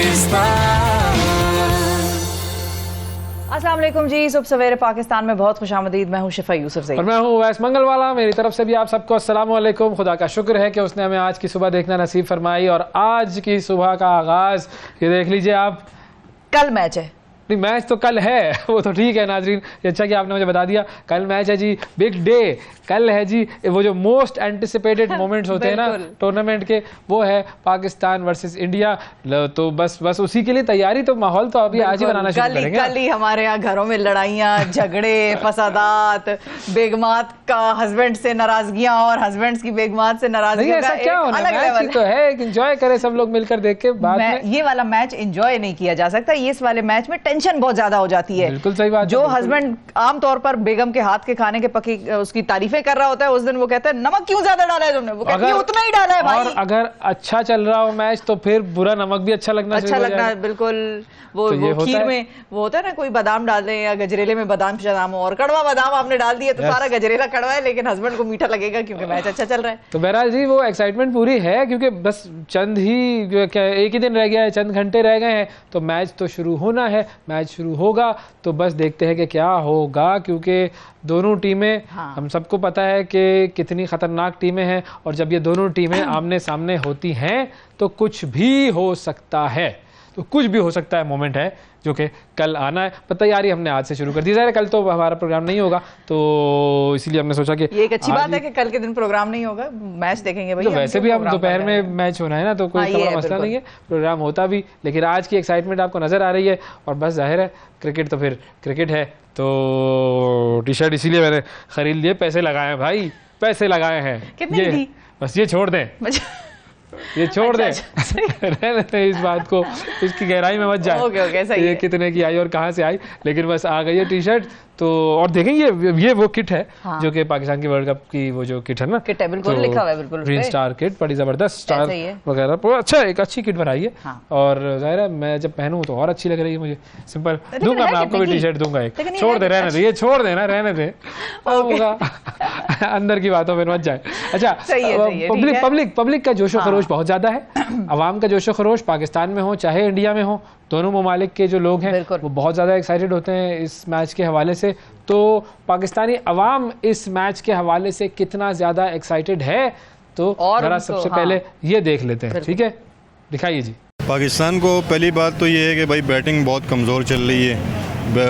अस्सलाम वालेकुम जी, सुबह सवेरे पाकिस्तान में बहुत खुशामदीद। मैं हूं शिफा यूसुफ और मैं हूं उवैस मंगलवाला। मेरी तरफ से भी आप सबको अस्सलाम वालेकुम। खुदा का शुक्र है कि उसने हमें आज की सुबह देखना नसीब फरमाई। और आज की सुबह का आगाज ये देख लीजिए आप, कल मैच है। नहीं, मैच तो कल है, वो तो ठीक है नाजरीन, अच्छा कि आपने मुझे बता दिया। कल मैच है जी, बिग डे कल है जी। वो जो मोस्ट एंटिसिपेटेड मोमेंट्स होते हैं ना टूर्नामेंट के, वो है पाकिस्तान वर्सेस इंडिया। तो बस उसी के लिए तैयारी, तो माहौल तो अभी आज ही बनाना शुरू करेंगे। कल ही हमारे यहाँ घरों में लड़ाइयाँ, झगड़े, फसादात, बेगमात का हस्बैंड से नाराजगियां और हस्बैंड की बेगमात से नाराजगियां। ऐसा क्या होना, मैच तो है, एंजॉय करें सब लोग मिलकर देख के। बाद में ये वाला मैच एंजॉय नहीं किया जा सकता, इस वाले मैच में टेंशन बहुत ज्यादा हो जाती है। बिल्कुल सही बात। जो हस्बैंड आमतौर पर बेगम के हाथ के खाने के पकी उसकी तारीफें कर रहा होता है, उस दिन वो कहता है नमक क्यों ज्यादा डाला है तुमने, वो कहती है उतना ही डाला है भाई। और अगर अच्छा चल रहा हो मैच तो फिर बुरा नमक भी अच्छा लगना बिल्कुल। वो खीर में वो होता है ना, कोई बादाम डाल दें या गजरेले में बादाम शदाम हो और कड़वा बादाम आपने डाल दिया तो सारा गजरेला कड़वा है, लेकिन हस्बैंड को मीठा लगेगा क्योंकि मैच अच्छा चल रहा है। तो बहरहाल जी वो एक्साइटमेंट पूरी है, क्योंकि बस चंद ही एक ही दिन रह गया है, चंद घंटे रह गए हैं, तो मैच तो शुरू होना है। मैच शुरू होगा तो बस देखते हैं कि क्या होगा, क्योंकि दोनों टीमें हम सबको पता है कि कितनी खतरनाक टीमें हैं, और जब ये दोनों टीमें आमने सामने होती हैं तो कुछ भी हो सकता है। तो कुछ भी हो सकता है मोमेंट है जो कि कल आना है। पर तैयारी हमने आज से शुरू कर दी। ज़ाहिर है कल तो हमारा प्रोग्राम नहीं होगा, तो इसीलिए हमने सोचा कि ये एक अच्छी बात है कि कल के दिन प्रोग्राम नहीं होगा, मैच देखेंगे भाई। तो वैसे भी हम दोपहर में मैच होना है ना, तो कोई बड़ा मसला नहीं है, प्रोग्राम होता भी। लेकिन आज की एक्साइटमेंट आपको नजर आ रही है, और बस जाहिर है क्रिकेट तो फिर क्रिकेट है। तो टी शर्ट इसीलिए मैंने खरीद लिए, पैसे लगाए हैं भाई, पैसे लगाए हैं। कितने की थी? बस ये छोड़ दें, ये छोड़ दे, रहने दे इस बात को, इसकी गहराई में मत जाए। ओके, सही ये कितने की आई और कहाँ से आई, लेकिन बस आ गई है टी शर्ट। तो और देखेंगे ये वो किट है जो कि पाकिस्तान की वर्ल्ड कप की वो जो किट है ना, किट है, बिल्कुल तो लिखा हुआ है, बिल्कुल ग्रीन स्टार किट, बड़ी जबरदस्त स्टार वगैरह, अच्छा एक अच्छी किट बनाई है। और जाहिर है मैं जब पहनूं तो और अच्छी लग रही है मुझे। सिंपल दूंगा मैं आपको भी टी शर्ट दूंगा एक, छोड़ दे, रहने दे, ये छोड़ देना, रहने दे, अंदर की बातों में मत जाए। अच्छा, पब्लिक का जोशो खरोश बहुत ज्यादा है। अवाम का जोशो खरोश पाकिस्तान में हो चाहे इंडिया में हो, दोनों ममालिक के जो लोग हैं वो बहुत ज़्यादा एक्साइटेड होते हैं इस मैच के हवाले से। तो पाकिस्तानी अवाम इस मैच के हवाले से कितना ज़्यादा एक्साइटेड है, तो जरा सबसे पहले ये देख लेते हैं, ठीक है? दिखाइए जी। पाकिस्तान को पहली बात तो ये है कि भाई बैटिंग बहुत कमज़ोर चल रही है।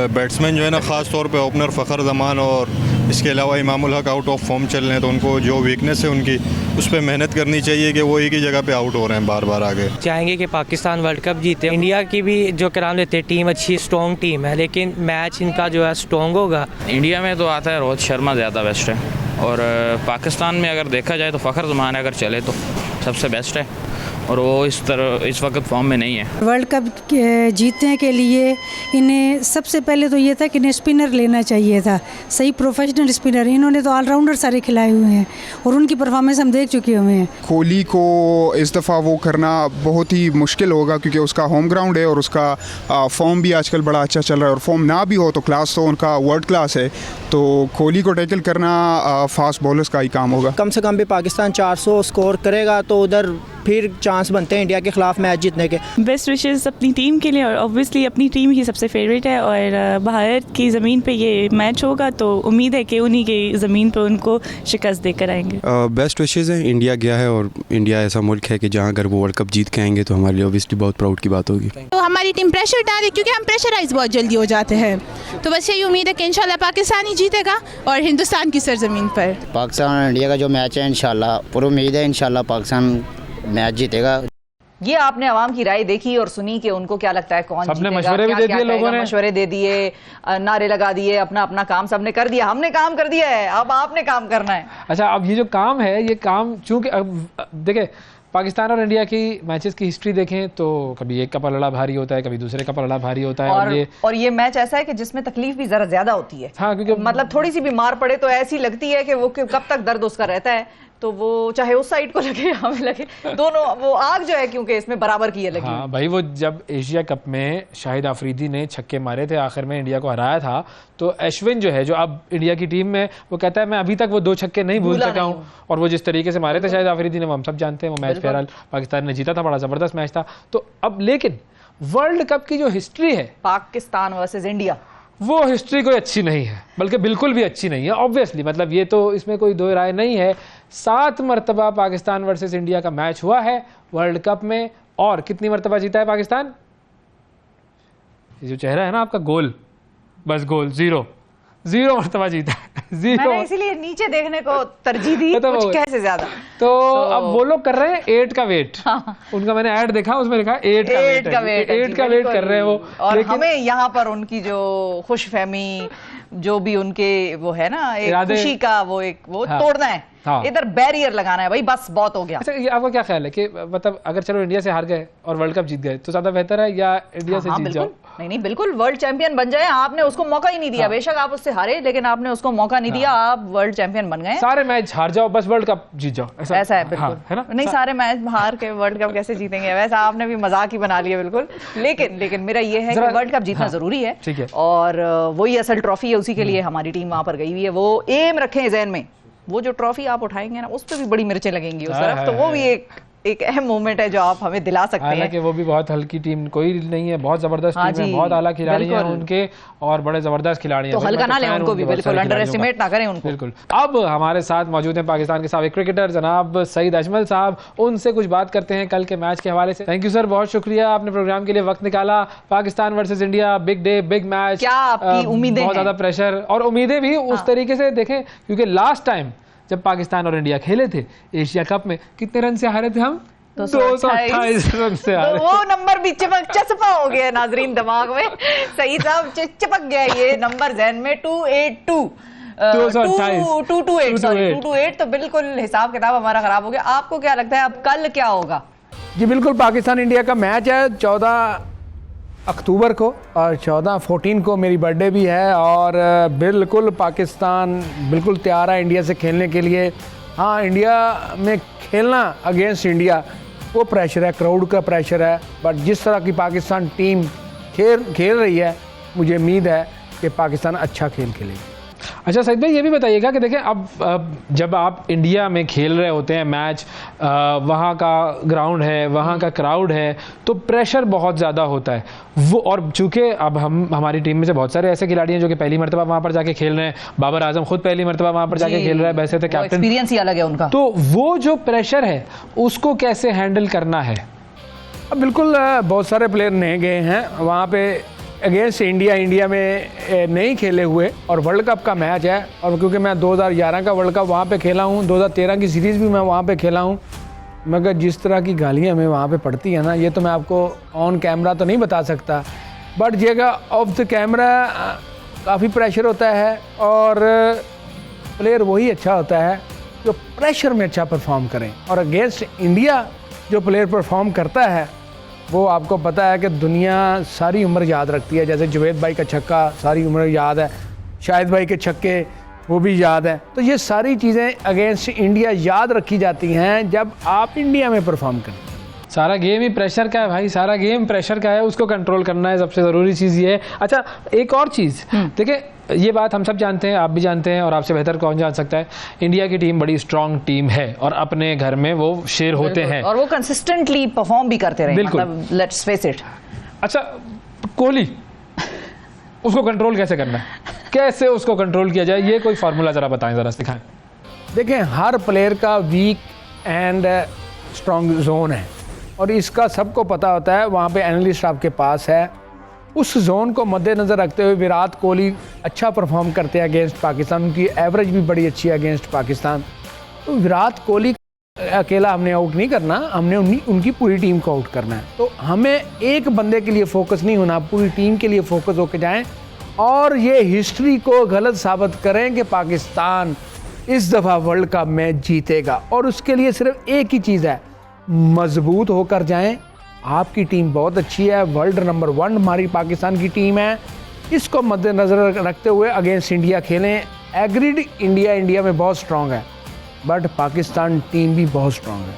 बैट्समैन जो है ना, ख़ास तौर पे ओपनर फ़खर जमान और इसके अलावा Imamul Haq out of form चल रहे हैं, तो उनको जो वीकनेस है उनकी उस पर मेहनत करनी चाहिए कि वो एक ही जगह पे आउट हो रहे हैं बार बार। आगे चाहेंगे कि पाकिस्तान वर्ल्ड कप जीते। इंडिया की भी जो कराम लेते हैं टीम अच्छी स्ट्रॉन्ग टीम है, लेकिन मैच इनका जो है स्ट्रॉन्ग होगा। इंडिया में तो आता है रोहित शर्मा ज़्यादा बेस्ट है, और पाकिस्तान में अगर देखा जाए तो फ़खर जमान अगर चले तो सबसे बेस्ट है, और वो इस वक्त फॉर्म में नहीं है। वर्ल्ड कप जीतने के लिए इन्हें सबसे पहले तो ये था कि इन्हें स्पिनर लेना चाहिए था, सही प्रोफेशनल स्पिनर। इन्होंने तो ऑलराउंडर सारे खिलाए हुए हैं और उनकी परफॉर्मेंस हम देख चुके हुए हैं। कोहली को इस दफ़ा वो करना बहुत ही मुश्किल होगा, क्योंकि उसका होम ग्राउंड है और उसका फॉर्म भी आजकल बड़ा अच्छा चल रहा है, और फॉर्म ना भी हो तो क्लास तो उनका वर्ल्ड क्लास है। तो कोहली को टैकल करना फास्ट बॉलर्स का ही काम होगा। कम से कम भी पाकिस्तान 400 स्कोर करेगा तो उधर फिर चांस बनते हैं इंडिया के खिलाफ मैच जीतने के। बेस्ट विशेस अपनी टीम के लिए, और ऑब्वियसली अपनी टीम ही सबसे फेवरेट है, और भारत की ज़मीन पे ये मैच होगा तो उम्मीद है कि उन्हीं की ज़मीन पे उनको शिकस्त देकर आएंगे। बेस्ट विशेस है, इंडिया गया है और इंडिया ऐसा मुल्क है कि जहाँ अगर वो वर्ल्ड कप जीत के आएंगे तो हमारे लिए ऑब्वियसली बहुत प्राउड की बात होगी। तो हमारी टीम प्रेशर डाले क्योंकि हम प्रेशराइज बहुत जल्दी हो जाते हैं, तो बस यही उम्मीद है कि इंशाल्लाह पाकिस्तान ही जीतेगा और हिंदुस्तान की सरजमीन पर। पाकिस्तान और इंडिया का जो मैच है इंशाल्लाह पूरी उम्मीद है इंशाल्लाह पाकिस्तान मैच जीतेगा। ये आपने आवाम की राय देखी और सुनी कि उनको क्या लगता है कौन जीतेगा, मशवरे भी दे दिए लोगों ने, मशवरे दे दिए, नारे लगा दिए, अपना अपना काम सबने कर दिया। हमने काम कर दिया है, अब आपने काम करना है। अच्छा, अब ये जो काम है, ये काम चूंकि देखे पाकिस्तान और इंडिया की मैचेस की हिस्ट्री देखें तो कभी एक का पलड़ा भारी होता है, कभी दूसरे का पलड़ा भारी होता है, और ये मैच ऐसा है कि जिसमें तकलीफ भी जरा ज्यादा होती है। हाँ, क्योंकि मतलब थोड़ी सी बीमार पड़े तो ऐसी लगती है कि वो कब तक दर्द उसका रहता है, तो वो चाहे उस साइड को लगे हमें लगे, दोनों वो आग जो है क्योंकि इसमें बराबर की है लगी। हाँ भाई, वो जब एशिया कप में शाहिद आफरीदी ने छक्के मारे थे, आखिर में इंडिया को हराया था, तो अश्विन जो है जो अब इंडिया की टीम में, वो कहता है मैं अभी तक वो 2 छक्के नहीं भूल सका हूँ, और वो जिस तरीके से मारे थे शाहिद आफरीदी ने वो हम सब जानते हैं। वो मैच बहरहाल पाकिस्तान ने जीता था, बड़ा जबरदस्त मैच था। तो अब लेकिन वर्ल्ड कप की जो हिस्ट्री है पाकिस्तान वर्सेस इंडिया, वो हिस्ट्री कोई अच्छी नहीं है, बल्कि बिल्कुल भी अच्छी नहीं है ऑब्वियसली, मतलब ये तो इसमें कोई दो राय नहीं है। 7 मरतबा पाकिस्तान वर्सेस इंडिया का मैच हुआ है वर्ल्ड कप में, और कितनी मरतबा जीता है पाकिस्तान? ये जो चेहरा है ना आपका, गोल, बस गोल, 0 मरतबा जीता है। 0। मैंने इसीलिए नीचे देखने को तरजीह दी, कुछ कैसे ज्यादा। तो अब वो लोग कर रहे हैं 8 का वेट। हाँ। उनका मैंने ऐड देखा, उसमें लिखा 8 का वेट कर रहे हैं वो। और हमें यहाँ पर उनकी जो खुशफहमी, जो भी उनके वो है ना एक खुशी का वो तोड़ना है। हाँ। इधर बैरियर लगाना है भाई, बस बहुत हो गया। अच्छा, ये आपका क्या ख्याल है कि मतलब अगर चलो इंडिया से हार गए और वर्ल्ड कप जीत गए तो ज्यादा बेहतर है, या इंडिया से जीत जाओ? नहीं, बिल्कुल वर्ल्ड चैंपियन बन जाए। आपने उसको मौका ही नहीं दिया। बेशक आप उससे हारे, लेकिन आपने उसको मौका नहीं दिया, आप वर्ल्ड चैंपियन बन गए। सारे मैच हार जाओ, बस वर्ल्ड कप जीत जाओ, ऐसा है बिल्कुल। है ना? नहीं, सारे मैच हार के वर्ल्ड कप कैसे जीतेंगे? वैसा आपने भी मजाक ही बना लिया बिल्कुल। लेकिन मेरा ये है कि वर्ल्ड कप जीतना जरूरी है, और वही असल ट्रॉफी है, उसी के लिए हमारी टीम वहां पर गई हुई है। वो एम रखें ज़हन में, वो जो ट्रॉफी आप उठाएंगे ना, उस पर भी बड़ी मिर्चें लगेंगी उस तरफ, तो वो भी एक अहम मोमेंट है जो आप हमें दिला सकते हैं। हालांकि वो भी बहुत हल्की टीम कोई नहीं है, बहुत जबरदस्त टीम है, बहुत आला खिलाड़ी हैं उनके, और बड़े जबरदस्त खिलाड़ी हैं, तो हल्का ना लें उनको भी, बिल्कुल अंडर एस्टिमेट ना करें उनको। बिल्कुल। अब हमारे साथ मौजूद हैं पाकिस्तान के साबिक क्रिकेटर जनाब सईद अजमल साहब, उनसे कुछ बात करते हैं कल के मैच के हवाले से। थैंक यू सर, बहुत शुक्रिया, आपने प्रोग्राम के लिए वक्त निकाला। Pakistan versus India, big day, big match, क्या आपकी उम्मीदें? बहुत ज्यादा प्रेशर, और उम्मीदें भी उस तरीके से देखें, क्योंकि लास्ट टाइम जब पाकिस्तान और इंडिया खेले थे एशिया कप में, कितने रन से हारे थे हम? 228 रन से हारे। तो वो नंबर भी चस्पा हो गया नाजरीन दिमाग में। सही साहब, चिपक गया ये नंबर ज़हन में। 282 228 तो बिल्कुल हिसाब किताब हमारा खराब हो गया। आपको क्या लगता है अब कल क्या होगा? जी बिल्कुल, पाकिस्तान इंडिया का मैच है 14 अक्टूबर को, और 14 को मेरी बर्थडे भी है, और बिल्कुल पाकिस्तान बिल्कुल तैयार है इंडिया से खेलने के लिए। हाँ, इंडिया में खेलना अगेंस्ट इंडिया वो प्रेशर है, क्राउड का प्रेशर है, बट जिस तरह की पाकिस्तान टीम खेल रही है, मुझे उम्मीद है कि पाकिस्तान अच्छा खेल खेलेगी। अच्छा सईद भाई, ये भी बताइएगा कि देखें अब जब आप इंडिया में खेल रहे होते हैं मैच, वहाँ का ग्राउंड है, वहाँ का क्राउड है, तो प्रेशर बहुत ज़्यादा होता है वो। और चूँकि अब हमारी टीम में से बहुत सारे ऐसे खिलाड़ी हैं जो कि पहली मरतबा वहाँ पर जाके खेल रहे हैं। बाबर आजम खुद पहली मरतबा वहाँ पर जाके खेल रहा है, वैसे तो कैप्टन, एक्सपीरियंस ही अलग है उनका। तो वो जो प्रेशर है उसको कैसे हैंडल करना है? अब बिल्कुल बहुत सारे प्लेयर नहीं गए हैं वहाँ पे अगेंस्ट इंडिया में नहीं खेले हुए, और वर्ल्ड कप का मैच है, और क्योंकि मैं 2011 का वर्ल्ड कप वहाँ पे खेला हूँ, 2013 की सीरीज़ भी मैं वहाँ पे खेला हूँ, मगर जिस तरह की गालियाँ हमें वहाँ पे पड़ती हैं ना, ये तो मैं आपको ऑन कैमरा तो नहीं बता सकता, बट जगह ऑफ द कैमरा काफ़ी प्रेशर होता है, और प्लेयर वही अच्छा होता है जो प्रेशर में अच्छा परफॉर्म करें। और अगेंस्ट इंडिया जो प्लेयर परफॉर्म करता है वो आपको पता है कि दुनिया सारी उम्र याद रखती है। जैसे जुवेद भाई का छक्का सारी उम्र याद है, शाहिद भाई के छक्के वो भी याद है। तो ये सारी चीज़ें अगेंस्ट इंडिया याद रखी जाती हैं जब आप इंडिया में परफॉर्म करें। सारा गेम ही प्रेशर का है भाई, सारा गेम प्रेशर का है, उसको कंट्रोल करना है, सबसे ज़रूरी चीज़ ये है। अच्छा, एक और चीज़ देखिए, ये बात हम सब जानते हैं, आप भी जानते हैं, और आपसे बेहतर कौन जान सकता है, इंडिया की टीम बड़ी स्ट्रॉन्ग टीम है, और अपने घर में वो शेर होते हैं, और वो कंसिस्टेंटली परफॉर्म भी करते रहे, बिल्कुल, लेट्स फेस इट। अच्छा, कोहली, उसको कंट्रोल कैसे करना है, कैसे उसको कंट्रोल किया जाए, ये कोई फार्मूला ज़रा बताएं, ज़रा सिखाएं। देखें, हर प्लेयर का वीक एंड स्ट्रॉन्ग जोन है, और इसका सबको पता होता है, वहाँ पे एनालिस्ट आपके पास है। उस जोन को मद्देनज़र रखते हुए विराट कोहली अच्छा परफॉर्म करते हैं अगेंस्ट पाकिस्तान, उनकी एवरेज भी बड़ी अच्छी है अगेंस्ट पाकिस्तान। तो विराट कोहली अकेला हमने आउट नहीं करना, हमने उनकी पूरी टीम को आउट करना है। तो हमें एक बंदे के लिए फोकस नहीं होना, पूरी टीम के लिए फोकस होकर जाएं, और ये हिस्ट्री को गलत साबित करें कि पाकिस्तान इस दफ़ा वर्ल्ड कप में जीतेगा। और उसके लिए सिर्फ एक ही चीज़ है, मजबूत होकर जाएं। आपकी टीम बहुत अच्छी है, वर्ल्ड नंबर 1 हमारी पाकिस्तान की टीम है, इसको मद्देनज़र रखते हुए अगेंस्ट इंडिया खेलें। एग्रीड इंडिया में बहुत स्ट्रॉन्ग है, बट पाकिस्तान टीम भी बहुत स्ट्रॉन्ग है।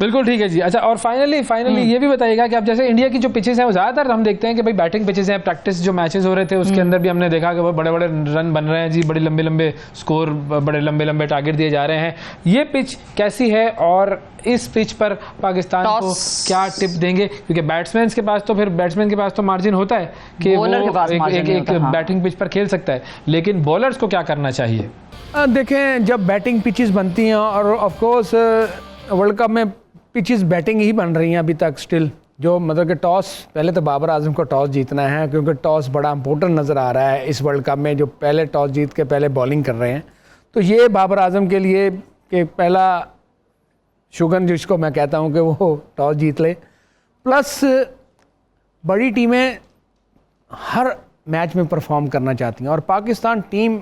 बिल्कुल ठीक है जी। अच्छा, और फाइनली ये भी बताइएगा कि अब जैसे इंडिया की जो पिचेस हैं वो ज़्यादातर हम देखते हैं कि भाई बैटिंग पिचेस हैं, प्रैक्टिस जो मैचेस हो रहे थे उसके अंदर भी हमने देखा कि वो बड़े बड़े रन बन रहे हैं जी, बड़े लंबे स्कोर, बड़े लंबे टारगेट दिए जा रहे हैं। ये पिच कैसी है और इस पिच पर पाकिस्तान को क्या टिप देंगे? क्योंकि बैट्समैन के पास तो मार्जिन होता है कि वो एक बैटिंग पिच पर खेल सकता है, लेकिन बॉलर्स को क्या करना चाहिए? देखें, जब बैटिंग पिचेस बनती हैं और ऑफकोर्स वर्ल्ड कप में पिचेस बैटिंग ही बन रही हैं अभी तक स्टिल, जो मतलब कि टॉस, पहले तो बाबर आजम को टॉस जीतना है क्योंकि टॉस बड़ा इंपॉर्टेंट नज़र आ रहा है इस वर्ल्ड कप में, जो पहले टॉस जीत के पहले बॉलिंग कर रहे हैं। तो ये बाबर आजम के लिए कि पहला शुगन जिसको मैं कहता हूँ कि वो टॉस जीत ले, प्लस बड़ी टीमें हर मैच में परफॉर्म करना चाहती हैं और पाकिस्तान टीम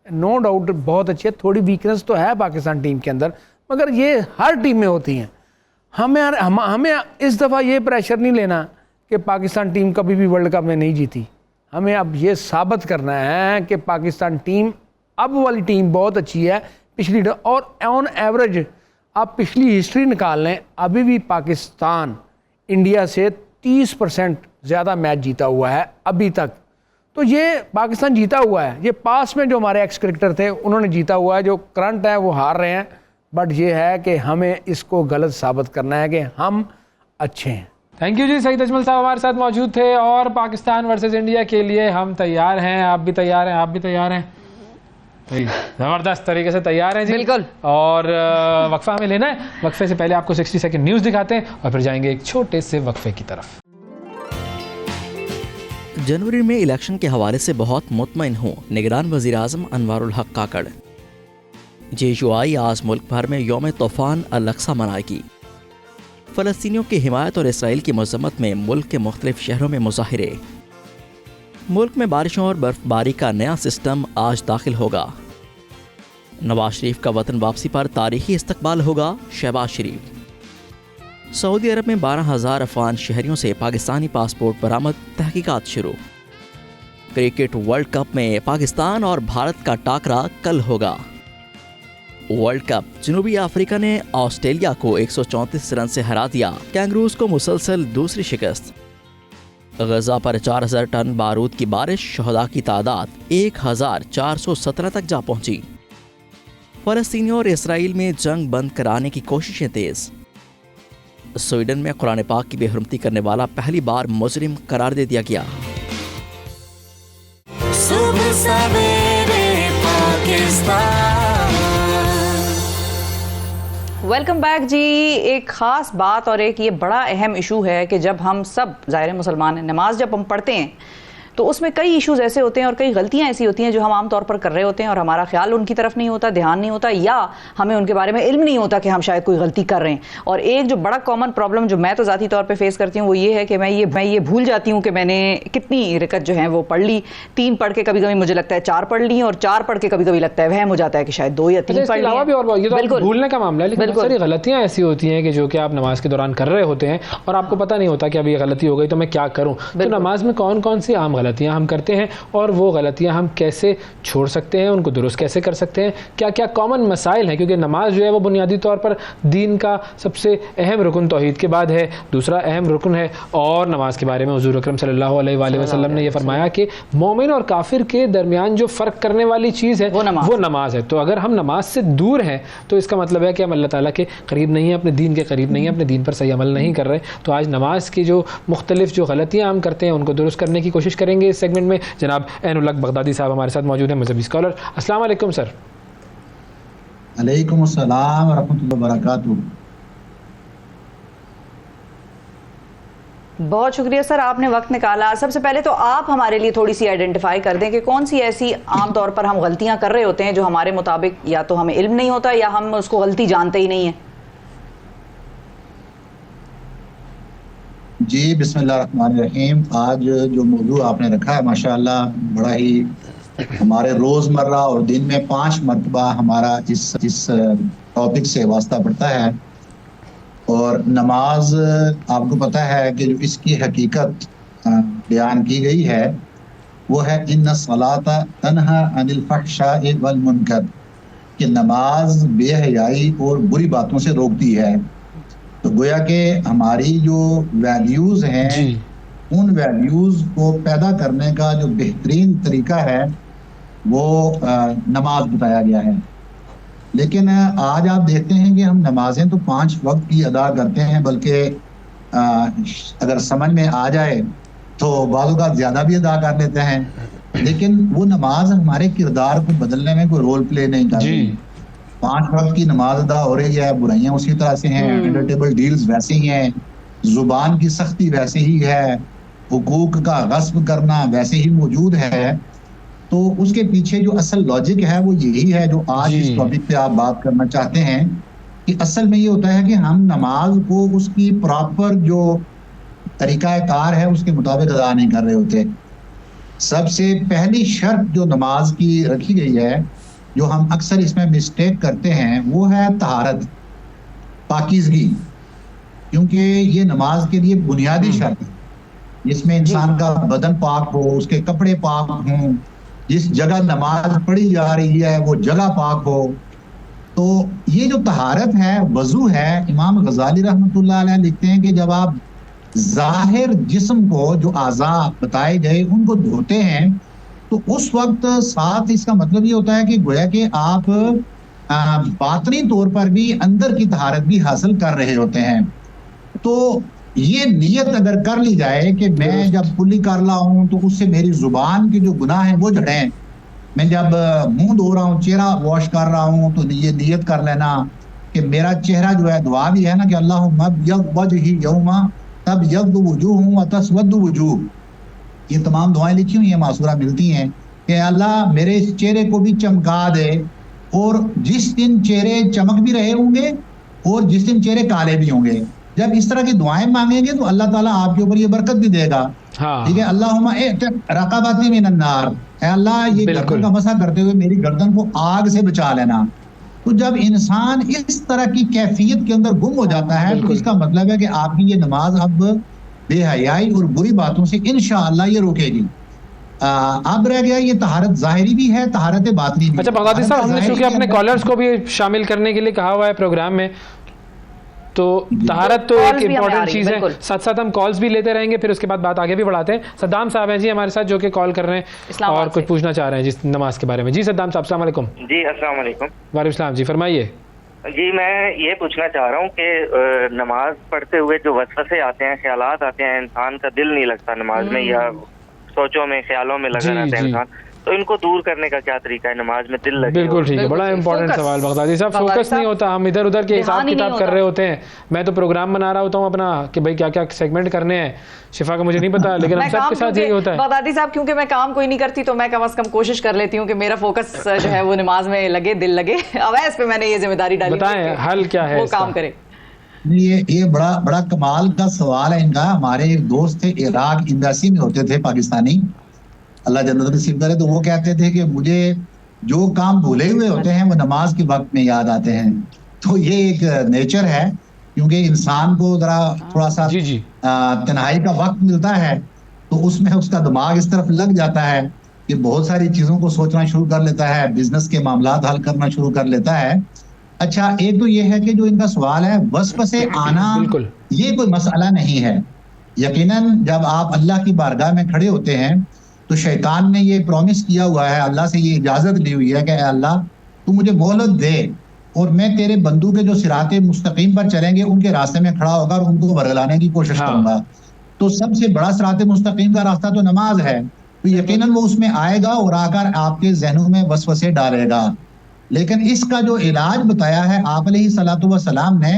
नो डाउट बहुत अच्छी है। थोड़ी वीकनेस तो है पाकिस्तान टीम के अंदर, मगर ये हर टीम में होती हैं। हमें इस दफ़ा ये प्रेशर नहीं लेना कि पाकिस्तान टीम कभी भी वर्ल्ड कप में नहीं जीती। हमें अब ये साबित करना है कि पाकिस्तान टीम अब वाली टीम बहुत अच्छी है पिछली, और ऑन एवरेज आप पिछली हिस्ट्री निकाल लें, अभी भी पाकिस्तान इंडिया से 30% ज़्यादा मैच जीता हुआ है अभी तक। तो ये पाकिस्तान जीता हुआ है, ये पास में जो हमारे एक्स क्रिकेटर थे उन्होंने जीता हुआ है, जो करंट है वो हार रहे हैं। बट ये है कि हमें इसको गलत साबित करना है कि हम अच्छे हैं। थैंक यू जी। सईद अजमल साहब हमारे साथ मौजूद थे और पाकिस्तान वर्सेस इंडिया के लिए हम तैयार हैं, आप भी तैयार हैं, जबरदस्त तरीके से तैयार हैं जी, बिल्कुल। और वक्फा हमें लेना है, वक्फे से पहले आपको 60 सेकंड न्यूज़ दिखाते हैं और फिर जाएंगे एक छोटे से वक्फे की तरफ। जनवरी में इलेक्शन के हवाले से बहुत मुतमईन हूँ, निगरान वज़ीर-ए-आज़म अनवारुल हक काकड़। JUI आज मुल्क भर में यौम तूफ़ान अल-अक्सा मनाएगी। फ़लस्तीनियों की हिमायत और इसराइल की मज़म्मत में मुल्क के मुख्तलिफ शहरों में मुज़ाहिरे। मुल्क में बारिशों और बर्फबारी का नया सिस्टम आज दाखिल होगा। नवाज शरीफ का वतन वापसी पर तारीखी इस्तकबाल होगा। शहबाज शरीफ। सऊदी अरब में 12,000 अफगान शहरियों से पाकिस्तानी पासपोर्ट बरामद, तहकीकात शुरू। क्रिकेट वर्ल्ड कप में पाकिस्तान और भारत का टाकरा कल होगा। वर्ल्ड कप, जनूबी अफ्रीका ने ऑस्ट्रेलिया को 134 रन से हरा दिया। कैंगरूज को मुसलसल दूसरी शिकस्त। गजा पर 4000 टन बारूद की बारिश, शहदा की तादाद 1417 तक जा पहुंची। फ़लस्तीनियों और इसराइल में जंग बंद कराने की कोशिशें तेज। स्वीडन में कुरान पाक की बेहुरमती करने वाला पहली बार मुजरिम करार दे दिया गया। वेलकम बैक जी। एक ख़ास बात और एक ये बड़ा अहम इशू है कि जब हम सब ज़ाहिर मुसलमान हैं, नमाज जब हम पढ़ते हैं तो उसमें कई इश्यूज ऐसे होते हैं और कई गलतियां ऐसी होती हैं जो हम आम तौर पर कर रहे होते हैं और हमारा ख्याल उनकी तरफ नहीं होता, ध्यान नहीं होता, या हमें उनके बारे में इल्म नहीं होता कि हम शायद कोई गलती कर रहे हैं। और एक जो बड़ा कॉमन प्रॉब्लम जो मैं तो ज़ाती तौर पे फेस करती हूँ वो ये है कि मैं ये भूल जाती हूँ कि मैंने कितनी रकत जो है वो पढ़ ली। 3 पढ़ के कभी कभी मुझे लगता है 4 पढ़ ली, और 4 पढ़ के कभी कभी लगता है वहम हो जाता है कि शायद 2 या 3 पढ़ ली। बिल्कुल भूलने का मामला है, लेकिन बहुत सारी गलतियाँ ऐसी होती हैं कि जो कि आप नमाज के दौरान कर रहे होते हैं और आपको पता नहीं होता कि अब ये गलती हो गई तो मैं क्या करूँ। तो नमाज में कौन कौन सी आम गलतियाँ हम करते हैं और वो गलतियां हम कैसे छोड़ सकते हैं, उनको दुरुस्त कैसे कर सकते हैं, क्या क्या कॉमन मसाइल हैं, क्योंकि नमाज जो है वो बुनियादी तौर पर दीन का सबसे अहम रुकन तौहीद के बाद है, दूसरा अहम रुकन है। और नमाज के बारे में हुज़ूर अकरम सल्लल्लाहु अलैहि वसल्लम ने यह फरमाया कि मोमिन और काफिर के दरमियान जो फ़र्क करने वाली चीज़ है वो नमाज है। तो अगर हम नमाज से दूर हैं तो इसका मतलब है कि हम अल्लाह ताला के करीब नहीं हैं, अपने दीन के करीब नहीं हैं, अपने दीन पर सही अमल नहीं कर रहे। तो आज नमाज की जो मुख्तलिफ जो गलतियाँ हम करते हैं उनको दुरुस्त करने की कोशिश करेंगे इस सेगमेंट में। जनाब ऐनुल हक बगदादी साहब हमारे साथ मौजूद हैं, मज़हबी स्कॉलर। अस्सलाम वालेकुम सर। अलैकुम अस्सलाम व रहमतुल्लाहि व बरकातुहू। बहुत शुक्रिया सर, आपने वक्त निकाला। सबसे पहले तो आप हमारे लिए थोड़ी सी आइडेंटिफाई कर दें कि कौन सी ऐसी आम तौर पर हम गलतियां कर रहे होते हैं जो हमारे मुताबिक या तो हमें इल्म नहीं होता या हम उसको गलती जानते ही नहीं है। जी बिस्मिल्लाहिर्रहमानिर्रहीम। आज जो मौजू आपने रखा है माशाअल्लाह बड़ा ही हमारे रोज़मर्रा और दिन में 5 मरतबा हमारा इस टॉपिक से वास्ता पड़ता है। और नमाज आपको पता है कि जो इसकी हकीकत बयान की गई है वो है इन्ना सलाता तन्हा अनिल फहशाइ वल मुनकर, कि नमाज बेहयाई और बुरी बातों से रोकती है। तो गोया के हमारी जो वैल्यूज़ हैं उन वैल्यूज़ को पैदा करने का जो बेहतरीन तरीका है वो नमाज बताया गया है। लेकिन आज आप देखते हैं कि हम नमाजें तो 5 वक्त की अदा करते हैं, बल्कि अगर समझ में आ जाए तो बाज़ औक़ात ज़्यादा भी अदा कर लेते हैं, लेकिन वो नमाज हमारे किरदार को बदलने में कोई रोल प्ले नहीं कर रही। 5 वक्त की नमाज अदा हो रही है, बुराइयां उसी तरह से हैं, अंडर टेबल डील्स वैसे ही हैं, जुबान की सख्ती वैसे ही है, हुकूक का गस्ब करना वैसे ही मौजूद है। तो उसके पीछे जो असल लॉजिक है वो यही है जो आज इस टॉपिक पे आप बात करना चाहते हैं, कि असल में ये होता है कि हम नमाज को उसकी प्रॉपर जो तरीक़ाकार है उसके मुताबिक अदा नहीं कर रहे होते। सबसे पहली शर्त जो नमाज की रखी गई है, जो हम अक्सर इसमें मिस्टेक करते हैं, वो है तहारत, पाकीज़गी, क्योंकि ये नमाज के लिए बुनियादी शर्त है जिसमें इंसान का बदन पाक हो, उसके कपड़े पाक हों, जिस जगह नमाज पढ़ी जा रही है वो जगह पाक हो। तो ये जो तहारत है, वज़ू है, इमाम गज़ाली रहमतुल्लाह अलैह लिखते हैं कि जब आप ज़ाहिर जिस्म को, जो आज़ा बताए गए, उनको धोते हैं तो उस वक्त साथ इसका मतलब ये होता है कि गोया कि आप बातनी तौर पर भी अंदर की तहारत भी हासिल कर रहे होते हैं। तो ये नियत अगर कर ली जाए कि मैं जब कुल्ली कर रहा हूँ तो उससे मेरी जुबान के जो गुनाह हैं वो झड़ें, मैं जब मुंह धो रहा हूँ, चेहरा वॉश कर रहा हूँ, तो ये नियत कर लेना कि मेरा चेहरा जो है, दुआ भी है ना कि अल्लाहुम्मा वजही यौमा तब यब्दु वजूह व तस्वद्दु वजूह, ये तमाम दुआएं लिखी हुई हैं, मासूरा मिलती हैं कि अल्लाह मेरे इस चेहरे को भी चमका दे, और जिस दिन चेहरे चमक भी रहे होंगे और जिस दिन चेहरे काले भी होंगे, जब इस तरह की दुआएं मांगेंगे तो अल्लाह ताला आपके ऊपर ये बरकत भी देगा। ठीक है, अल्लाहुम्मा रक़ाबती मिनन नार, अल्लाह ये गर्दन का मसा करते हुए मेरी गर्दन को आग से बचा लेना। तो जब इंसान इस तरह की कैफियत के अंदर गुम हो जाता है तो इसका मतलब है कि आपकी ये नमाज अब बेहयाई और बुरी बातों से इंशाअल्लाह ये रोकेगी। अब रह गया ये तहारत ज़ाहिरी भी है, तहारत बातनी भी। अच्छा बगदादी साहब, हमने चूंकि अपने कॉलर्स को भी शामिल करने के लिए कहा हुआ है प्रोग्राम में, तो तहारत तो एक इम्पॉर्टेंट चीज़ है, साथ साथ हम कॉल्स भी लेते रहेंगे, फिर उसके बाद बात आगे भी बढ़ाते हैं। सद्दाम साहब हैं जी हमारे साथ जो कि कॉल कर रहे हैं और कुछ पूछना चाह रहे हैं जिस नमाज के बारे में। जी सद्दाम साहब, अस्सलाम वालेकुम। जी अस्सलाम वालेकुम। वालेकुम सलाम जी, फरमाइए। जी मैं ये पूछना चाह रहा हूँ कि नमाज पढ़ते हुए जो वसवसे आते हैं, ख्यालात आते हैं, इंसान का दिल नहीं लगता नमाज में, या सोचों में, ख्यालों में लगा रहता है इंसान, तो इनको दूर करने का क्या तरीका है, नमाज में दिल लगे? बिल्कुल ठीक है, बड़ा इंपॉर्टेंट सवाल बगदादी साहब। फोकस नहीं होता, हम इधर उधर के हिसाब किताब कर रहे होते हैं। मैं तो प्रोग्राम बना रहा होता हूँ अपना कि भाई क्या क्या सेगमेंट करने हैं, शिफा का मुझे नहीं पता, लेकिन हम सबके साथ यही होता है। बगदादी साहब, क्योंकि मैं काम कोई नहीं करती तो मैं कम से कम कोशिश कर लेती हूँ कि मेरा फोकस जो है वो नमाज में लगे, दिल लगे। अवैस पे मैंने ये जिम्मेदारी डाली, बताएं हल क्या है, वो काम करे। ये बड़ा कमाल का सवाल है इनका। हमारे एक दोस्त थे, इराक एम्बेसी में होते थे, पाकिस्तानी, अल्लाह जन्नत नसीब करे, तो वो कहते थे कि मुझे जो काम भूले हुए होते हैं वो नमाज के वक्त में याद आते हैं। तो ये एक नेचर है, क्योंकि इंसान को जरा थोड़ा सा तन्हाई का वक्त मिलता है तो उसमें उसका दिमाग इस तरफ लग जाता है कि बहुत सारी चीज़ों को सोचना शुरू कर लेता है, बिजनेस के मामला हल करना शुरू कर लेता है। अच्छा, एक तो ये है कि जो इनका सवाल है वसवसे आना, ये कोई मसला नहीं है। यकीनन जब आप अल्लाह की बारगाह में खड़े होते हैं तो शैतान ने ये प्रॉमिस किया हुआ है, अल्लाह से ये इजाज़त ली हुई है कि अल्लाह तू मुझे मोहलत दे और मैं तेरे बंदू के जो सिराते मुस्तकीम पर चलेंगे उनके रास्ते में खड़ा होकर उनको बरगलाने की कोशिश करूंगा। तो सबसे बड़ा सिराते मुस्तकीम का रास्ता तो नमाज है, तो यकीनन वो उसमें आएगा और आकर आपके जहनों में वसवसे डालेगा। लेकिन इसका जो इलाज बताया है आप अलैहिस्सलातु वस्सलाम ने,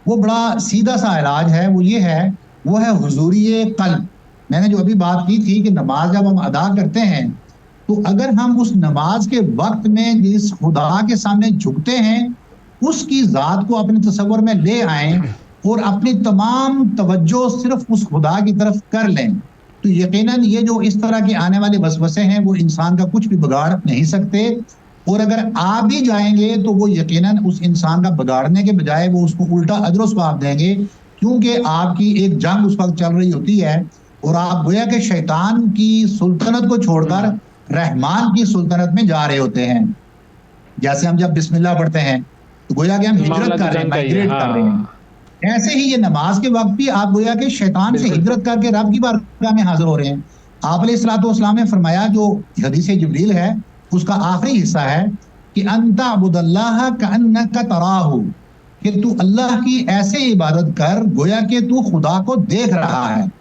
वो बड़ा सीधा सा इलाज है, वो ये है, वो है हुजूरिये क़ल्ब। मैंने जो अभी बात की थी कि नमाज जब हम अदा करते हैं तो अगर हम उस नमाज के वक्त में जिस खुदा के सामने झुकते हैं उसकी ज़ात को अपने तसव्वुर में ले आएं और अपनी तमाम तवज्जो सिर्फ उस खुदा की तरफ कर लें, तो यकीनन ये जो इस तरह के आने वाले वसवसे हैं वो इंसान का कुछ भी बिगाड़ नहीं सकते। और अगर आ भी जाएंगे तो वो यकीनन उस इंसान का बिगाड़ने के बजाय वो उसको उल्टा अजर व सवाब देंगे, क्योंकि आपकी एक जंग उस वक्त चल रही होती है और आप गोया के शैतान की सुल्तनत को छोड़कर रहमान की सुल्तनत में जा रहे होते हैं। जैसे हम जब बिस्मिल्लाह पढ़ते हैं तो गोया कि हम हिजरत कर रहे हैं, माइग्रेट कर रहे हैं। ऐसे ही ये नमाज के वक्त भी आप गोया कि शैतान से हिजरत करके रब की बारगाह में हाजिर हो रहे हैं। आप अलैहिस्सलाम ने फरमाया, जो हदीस जिब्रील है उसका आखिरी हिस्सा है कि अंता अबुदल्लाह कअन्नका तराहु, कि तू अल्लाह की ऐसे इबादत कर गोया कि तू खुदा को देख रहा है।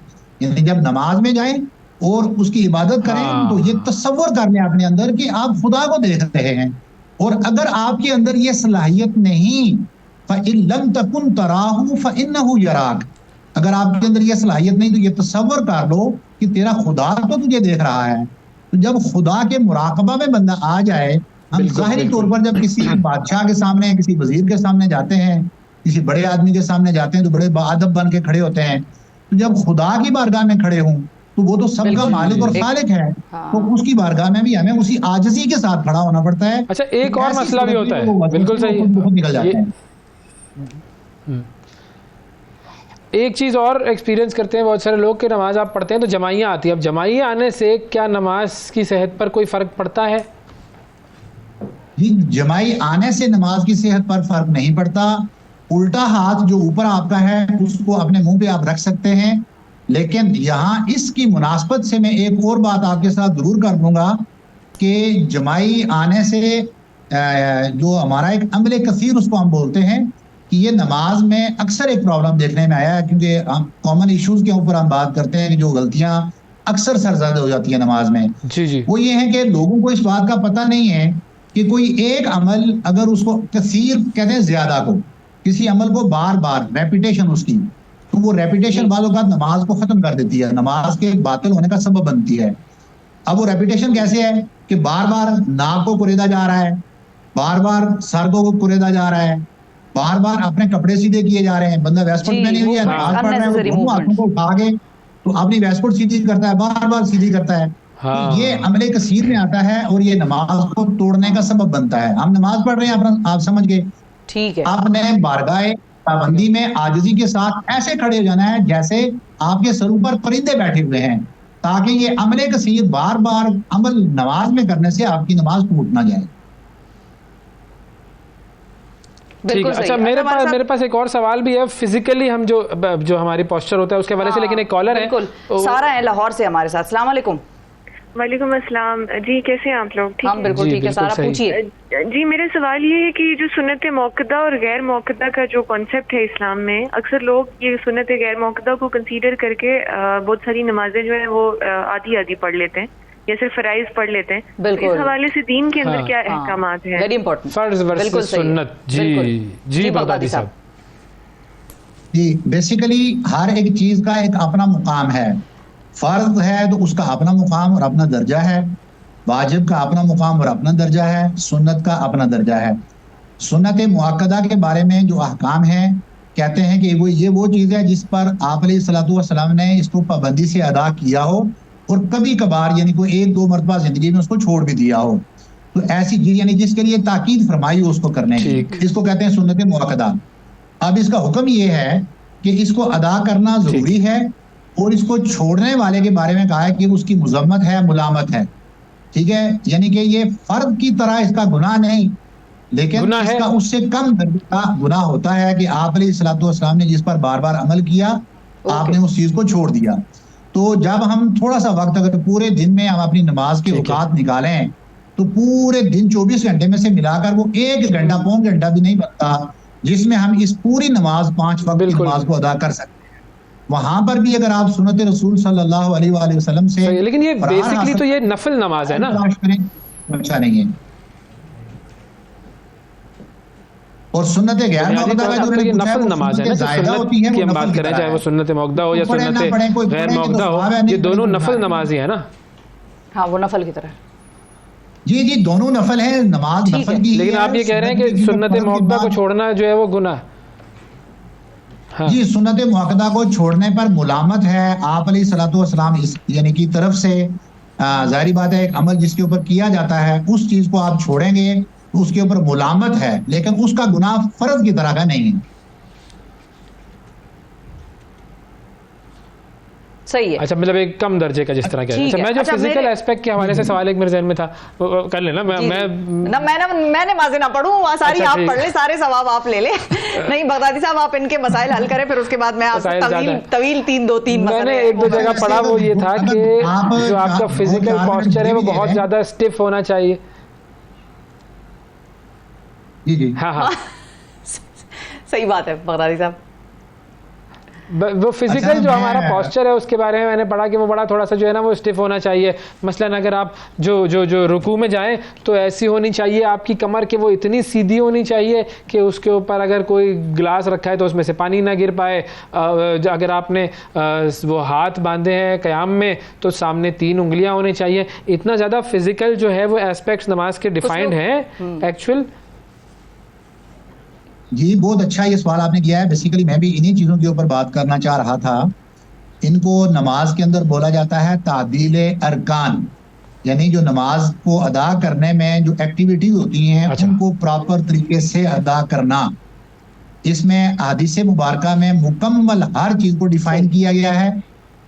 यानी जब नमाज में जाए और उसकी इबादत करें तो ये तसव्वुर कर लें अपने अंदर कि आप खुदा को देख रहे हैं। और अगर आपके अंदर ये सलाहियत नहीं, फ़इल्लम तकुन तराहु फ़इन्नहु यराक, अगर आपके अंदर ये सलाहियत नहीं तो ये तसव्वुर कर लो कि तेरा खुदा तो तुझे देख रहा है। तो जब खुदा के मुराकबा में बंदा आ जाए, हम ज़ाहिरी तौर पर जब किसी बादशाह के सामने, किसी वजीर के सामने जाते हैं, किसी बड़े आदमी के सामने जाते हैं तो बड़े बाअदब बन के खड़े होते हैं। तो जब खुदा की बारगाह में खड़े हों तो वो तो सबका मालिक और खालिक है, तो उसकी बारगाह में भी हमें उसी आजिज़ी के साथ खड़ा होना पड़ता है। अच्छा, एक और मसला भी होता है, बिल्कुल सही, निकल जाते हैं। एक चीज़ और एक्सपीरियंस करते हैं बहुत सारे लोग कि नमाज आप पढ़ते हैं तो जमाइयाँ आती है। अब जमाइयाँ आने से क्या नमाज की सेहत पर कोई फ़र्क पड़ता है? जी, जमाई आने से नमाज की सेहत पर फ़र्क नहीं पड़ता। उल्टा हाथ जो ऊपर आपका है उसको अपने मुंह पे आप रख सकते हैं, लेकिन यहाँ इसकी मुनासबत से मैं एक और बात आपके साथ ज़रूर कर दूंगा कि जमाई आने से जो हमारा एक अमले कसीर उसको हम बोलते हैं कि ये नमाज में अक्सर एक प्रॉब्लम देखने में आया है, क्योंकि हम कॉमन इश्यूज के ऊपर हम बात करते हैं कि जो गलतियां अक्सर सरज़द हो जाती है नमाज में, जी। वो ये है कि लोगों को इस बात का पता नहीं है कि कोई एक अमल अगर उसको कसीर कहते हैं, ज्यादा को, किसी अमल को बार बार रेपिटेशन उसकी, तो वो रेपिटेशन बालों का नमाज को खत्म कर देती है, नमाज के बातिल होने का सबब बनती है। अब वो रेपिटेशन कैसे है कि बार बार नाक को कुरेदा जा रहा है, बार बार सर को कुरेदा जा रहा है, बार बार अपने कपड़े सीधे किए जा रहे हैं। बंदा वेस्टकोट पहने हुए है, नमाज पढ़ रहा है, वो हाथों को उठा के तो अपनी वेस्टकोट सीधी करता है, बार बार सीधी करता है। तो ये अमले कसीर में आता है और ये नमाज को तोड़ने का सबब बनता है। हम नमाज पढ़ रहे हैं, अपना आप समझ गए, ठीक है, आपने बारगाह पाबंदी में आजिज़ी के साथ ऐसे खड़े हो जाना है जैसे आपके सर ऊपर परिंदे बैठे हुए हैं, ताकि ये अमले कसीर बार बार अमल नमाज में करने से आपकी नमाज टूट ना जाए। ठीक है। अच्छा, मेरे पास एक और सवाल भी है। फिजिकली हम जो हमारी पोस्चर होता है उसके हवाले से, लेकिन एक कॉलर है, सारा है लाहौर से हमारे साथ। अस्सलाम वालेकुम। वालेकुम अस्सलाम जी, कैसे हैं आप लोग? ठीक हम बिल्कुल ठीक है। सारा पूछिए जी। मेरा सवाल ये है कि जो सुन्नत मौक़दा और गैर मौक़दा का जो कॉन्सेप्ट है इस्लाम में, अक्सर लोग ये सुन्नत गैर मौक़दा को कंसीडर करके बहुत सारी नमाजें जो है वो आधी आधी पढ़ लेते हैं या सिर्फ फराइज पढ़ लेते हैं। बिल्कुल। इस हवाले से दीन के अंदर क्या अहकामात है? वेरी इंपॉर्टेंट, फर्ज वर्सेस सुन्नत। जी बगदादी साहब। जी, बेसिकली हर एक चीज का एक अपना मुकाम है। फर्ज है तो उसका अपना मुकाम और अपना दर्जा है, वाजिब का अपना मुकाम और अपना दर्जा है, सुन्नत का अपना दर्जा है। सुन्नत मुअक्कदा के बारे में जो अहकाम है, कहते हैं कि वो चीज़ है जिस पर आप अलैहिस्सलातु वस्सलाम ने इसको पाबंदी से अदा किया हो और कभी कभार यानी कोई एक दो मरतबा जिंदगी में उसको छोड़ भी दिया हो, तो ऐसी चीज यानी जिसके लिए ताकीद फरमाई हो उसको करने की, इसको कहते हैं सुन्नत मुअक्कदा। अब इसका हुक्म ये है कि इसको अदा करना जरूरी है और इसको छोड़ने वाले के बारे में कहा है कि उसकी मुजम्मत है, मुलामत है। ठीक है, यानी कि ये फर्द की तरह इसका गुनाह नहीं, लेकिन इसका उससे कम दर्जे का गुनाह होता है कि आप अलैहिस्सलातु वस्सलाम ने जिस पर बार बार अमल किया, आपने उस चीज को छोड़ दिया। तो जब हम थोड़ा सा वक्त, अगर पूरे दिन में हम अपनी नमाज के औकात निकालें तो पूरे दिन 24 घंटे में से मिलाकर वो 1 घंटा पौन घंटा भी नहीं बनता जिसमें हम इस पूरी नमाज 5 वक्त की नमाज को अदा कर सकते हैं। वहां पर भी अगर आप सुन्नत रसूल सल्लल्लाहु अलैहि वसल्लम से, लेकिन ये बेसिकली तो ये नफल नमाज है ना, अच्छा नहीं है। और सुन्नत गैर मौक़दा का जो नफल नमाज है ना, सुन्नत की हम बात करें, चाहे वो सुन्नत मौक़दा हो या सुन्नत गैर मौक़दा हो, ये दोनों नफल नमाज ही है ना। हाँ, वो नफल की तरह। जी, दोनों नफल है, नमाज नफल की। लेकिन आप ये कह रहे हैं कि सुन्नत मौक़दा को छोड़ना जो है वो गुनाह। हाँ। जी, सुन्नत मुअक्कदा को छोड़ने पर मुलामत है आप अलैहिस्सलातु वस्सलाम यानी की तरफ से। जाहिर बात है, एक अमल जिसके ऊपर किया जाता है उस चीज को आप छोड़ेंगे तो उसके ऊपर मुलामत है, लेकिन उसका गुनाह फर्ज की तरह का नहीं है। सही है। अच्छा, मतलब एक कम दर्जे का जिस तरह का। अच्छा, मैं जो फिजिकल एस्पेक्ट के हवाले से सवाल एक मेरे जहन में था, कर लेना। मैं नमाज़ें ना पढ़ूं, सारी आप पढ़ ले, सारे सवाब आप ले ले। नहीं बगदादी साहब, आप इनके मसाइल हल करें, फिर उसके बाद मैं आपसे तवील 3 मैंने 1-2 जगह पढ़ा, वो ये था कि जो आपका फिजिकल पॉस्चर है वो बहुत ज्यादा स्टिफ होना चाहिए। जी हाँ सही बात है बगदादी साहब। वो फिजिकल जो हमारा पॉस्चर है उसके बारे में मैंने पढ़ा कि वो बड़ा थोड़ा सा जो है ना वो स्टिफ होना चाहिए। मसलन अगर आप जो रुकू में जाएं तो ऐसी होनी चाहिए आपकी कमर कि वो इतनी सीधी होनी चाहिए कि उसके ऊपर अगर कोई गिलास रखा है तो उसमें से पानी ना गिर पाए। अगर आपने वो हाथ बांधे हैं क़याम में तो सामने 3 उंगलियां होनी चाहिए। इतना ज़्यादा फिजिकल जो है वो एस्पेक्ट्स नमाज के डिफाइंड हैं एक्चुअल। जी बहुत अच्छा ये सवाल आपने किया है। बेसिकली मैं भी इन्हीं चीज़ों के ऊपर बात करना चाह रहा था। इनको नमाज के अंदर बोला जाता है तादील अरकान, यानी जो नमाज को अदा करने में जो एक्टिविटी होती हैं उनको प्रॉपर तरीके से अदा करना। इसमें हदीस मुबारका में मुकम्मल हर चीज़ को डिफाइन किया गया है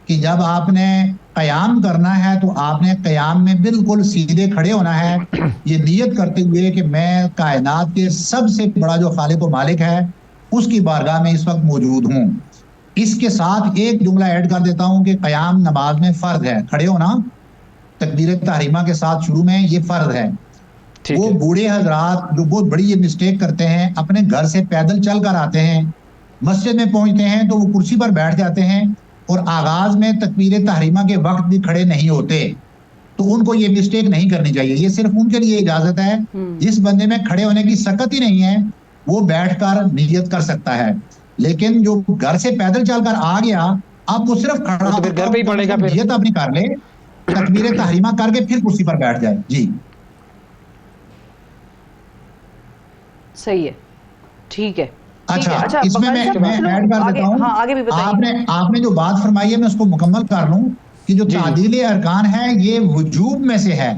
कि जब आपने क़याम करना है तो आपने क़याम में बिल्कुल सीधे खड़े होना है, ये नियत करते हुए कि मैं कायनात के सबसे बड़ा जो खालिक व मालिक है उसकी बारगाह में इस वक्त मौजूद हूँ। इसके साथ एक जुमला ऐड कर देता हूँ कि क़याम नमाज में फ़र्ज है, खड़े होना तकबीर तहरीमा के साथ शुरू में ये फ़र्ज है। वो बूढ़े हजरात जो बहुत बड़ी ये मिस्टेक करते हैं, अपने घर से पैदल चल कर आते हैं, मस्जिद में पहुँचते हैं तो वो कुर्सी पर बैठ जाते हैं और आगाज में तकबीर तहरीमा के वक्त भी खड़े नहीं होते। तो उनको ये मिस्टेक नहीं करनी चाहिए। ये सिर्फ उनके लिए इजाजत है, जिस बंदे में खड़े होने की सकत ही नहीं है वो बैठकर नियत कर सकता है। लेकिन जो घर से पैदल चलकर आ गया, अब वो सिर्फ खड़ा तो घर पे ही पड़ेगा, नियत अपनी कर ले, तकबीर तहरीमा करके फिर कुर्सी पर बैठ जाए। जी सही है, ठीक है। अच्छा, इसमें मैं ऐड कर देता हूँ। आगे भी बताइए। आपने जो बात फरमाई है मैं उसको मुकम्मल कर लूँ कि जो तादील अरकान है ये वजूब में से है।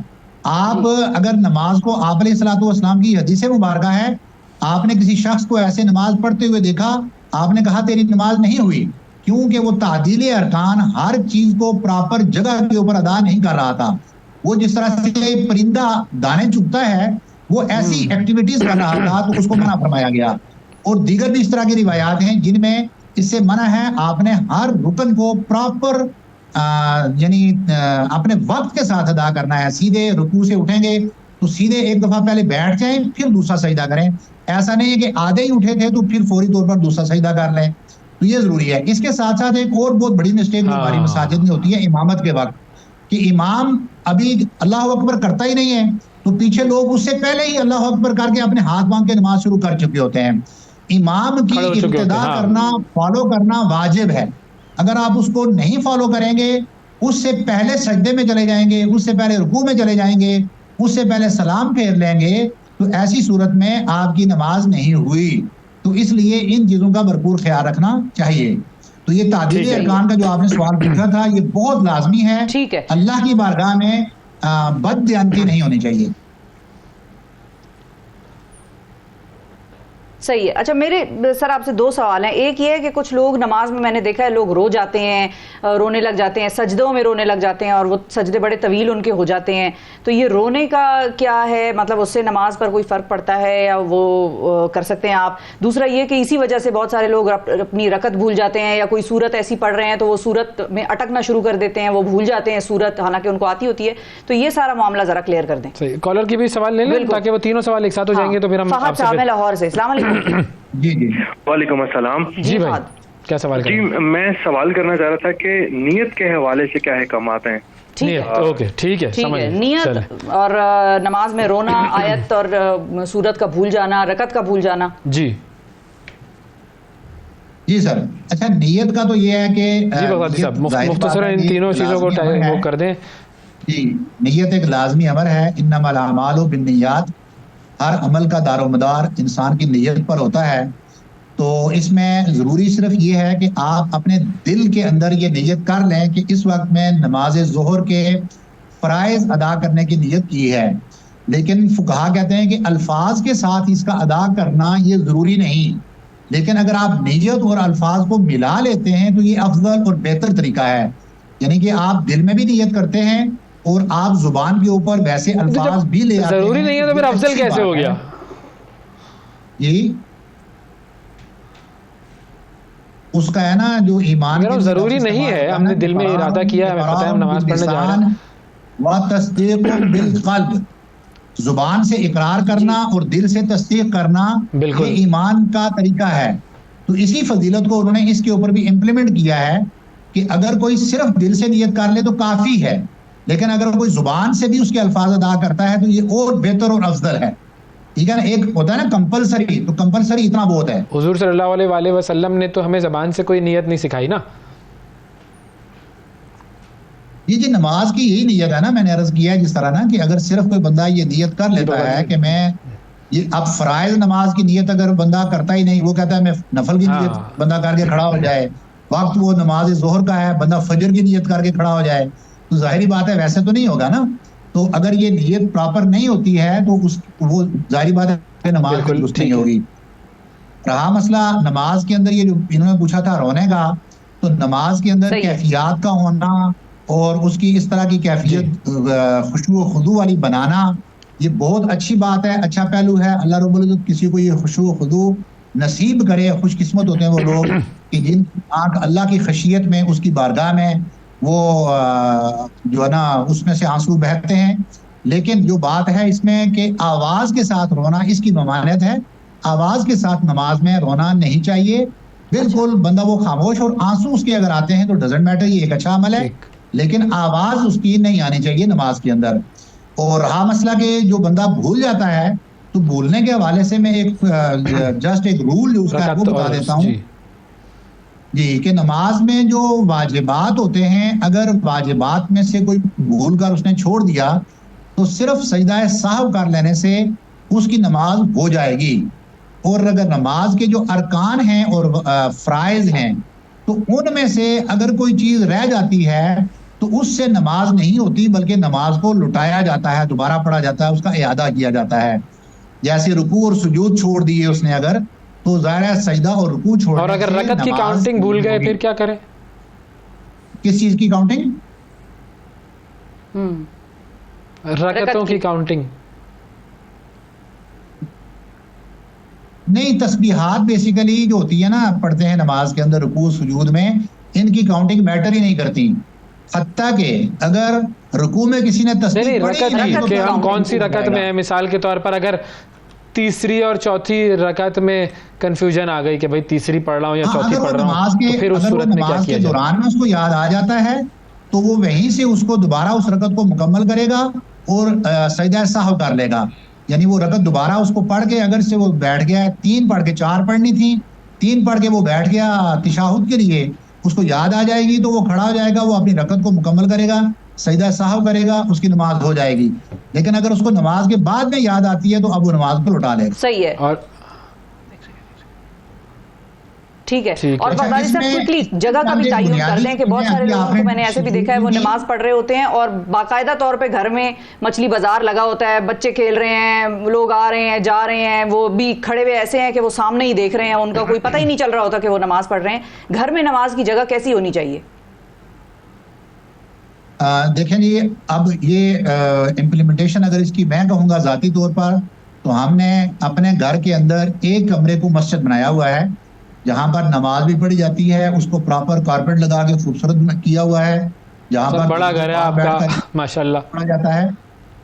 आप अगर नमाज को, आप अलैहिस्सलाम की हदीस मुबारका है, आपने किसी शख्स को ऐसे नमाज पढ़ते हुए देखा, आपने कहा तेरी नमाज नहीं हुई, क्योंकि वो तादील अरकान हर चीज को प्रॉपर जगह के ऊपर अदा नहीं कर रहा था। वो जिस तरह से परिंदा दाने चुगता है वो ऐसी एक्टिविटीज कर रहा था तो उसको मना फरमाया गया। और दीगर भी इस तरह की रिवायात हैं जिनमें इससे मना है। आपने हर रुकन को प्रॉपर यानी अपने वक्त के साथ अदा करना है। सीधे रुकू से उठेंगे तो सीधे एक दफा पहले बैठ जाएं फिर दूसरा सजदा करें। ऐसा नहीं है कि आधे ही उठे थे तो फिर फौरी तौर पर दूसरा सजदा कर लें, तो ये जरूरी है। इसके साथ साथ एक और बहुत बड़ी मिस्टेक जो हमारी मसाजिद में होती है इमामत के वक्त, कि इमाम अभी अल्लाह अकबर करता ही नहीं है तो पीछे लोग उससे पहले ही अल्लाह अकबर करके अपने हाथ मांग के नमाज शुरू कर चुके होते हैं। इमाम की इब्तिदा करना, फॉलो करना वाजिब है। अगर आप उसको नहीं फॉलो करेंगे, उससे पहले सजदे में चले जाएंगे, उससे पहले रुकू में चले जाएंगे, उससे पहले सलाम फेर लेंगे, तो ऐसी सूरत में आपकी नमाज नहीं हुई। तो इसलिए इन चीज़ों का भरपूर ख्याल रखना चाहिए। तो ये तादील अरकान का जो आपने सवाल पूछा था ये बहुत लाजमी है। ठीक है, अल्लाह की बारगाह में बददियानती नहीं होनी चाहिए। सही है। अच्छा, मेरे सर आपसे 2 सवाल हैं। एक ये है कि कुछ लोग नमाज में मैंने देखा है लोग रो जाते हैं, रोने लग जाते हैं, सजदों में रोने लग जाते हैं और वो सजदे बड़े तवील उनके हो जाते हैं। तो ये रोने का क्या है, मतलब उससे नमाज पर कोई फ़र्क पड़ता है या वो कर सकते हैं आप? दूसरा ये कि इसी वजह से बहुत सारे लोग अपनी रकत भूल जाते हैं या कोई सूरत ऐसी पढ़ रहे हैं तो वो सूरत में अटकना शुरू कर देते हैं, वो भूल जाते हैं सूरत, हालांकि उनको आती होती है। तो ये सारा मामला ज़रा क्लियर कर दें। सही, कॉलर की भी सवाल ले लें ताकि वो तीनों सवाल एक साथ हो जाएंगे। तो फिर हम फहद साहब लाहौर से। अस्सलाम वालेकुम। जी जी, वालेकुम अस्सलाम। जी भाई, क्या सवाल जी, मैं सवाल करना चाह रहा था कि नियत के हवाले से क्या अहकामात हैं? ओके, ठीक है। नियत और नमाज में रोना, आयत और सूरत का भूल जाना, रकत का भूल जाना। जी सर। अच्छा, नियत का तो ये है कि मुख्तसरन इन तीनों चीज़ों को वो कर दें। जी, नियत एक लाजमी अमर है। इन्नमल अमालु बिन्नियात, हर अमल का दारोमदार इंसान की नीयत पर होता है। तो इसमें ज़रूरी सिर्फ ये है कि आप अपने दिल के अंदर ये नीयत कर लें कि इस वक्त में नमाज ज़ोहर के फ़राइज़ अदा करने की नीयत की है। लेकिन फुकहा कहते हैं कि अल्फाज के साथ इसका अदा करना ये ज़रूरी नहीं, लेकिन अगर आप नीयत और अल्फाज को मिला लेते हैं तो ये अफजल और बेहतर तरीका है। यानी कि आप दिल में भी नियत करते हैं और आप जुबान के ऊपर वैसे अल्फाज भी ले आते हैं। जरूरी नहीं है तो फिर अफजल कैसे हो गया? ये उसका है ना जो ईमान के जरूरी नहीं है, हमने दिल में इरादा किया है, हमें पता है हम नमाज पढ़ने जा रहे हैं। व तस्दीक बिलक़ल्ब, जुबान से इकरार करना और दिल से तस्दीक करना, ये ईमान का तरीका है। तो इसी फजीलत को उन्होंने इसके ऊपर भी इम्प्लीमेंट किया है कि अगर कोई सिर्फ दिल से नियत कर ले तो काफी है, लेकिन अगर कोई जुबान से भी उसके अल्फाज अदा करता है तो ये और बेहतर और अफजल है। ठीक है ना, एक होता है ना कंपलसरी, तो कंपलसरी इतना बहुत है। हुजूर सल्लल्लाहु अलैहि वसल्लम ने तो हमें ज़बान से कोई नियत नहीं सिखाई ना। ये जी नमाज की यही नियत है ना, मैंने अर्ज किया है जिस तरह ना कि अगर सिर्फ कोई बंदा ये नियत कर लेता है कि मैं ये, अब फराइज नमाज की नियत अगर बंदा करता ही नहीं, वो कहता है मैं नफल की नियत बंदा करके खड़ा हो जाए, वक्त वो नमाज जोहर का है, बंदा फजर की नियत करके खड़ा हो जाए, तो जाहिर बात है वैसे तो नहीं होगा ना। तो अगर ये नियत प्रॉपर नहीं होती है तो वो जाहिर बात है नमाज की दुरुस्त नहीं होगी। रहा मसला नमाज के अंदर, ये जो इन्होंने पूछा था रोने का, तो नमाज के अंदर कैफियत का होना और उसकी इस तरह की कैफियत खुशू खुदू वाली बनाना, ये बहुत अच्छी बात है, अच्छा पहलू है। अल्लाह रब्बुल इज्जत किसी को ये खुशू खुदू नसीब करे, खुशकिस्मत होते हैं वो लोग कि जिन आंख अल्लाह की खशियत में, उसकी बारगाह में वो जो है ना उसमें से आंसू बहते हैं। लेकिन जो बात है इसमें कि आवाज के साथ रोना, इसकी ममानियत है। आवाज के साथ नमाज में रोना नहीं चाहिए बिल्कुल। बंदा वो खामोश और आंसू उसके अगर आते हैं तो डजंट मैटर, ये एक अच्छा अमल है, लेकिन आवाज उसकी नहीं आनी चाहिए नमाज के अंदर। और रहा मसला कि जो बंदा भूल जाता है, तो भूलने के हवाले से मैं एक जस्ट एक रूल उसका है वो बता देता हूँ जी, कि नमाज में जो वाजिबात होते हैं, अगर वाजिबात में से कोई भूल कर उसने छोड़ दिया तो सिर्फ सजदा साहब कर लेने से उसकी नमाज हो जाएगी। और अगर नमाज के जो अरकान हैं और फ़राइज़ हैं, तो उनमें से अगर कोई चीज़ रह जाती है तो उससे नमाज नहीं होती, बल्कि नमाज को लुटाया जाता है, दोबारा पढ़ा जाता है, उसका इआदा किया जाता है। जैसे रुकू और सुजूद छोड़ दिए उसने अगर, तो ज़ाहिर है सजदा और रुकू छोड़, और अगर रकत की काउंटिंग भूल गए फिर क्या करें? किस चीज की काउंटिंग? रकतों की काउंटिंग नहीं, तस्बीहात बेसिकली जो होती है ना पढ़ते हैं नमाज के अंदर रुकू सुजूद में, इनकी काउंटिंग मैटर ही नहीं करती। हत्ता के अगर रुकू में किसी ने तस्बीह पढ़ी नहीं, कि हम कौन सी रकत में है, मिसाल के तौर पर अगर तीसरी और चौथी रकत में कंफ्यूजन आ गई कि भाई तीसरी पढ़ रहा हूँ या चौथी पढ़ रहा हूँ, तो फिर उस सूरत में क्या किया जाए? दौरान में उसको याद आ जाता है तो वो वहीं से उसको दोबारा उस रकत को मुकम्मल करेगा और सजदा साहब कर लेगा। यानी वो रकत दोबारा उसको पढ़ के, अगर से वो बैठ गया है, 3 पढ़ के 4 पढ़नी थी, 3 पढ़ के वो बैठ गया तिशाहुद के लिए, उसको याद आ जाएगी तो वो खड़ा हो जाएगा, वो अपनी रकत को मुकम्मल करेगा, सजदा साहब करेगा, उसकी नमाज हो जाएगी। लेकिन अगर उसको नमाज के बाद में याद आती है तो अब वो नमाज को लौटा लेगा। सही है। और ठीक है। और बरदारी साहब क्विकली जगह का भी तयन कर दें कि बहुत सारे लोगों को मैंने ऐसे भी देखा है, वो नमाज पढ़ रहे होते हैं और बाकायदा तौर पे घर में मछली बाजार लगा होता है, बच्चे खेल रहे हैं, लोग आ रहे हैं जा रहे हैं, वो भी खड़े हुए ऐसे हैं कि वो सामने ही देख रहे हैं, उनका कोई पता ही नहीं चल रहा होता कि वो नमाज पढ़ रहे हैं। घर में नमाज की जगह कैसी होनी चाहिए? देखें जी, अब ये इम्प्लीमेंटेशन अगर इसकी मैं कहूँगा ज़ाती तौर पर, तो हमने अपने घर के अंदर एक कमरे को मस्जिद बनाया हुआ है जहाँ पर नमाज भी पढ़ी जाती है, उसको प्रॉपर कारपेट लगा के खूबसूरत किया हुआ है, जहाँ पर बड़ा घर है आपका माशाल्लाह पढ़ा जाता है।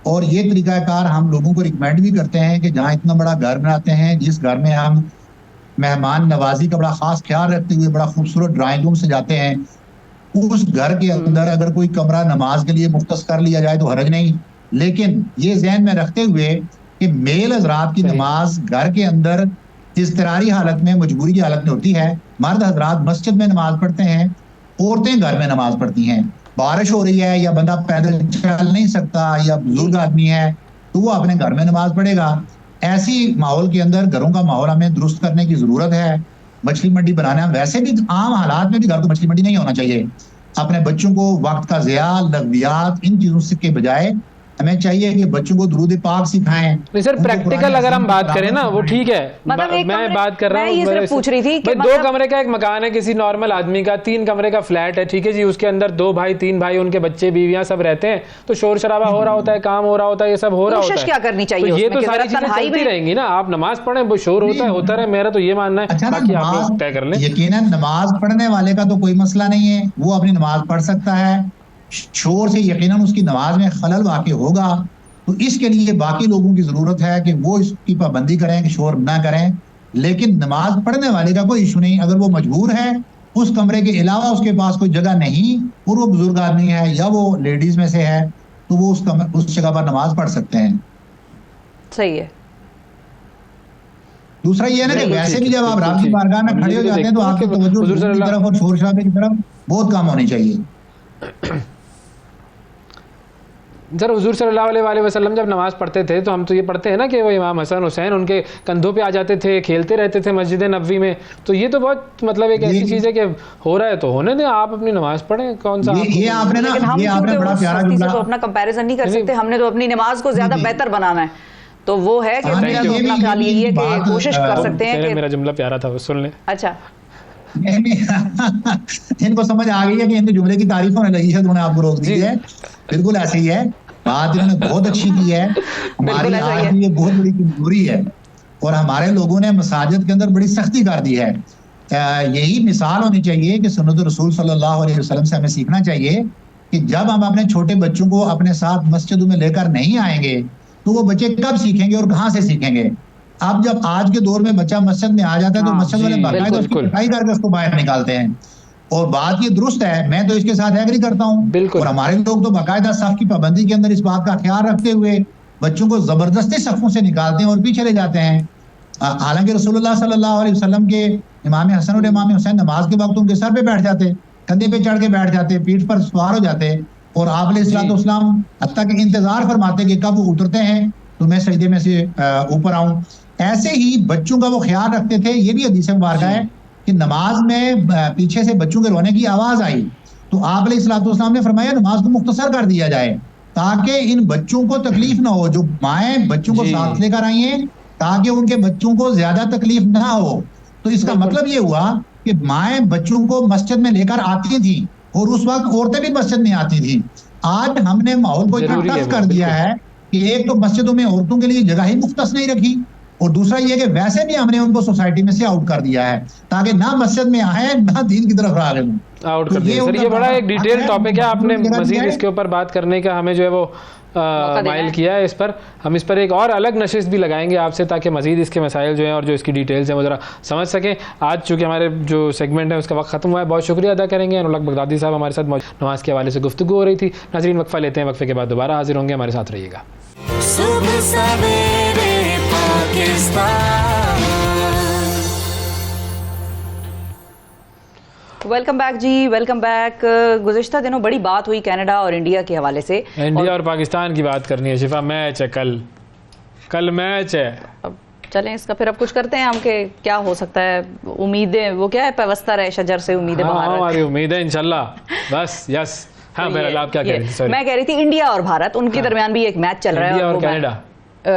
और ये तरीकाकार हम लोगों को रिकमेंड भी करते हैं कि जहाँ इतना बड़ा घर बनाते हैं, जिस घर में हम मेहमान नवाजी का बड़ा खास ख्याल रखते हुए बड़ा खूबसूरत ड्राइंग रूम से जाते हैं, उस घर के अंदर अगर कोई कमरा नमाज के लिए मुख्तस कर लिया जाए तो हरज नहीं। लेकिन ये ज़हन में रखते हुए कि मेल हजरात की नमाज घर के अंदर इज़्तिरारी हालत में, मजबूरी की हालत में होती है। मर्द हजरात मस्जिद में नमाज पढ़ते हैं, औरतें घर में नमाज पढ़ती हैं। बारिश हो रही है या बंदा पैदल चल नहीं सकता या बुजुर्ग आदमी है तो वो अपने घर में नमाज पढ़ेगा। ऐसी माहौल के अंदर घरों का माहौल हमें दुरुस्त करने की ज़रूरत है। मछली मंडी बनाना, वैसे भी आम हालात में भी घर को मछली मंडी नहीं होना चाहिए। अपने बच्चों को वक्त का ज़िया, लग़वियात, इन चीज़ों से के बजाय हमें चाहिए कि बच्चों को दुरूद पाक सिखाएं। नहीं सर, प्रैक्टिकल अगर हम बात करें ना वो ठीक है, मैं बात कर रहा हूँ, मैं ये पूछ रही थी कि 2 कमरे का एक मकान है किसी नॉर्मल आदमी का, 3 कमरे का फ्लैट है, ठीक है जी, उसके अंदर 2 भाई 3 भाई उनके बच्चे बीवियां सब रहते हैं, तो शोर शराबा हो रहा होता है, काम हो रहा होता है, ये सब हो रहा होता है, क्या करनी चाहिए? तो ये तो सारी चीजें चलती रहेंगी ना, आप नमाज पढ़ें, वो शोर होता रहे, मेरा तो ये मानना है। अच्छा, बाकी आप लोग तय कर लें। यकीनन नमाज पढ़ने वाले का तो कोई मसला नहीं है, वो अपनी नमाज पढ़ सकता है, शोर से यकीनन उसकी नमाज में खलल वाक़ई होगा, तो इसके लिए बाकी लोगों की जरूरत है कि वो इसकी पाबंदी करें कि शोर ना करें। लेकिन नमाज पढ़ने वाले का कोई इशू नहीं, अगर वो मजबूर है, उस कमरे के अलावा उसके पास कोई जगह नहीं और वो बुजुर्ग आदमी है या वो लेडीज में से है, तो वो उस जगह पर नमाज पढ़ सकते हैं। सही है। दूसरा ये है ना कि वैसे भी जब आप रात की बारगाह में खड़े हो जाते हैं तो आपकी तवज्जो की तरफ और शोर शराबे की तरफ बहुत कम होनी चाहिए। सर हुजूर सल्लल्लाहु अलैहि वसल्लम जब नमाज पढ़ते थे तो हम तो ये पढ़ते हैं ना कि वो इमाम हसन हुसैन उनके कंधों पे आ जाते थे, खेलते रहते थे मस्जिद नबवी में, तो ये तो बहुत मतलब एक ऐसी चीज़ है कि हो रहा है तो होने दें, आप अपनी नमाज पढ़ें, कौन सा ये आपने ना, ये आपने बड़ा प्यारा जुमला, तो अपना कंपैरिजन नहीं कर सकते, हमने तो अपनी नमाज को ज्यादा बेहतर बनाना है, तो वो है कि मेरा तो अपना ख्याल यही है कि कोशिश कर सकते हैं कि मेरा जुमला प्यारा था वो सुन लें। अच्छा इनको समझ आ गई है कि इनके जुमले की तारीफ होने लगी है, तो उन्होंने आपको रोक दी है। बिल्कुल ऐसे ही है, बात इन्होंने बहुत अच्छी की है। हमारी आज भी ये बहुत बड़ी कमजोरी है और हमारे लोगों ने मसाजिद के अंदर बड़ी सख्ती कर दी है। यही मिसाल होनी चाहिए कि सुन्नत रसूल सल्लल्लाहु अलैहि वसल्लम से हमें सीखना चाहिए कि जब हम अपने छोटे बच्चों को अपने साथ मस्जिदों में लेकर नहीं आएंगे तो वो बच्चे कब सीखेंगे और कहाँ से सीखेंगे। अब जब आज के दौर में बच्चा मस्जिद में आ जाता है तो मस्जिद वाले बाकायदा उसकी पिटाई करके उसको बाहर निकालते हैं, और बात ये दुरुस्त है, मैं तो इसके साथ एग्री करता हूँ। और हमारे लोग तो बाकायदा सफ की पाबंदी के अंदर इस बात का ख्याल रखते हुए बच्चों को जबरदस्ती सफों से निकालते हैं और पीछे ले जाते हैं। हालांकि रसूलुल्लाह सल्लल्लाहु अलैहि वसल्लम के इमाम हसन और इमाम हुसैन नमाज के वक्त उनके सर पे बैठ जाते, कंधे पे चढ़ के बैठ जाते, पीठ पर सवार हो जाते, और आप अलैहिस्सलाम हत्ता के इंतजार फरमाते कि कब वो उतरते हैं तो मैं सजदे में से ऊपर आऊं। ऐसे ही बच्चों का वो ख्याल रखते थे। ये भी हदीस मुबारका है कि नमाज में पीछे से बच्चों के रोने की आवाज आई तो आप अलैहिस्सलाम ने फरमाया नमाज को मुख्तसर कर दिया जाए ताकि इन बच्चों को तकलीफ ना हो। जो माएँ बच्चों को साथ लेकर आई हैं ताकि उनके बच्चों को ज्यादा तकलीफ ना हो। तो इसका मतलब ये हुआ कि माएँ बच्चों को मस्जिद में लेकर आती थी और उस वक्त औरतें भी मस्जिद में आती थी। आज हमने माहौल को इतना टफ कर दिया है कि एक तो मस्जिदों में औरतों के लिए जगह ही मुख्तस नहीं रखी, और दूसरा ये कि वैसे भी हमने उनको सोसाइटी में से आउट कर दिया है ताकि ना मस्जिद में आए ना दीन की तरफ राग़िब आउट कर दिया। सर ये बड़ा एक डिटेल टॉपिक है, आपने मजीद इसके ऊपर बात करने का हमें जो है वो माइल किया है। इस पर हम इस पर एक और अलग नशिस्त भी लगाएंगे आपसे ताकि मजीद इसके मसाइल जो हैं और जो इसकी डिटेल्स हैं वो ज़रा समझ सकें। आज चूँकि हमारे जो सेगमेंट है उसका वक्त ख़त्म हुआ है, बहुत शुक्रिया अदा करेंगे। अनुलक बगदादी साहब हमारे साथ नमाज के हवाले से गुफ्तगू हो रही थी। नाज़रीन वक्फा लेते हैं, वक्फे के बाद दोबारा हाजिर होंगे, हमारे साथ रहिएगा। वेलकम बैक जी, वेलकम बैक। गुज़िश्ता दिनों बड़ी बात हुई कनाडा और इंडिया के हवाले से। इंडिया और पाकिस्तान की बात करनी है शिफा। मैच है कल मैच है। अब चलें इसका फिर अब कुछ करते हैं हम कि क्या हो सकता है। उम्मीदें वो क्या है, पेवस्ता रहे शजर से उम्मीदें बाहर। हमारी उम्मीद है इंशाल्लाह। बस यस। हाँ बहरहाल आप क्या कह रही थी? मैं कह रही थी इंडिया और भारत, उनके दरमियान भी एक मैच चल रहा है। इंडिया और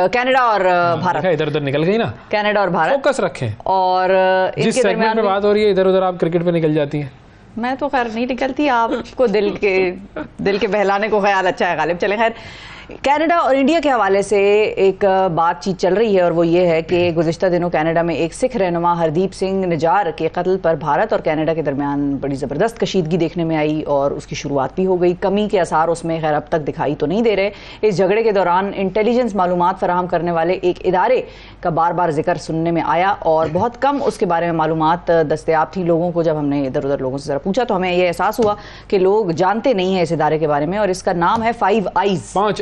कनाडा और भारत इधर उधर निकल गई ना। कनाडा और भारत फोकस रखें। और जिस सेगमेंट में बात हो रही है इधर उधर आप क्रिकेट पे निकल जाती हैं। मैं तो खैर नहीं निकलती, आपको दिल के बहलाने को ख्याल अच्छा है गालिब। चले खैर, कनाडा और इंडिया के हवाले से एक बातचीत चल रही है और वो ये है कि गुज़िश्ता दिनों कनाडा में एक सिख रहनुमा हरदीप सिंह निजार के कत्ल पर भारत और कनाडा के दरमियान बड़ी ज़बरदस्त कशीदगी देखने में आई और उसकी शुरुआत भी हो गई। कमी के आसार उसमें खैर अब तक दिखाई तो नहीं दे रहे। इस झगड़े के दौरान इंटेलिजेंस मालूमात फराहम करने वाले एक इदारे का बार बार जिक्र सुनने में आया और बहुत कम उसके बारे में मालूमात दस्तयाब थी लोगों को। जब हमने इधर उधर लोगों से ज़रा पूछा तो हमें यह एहसास हुआ कि लोग जानते नहीं हैं इस इदारे के बारे में, और इसका नाम है 5 आइज़, 5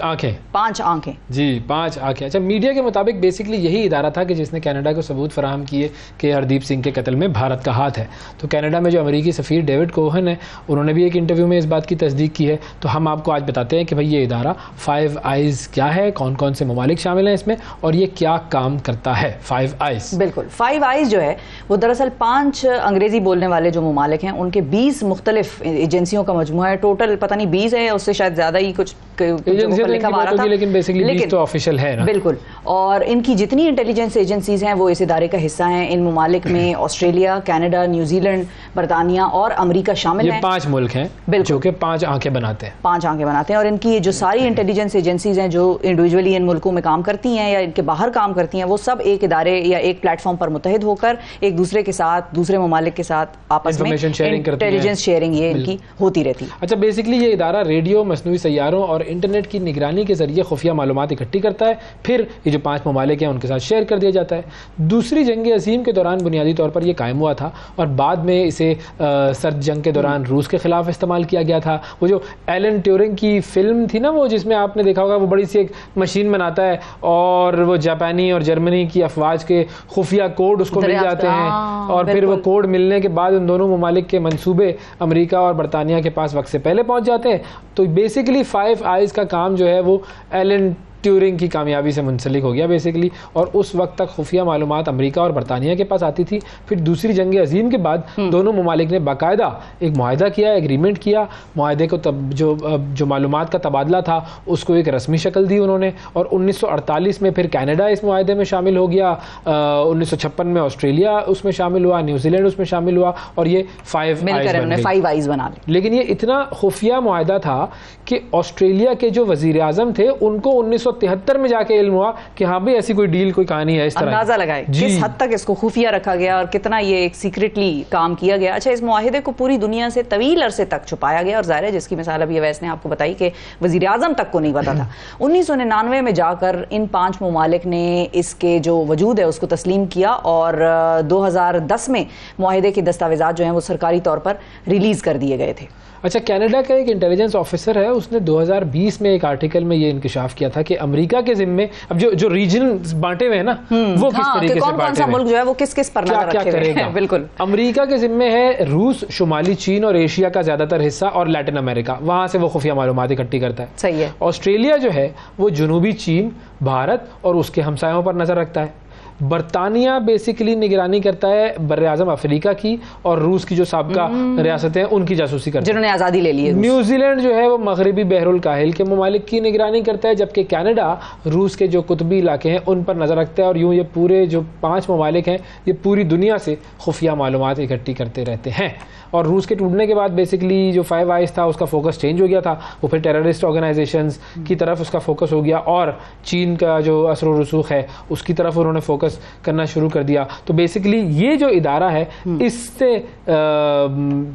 आंखें जी, 5 आंखें। अच्छा, मीडिया के मुताबिक बेसिकली यही इदारा था कि जिसने कनाडा को सबूत फराहम किए कि हरदीप सिंह के कत्ल में भारत का हाथ है। तो कनाडा में जो अमेरिकी सफ़ीर डेविड कोहन है उन्होंने भी एक इंटरव्यू में इस बात की तस्दीक की है। तो हम आपको आज बताते हैं कि भाई ये इदारा 5 आइज़ क्या है, कौन कौन से ममालिक शामिल हैं इसमें और ये क्या काम करता है। 5 आइज़ बिल्कुल 5 आइज़ जो है वो दरअसल 5 अंग्रेज़ी बोलने वाले जो ममालिक हैं उनके 20 मुख्तलिफ एजेंसियों का मजमूआ है। टोटल पता नहीं 20 है, उससे शायद ज़्यादा ही कुछ लिखा कब आ रहा था, लेकिन बेसिकली 20 तो ऑफिशियल है ना। बिल्कुल, और इनकी जितनी इंटेलिजेंस एजेंसीज हैं वो इस इदारे का हिस्सा हैं। इन ममालिक में ऑस्ट्रेलिया, कनाडा, न्यूजीलैंड, बरतानिया और अमेरिका शामिल हैं। 5 मुल्क हैं जो कि 5 आंखें बनाते हैं। 5 आंखें बनाते हैं, और इनकी जो सारी इंटेलिजेंस एजेंसीज हैं जो इंडिविजुअली इन मुल्कों में काम करती हैं या इनके बाहर काम करती हैं, वो सब एक इदारे या एक प्लेटफॉर्म पर मुत्तहिद होकर एक दूसरे के साथ, दूसरे ममालिक के साथ आपस में इंटेलिजेंस शेयरिंग ये इनकी होती रहती है। अच्छा, बेसिकली ये इदारा रेडियो, मसनूई सैयारों और इंटरनेट की निगरानी के जरिए खुफिया मालूमात इकट्ठी करता है, फिर ये जो 5 ममालिक हैं उनके साथ शेयर कर दिया जाता है। दूसरी जंग अजीम के दौरान बुनियादी तौर पर यह कायम हुआ था और बाद में इसे सर्द जंग के दौरान रूस के खिलाफ इस्तेमाल किया गया था। वो जो एलन ट्यूरिंग की फिल्म थी ना, वो जिसमें आपने देखा होगा, वो बड़ी सी एक मशीन बनाता है और वो जापानी और जर्मनी की अफवाज के खुफिया कोड उसको मिल जाते हैं, और फिर वो कोड मिलने के बाद उन दोनों ममालिक के मंसूबे अमेरिका और बरतानिया के पास वक्त से पहले पहुंच जाते हैं। तो बेसिकली 5 आइज़ का काम जो है वो एलन ट्यूरिंग की कामयाबी से मुंसलिक हो गया बेसिकली, और उस वक्त तक खुफिया मालूमात अमेरिका और बरतानिया के पास आती थी। फिर दूसरी जंग अजीम के बाद दोनों ममालिक ने बाकायदा एक मुआहदा किया, एग्रीमेंट किया। मुआहदे को तब जो मालूमात का तबादला था उसको एक रस्मी शक्ल दी उन्होंने, और 1948 में फिर कनाडा इस मुआहदे में शामिल हो गया, 1956 में ऑस्ट्रेलिया उसमें शामिल हुआ, न्यूजीलैंड उसमें शामिल हुआ, और ये 5 आइज़ बना ली। लेकिन ये इतना खुफिया मुआहदा था कि ऑस्ट्रेलिया के जो वजीर आजम थे उनको 1973 में जाके इल्म हुआ कि हाँ भाई ऐसी कोई डील, कोई कहानी है। इस तरह अंदाजा लगाए किस हद तक इसको खुफिया रखा गया और कितना ये एक सीक्रेटली काम किया गया। अच्छा, इस मुआहिदे को पूरी दुनिया से तवील अरसे तक छुपाया गया, और जाहिर है जिसकी मिसाल अभी अवैस ने आपको बताई कि वजीर आजम तक को नहीं पता था। 1999 में जाकर इन 5 ममालिक ने इसके जो वजूद है उसको तस्लीम किया, और 2010 में मुआहिदे के दस्तावेजात जो हैं वो सरकारी तौर पर रिलीज कर दिए गए थे। अच्छा, कनाडा का एक इंटेलिजेंस ऑफिसर है, उसने 2020 में एक आर्टिकल में ये इंकिशाफ किया था कि अमेरिका के जिम्मे अब जो रीजन बांटे हुए हैं ना, वो किस तरीके से कौन सा मुल्क जो है वो किस पर नजर रखे हुए हैं। बिल्कुल, अमेरिका के जिम्मे है रूस, शुमाली चीन और एशिया का ज्यादातर हिस्सा और लैटिन अमेरिका, वहां से वो खुफिया मालूमात इकट्ठी करता है। सही है। ऑस्ट्रेलिया जो है वो जनूबी चीन, भारत और उसके हमसायों पर नजर रखता है। बरतानिया बेसिकली निगरानी करता है बर आज़म अफ्रीका की और रूस की जो साबका रियासतें हैं उनकी जासूसी करता है, जिन्होंने आज़ादी ले ली है। न्यूजीलैंड जो है वो मगरबी बहरुल काहिल के ममालिक की निगरानी करता है, जबकि कनाडा रूस के जो कुतबी इलाके हैं उन पर नज़र रखता है। और यूँ ये पूरे जो 5 ममालिक हैं ये पूरी दुनिया से खुफिया मालूमात इकट्ठी करते रहते हैं। और रूस के टूटने के बाद बेसिकली जो 5 आइज़ था उसका फोकस चेंज हो गया था, वो फिर टेररिस्ट ऑर्गेनाइजेशंस की तरफ उसका फोकस हो गया, और चीन का जो असर व रसूख है उसकी तरफ उन्होंने फोकस करना शुरू कर दिया। तो बेसिकली ये जो इदारा है इससे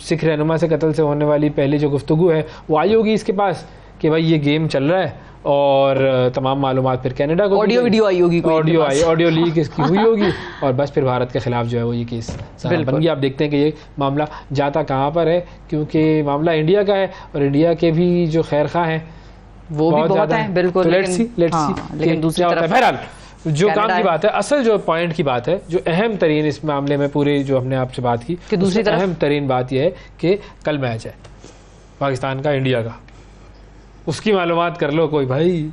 सिख रहनुमा से कत्ल से होने वाली पहली जो गुफ्तगू है वो आई होगी इसके पास कि भाई ये गेम चल रहा है, और तमाम मालूमात फिर कनाडा को ऑडियो वीडियो आई होगी, ऑडियो लीक इसकी हुई होगी, और बस फिर भारत के खिलाफ जो है वो ये केस बन गया। आप देखते हैं कि ये मामला जाता कहाँ पर है, क्योंकि मामला इंडिया का है और इंडिया के भी जो खैर खा हैं वो भी बहुत हैं। बिल्कुल, लेट्स सी लेकिन दूसरी तरफ बहरहाल जो काम की बात है, असल जो पॉइंट की बात है, जो अहम तरीन इस मामले में पूरी जो हमने आपसे बात की कि दूसरी तरफ अहम तरीन बात यह है कि कल मैच है पाकिस्तान का इंडिया का, उसकी मालूमात कर लो कोई भाई,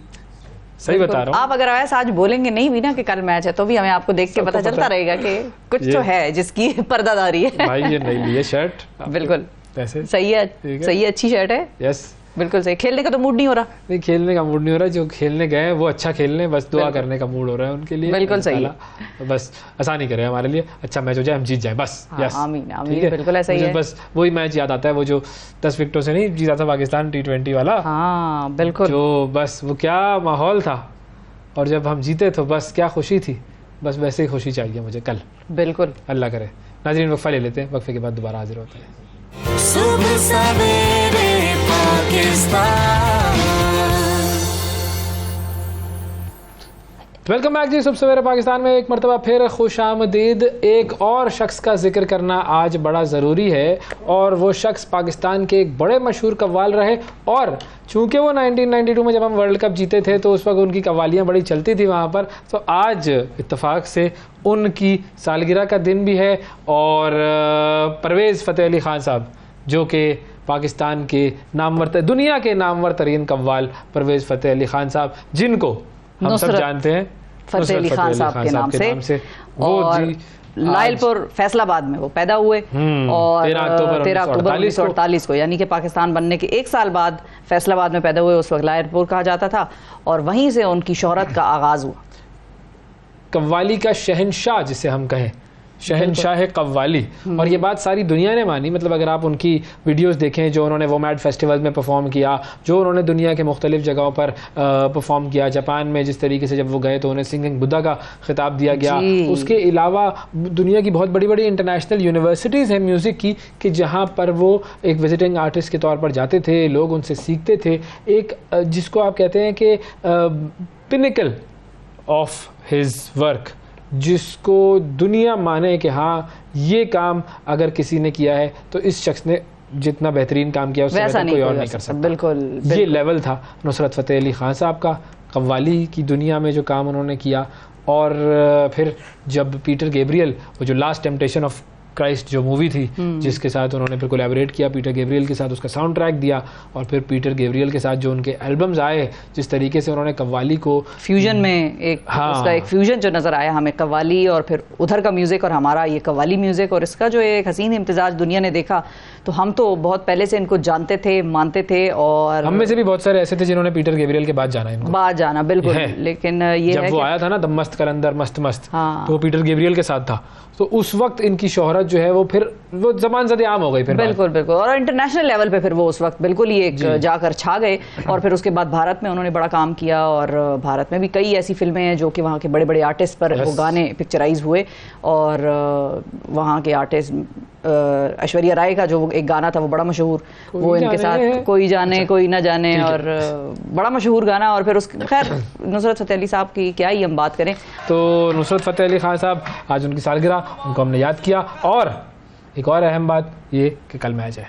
सही बता रहा हूँ। आप अगर आज बोलेंगे नहीं भी ना कि कल मैच है तो भी हमें आपको देख के पता चलता रहेगा कि कुछ तो है जिसकी पर्दादारी है। भाई ये नहीं लिए शर्ट, बिल्कुल पैसे सही है, सही है, अच्छी शर्ट है। यस, बिल्कुल सही। खेलने का तो मूड नहीं हो रहा, नहीं खेलने का मूड नहीं हो रहा, जो खेलने गए हैं वो अच्छा खेलने, बस दुआ करने का मूड हो रहा है उनके लिए। बिल्कुल सही है, तो बस आसानी करे हमारे लिए, अच्छा मैच हो जाए, हम जीत जाए बस। यस, आमीन आमीन, बिल्कुल ऐसा ही है। बस वही मैच याद आता है, वो जो 10 विकेटों से नहीं जीता था पाकिस्तान T20 वाला। हाँ बिल्कुल, जो बस वो क्या माहौल था, और जब हम जीते तो बस क्या खुशी थी, बस वैसे ही खुशी चाहिए मुझे कल। बिल्कुल, अल्लाह करे। नाज़रीन वक्फा ले लेते हैं, वक्फे के बाद दोबारा हाजिर होते हैं। सुबह सवेरे पाकिस्तान। वेलकम बैक जी, सुबह सवेरे पाकिस्तान में एक मरतबा फिर खुश आमदीद। एक और शख्स का जिक्र करना आज बड़ा ज़रूरी है, और वो शख्स पाकिस्तान के एक बड़े मशहूर कव्वाल रहे, और चूँकि वो 1992 में जब हम वर्ल्ड कप जीते थे तो उस वक्त उनकी कव्वालियाँ बड़ी चलती थी वहाँ पर, तो आज इत्तफाक से उनकी सालगिरह का दिन भी है। और परवेज़ फ़तेह अली ख़ान साहब जो कि पाकिस्तान के नामवर, दुनिया के नामवर तरीन कव्वाल परवेज़ फ़तेह अली ख़ान साहब, जिनको हम सब जानते हैं फ़तेह अली ख़ान साहब के नाम से, वो जी लायलपुर फैसलाबाद में वो पैदा हुए और 13 अक्टूबर 1948 को, यानी कि पाकिस्तान बनने के 1 साल बाद फैसलाबाद में पैदा हुए। उस वक्त लायलपुर कहा जाता था और वहीं से उनकी शोहरत का आगाज हुआ। कव्वाली का शहंशाह जिसे हम कहें, शहंशाह कव्वाली, और ये बात सारी दुनिया ने मानी। मतलब अगर आप उनकी वीडियोस देखें जो उन्होंने वोमैड फेस्टिवल में परफॉर्म किया, जो उन्होंने दुनिया के मुख्तलिफ जगहों पर परफॉर्म किया, जापान में जिस तरीके से जब वो गए तो उन्हें सिंगिंग बुद्धा का खिताब दिया गया। उसके अलावा दुनिया की बहुत बड़ी बड़ी इंटरनेशनल यूनिवर्सिटीज़ हैं म्यूज़िक की कि जहाँ पर वो एक विजिटिंग आर्टिस्ट के तौर पर जाते थे, लोग उनसे सीखते थे। एक जिसको आप कहते हैं कि पिनिकल ऑफ हिज वर्क, जिसको दुनिया माने कि हाँ ये काम अगर किसी ने किया है तो इस शख्स ने जितना बेहतरीन काम किया उससे बेहतर कोई और नहीं कर सकता। बिल्कुल, ये लेवल था नुसरत फ़तेह अली ख़ान साहब का कव्वाली की दुनिया में जो काम उन्होंने किया। और फिर जब पीटर गैब्रियल, वो जो लास्ट टेम्पटेशन ऑफ क्राइस्ट जो मूवी थी जिसके साथ उन्होंने फिर कोलैबोरेट किया पीटर गैब्रियल के साथ, उसका साउंड ट्रैक दिया, और फिर पीटर गैब्रियल के साथ जो उनके एल्बम्स आए, जिस तरीके से उन्होंने कव्वाली को फ्यूजन में उसका एक फ्यूजन जो नज़र आया हमें, कव्वाली और फिर उधर का म्यूज़िक और हमारा ये कव्वाली म्यूज़िक, और इसका जो एक हसीन इम्तिजाज दुनिया ने देखा। तो हम तो बहुत पहले से इनको जानते थे, मानते थे, और हम में से भी बहुत सारे ऐसे थे जिन्होंने पीटर गैब्रियल के बाद जाना, इनको बाद जाना बिल्कुल। लेकिन ये जब वो आया था ना द मस्त कलंदर मस्त मस्त, तो वो पीटर गैब्रियल के साथ था, तो उस वक्त इनकी शोहरत जो है वो फिर वो ज़बान ज़दे आम हो गई फिर। बिल्कुल बिल्कुल, और इंटरनेशनल लेवल पे फिर वो उस वक्त बिल्कुल ही एक जाकर छा गए। और फिर उसके बाद भारत में उन्होंने बड़ा काम किया, और भारत में भी कई ऐसी फिल्में हैं जो कि वहाँ के बड़े बड़े आर्टिस्ट पर वो गाने पिक्चराइज हुए। और वहाँ के आर्टिस्ट ऐश्वर्या राय का जो एक गाना था वो बड़ा मशहूर, वो इनके साथ कोई जाने कोई ना जाने, और बड़ा मशहूर गाना। और फिर उस खैर नुसरत फ़तेह अली साहब की क्या ही हम बात करें। तो नुसरत फ़तेह अली ख़ान साहब, आज उनकी सालगिरह, उनको हमने याद किया। और एक और अहम बात ये कि कल मैच है,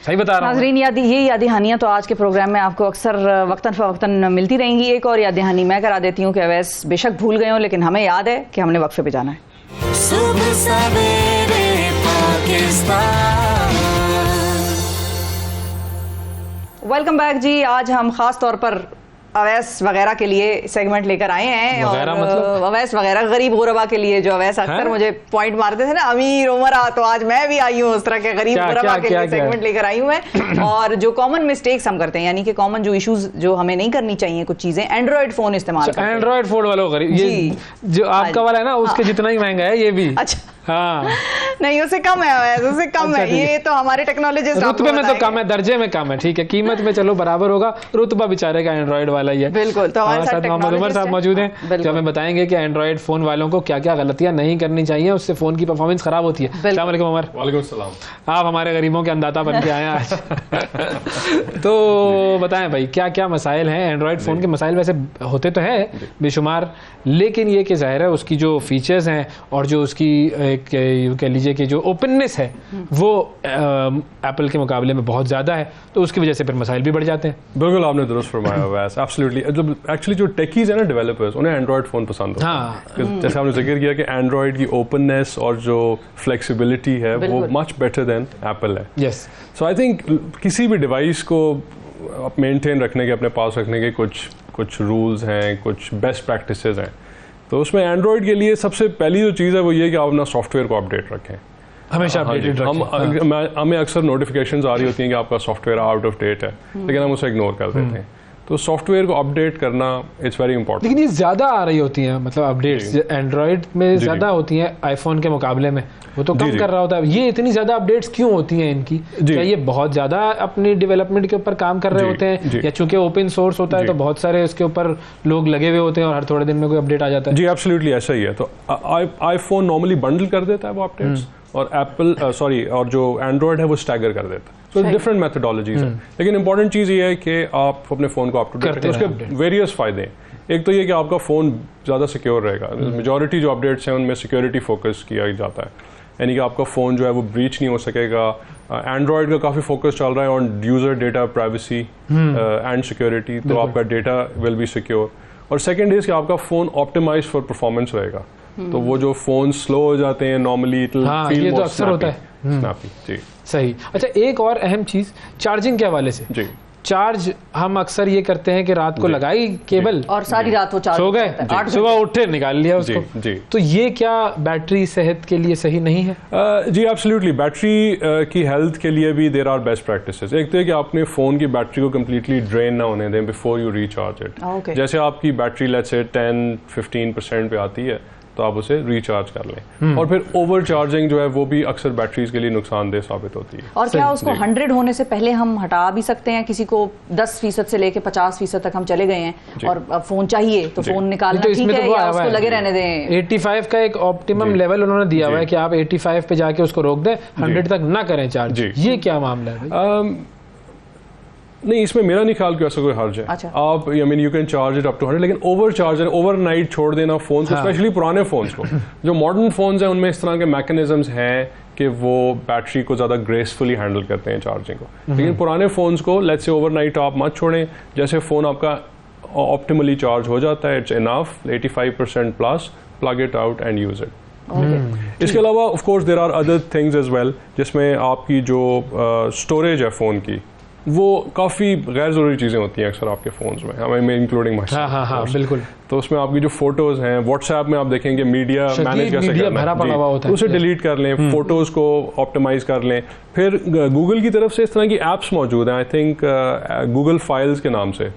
सही बता रहा हूं नाज़रीन। ये याद दहानियाँ तो आज के प्रोग्राम में आपको अक्सर वक्तन फ़वक्तन मिलती रहेंगी। एक और याद दहानी मैं करा देती हूँ कि अवैस बेशक भूल गए हों, लेकिन हमें याद है कि हमने वक्फे पे जाना है। सुबह सवेरे पाकिस्तान। वेलकम बैक जी। आज हम ख़ास तौर पर अवैस वगैरह के लिए सेगमेंट लेकर आए हैं, और मतलब? अवैस वगैरह गरीब गुरबा के लिए, जो अवैस अक्सर मुझे पॉइंट मारते थे ना, अमीर उमरा, तो आज मैं भी आई हूँ उस तरह के गरीब गुरबा के लिए सेगमेंट लेकर आई हूँ मैं। और जो कॉमन मिस्टेक्स हम करते हैं, यानी कि कॉमन जो इश्यूज जो हमें नहीं करनी चाहिए, कुछ चीजें, एंड्रॉइड फोन इस्तेमाल, एंड्रॉइड फोन वालों गरीब, ये जो आपका वाला है ना उसके जितना ही महंगा है ये भी। अच्छा हाँ नहीं, उससे कम है, उससे कम है। ये तो हमारे टेक्नोलॉजिस्ट रुतबे में तो कम है, दर्जे में कम है, ठीक है, कीमत में चलो बराबर होगा, रुतबा बेचारे का एंड्रॉइड वाला ही है। बिल्कुल। तो हमारे साथ मोहम्मद उमर साहब मौजूद हैं जो हमें बताएंगे कि एंड्रॉइड फोन वालों को क्या क्या गलतियां नहीं करनी चाहिए, उससे फोन की परफॉर्मेंस खराब होती है। अस्सलाम वालेकुम उमर। वालेकुम सलाम। आप हमारे गरीबों के अंदाता बन के आए हैं आज। तो बताएं भाई, क्या क्या मसाइल हैं एंड्रॉइड फोन के? मसाइल वैसे होते तो हैं बेशुमार, लेकिन ये कि जाहिर है उसकी जो फीचर्स हैं और जो उसकी कह लीजिए कि जो ओपननेस है वो एप्पल के मुकाबले में बहुत ज़्यादा है, तो उसकी वजह से फिर मसाइल भी बढ़ जाते हैं। बिल्कुल आपने दुरुस्त फरमाया वैसे, एब्सोल्युटली। एक्चुअली जो टेकीज है ना, डेवलपर्स, उन्हें एंड्रॉइड फ़ोन पसंद होता है। जैसे आपने जिक्र किया कि एंड्रॉइड की ओपननेस और जो फ्लेक्सिबिलिटी है वो मच बेटर देन एप्पल है। यस। सो आई थिंक किसी भी डिवाइस को मेंटेन रखने के, अपने पास रखने के कुछ रूल्स हैं, कुछ बेस्ट प्रैक्टिसेस हैं। तो उसमें एंड्रॉइड के लिए सबसे पहली जो चीज़ है वो ये कि आप अपना सॉफ्टवेयर को अपडेट रखें, हमेशा अपडेटेड रखें। हमें अक्सर नोटिफिकेशंस आ रही होती हैं कि आपका सॉफ्टवेयर आउट ऑफ डेट है, लेकिन हम उसे इग्नोर कर देते हैं। तो सॉफ्टवेयर को अपडेट करना इट्स वेरी इंपॉर्टेंट। लेकिन ये ज़्यादा आ रही होती हैं, मतलब अपडेट्स एंड्रॉइड में ज़्यादा होती हैं आईफोन के मुकाबले में, वो तो कम कर रहा होता है। ये इतनी ज़्यादा अपडेट्स क्यों होती हैं इनकी? क्या ये बहुत ज़्यादा अपनी डेवलपमेंट के ऊपर काम कर रहे होते हैं, या चूंकि ओपन सोर्स होता है तो बहुत सारे उसके ऊपर लोग लगे हुए होते हैं और हर थोड़े दिन में कोई अपडेट आ जाता है? जी एब्सोल्युटली ऐसा ही है। तो आईफोन नॉर्मली बंडल कर देता है वो अपडेट्स, और और जो एंड्रॉयड है वो स्टैगर कर देता है। तो डिफरेंट मेथडोलॉजीज हैं, लेकिन इंपॉर्टेंट चीज़ ये है कि आप अपने फ़ोन को अप टू डेट रखें। उसके वेरियस फ़ायदे हैं। एक तो ये कि आपका फ़ोन ज़्यादा सिक्योर रहेगा। मेजॉरिटी जो अपडेट्स हैं उनमें सिक्योरिटी फोकस किया जाता है, यानी कि आपका फ़ोन जो है वो ब्रीच नहीं हो सकेगा। एंड्रॉयड का काफ़ी फोकस चल रहा है on user data privacy and security, तो आपका डेटा विल बी सिक्योर। और सेकेंड इज़ कि आपका फ़ोन ऑप्टिमाइज फॉर परफॉर्मेंस रहेगा। तो वो जो फ़ोन स्लो हो जाते हैं नॉर्मली, ये तो अक्सर होता है। स्नैपी। जी सही। अच्छा, एक और अहम चीज़ चार्जिंग के हवाले से। जी, चार्ज हम अक्सर ये करते हैं कि रात को लगाई केबल और सारी रात वो चार्ज सो गए, सुबह उठे निकाल लिया उसको। जी। तो ये क्या बैटरी सेहत के लिए सही नहीं है? जी एब्सोल्युटली, बैटरी की हेल्थ के लिए भी देयर आर बेस्ट प्रैक्टिसेस। एक तो है कि आपने फ़ोन की बैटरी को कम्प्लीटली ड्रेन ना होने दें बिफोर यू रिचार्ज इट। जैसे आपकी बैटरी लेट्स से 10-15% पे आती है तो आप उसे रिचार्ज कर लें। और फिर ओवर चार्जिंग जो है वो भी अक्सर बैटरीज के लिए नुकसानदेह साबित होती है। और क्या उसको 100 होने से पहले हम हटा भी सकते हैं? किसी को 10% से लेके 50% तक हम चले गए हैं और अब फोन चाहिए तो फोन निकालना ठीक है या उसको लगे रहने दें? 85 का एक ऑप्टिमम लेवल उन्होंने दिया हुआ है कि आप 85 पे जाके उसको रोक दें, 100 तक ना करें चार्ज। ये क्या मामला है? नहीं, इसमें मेरा नहीं ख्याल कि ऐसा कोई हर्ज है। आप I mean you can charge it up to 100, लेकिन ओवर चार्जर ओवरनाइट छोड़ देना फोन को, स्पेशली पुराने फोन्स को। जो मॉडर्न फोन्स हैं उनमें इस तरह के मैकेनिज्म्स हैं कि वो बैटरी को ज़्यादा ग्रेसफुली हैंडल करते हैं चार्जिंग को। लेकिन पुराने फोन्स को लेट्स से ओवरनाइट आप मत छोड़ें। जैसे फ़ोन आपका ऑप्टिमली चार्ज हो जाता है, it's enough 85% plus, plug it out and use it. इसके अलावा of course there are other things as well, जिसमें आपकी जो स्टोरेज है फ़ोन की वो काफ़ी गैर ज़रूरी चीज़ें होती हैं अक्सर आपके फ़ोन्स में, हमें इंक्लूडिंग माई। हाँ, बिल्कुल। तो उसमें आपकी जो फोटोज़ हैं, व्हाट्सएप में आप देखेंगे मीडिया मैनेज कैसे करना है, उसे डिलीट कर लें, फ़ोटोज़ को ऑप्टिमाइज़ कर लें। फिर गूगल की तरफ से इस तरह की ऐप्स मौजूद हैं, आई थिंक गूगल फाइल्स के नाम से,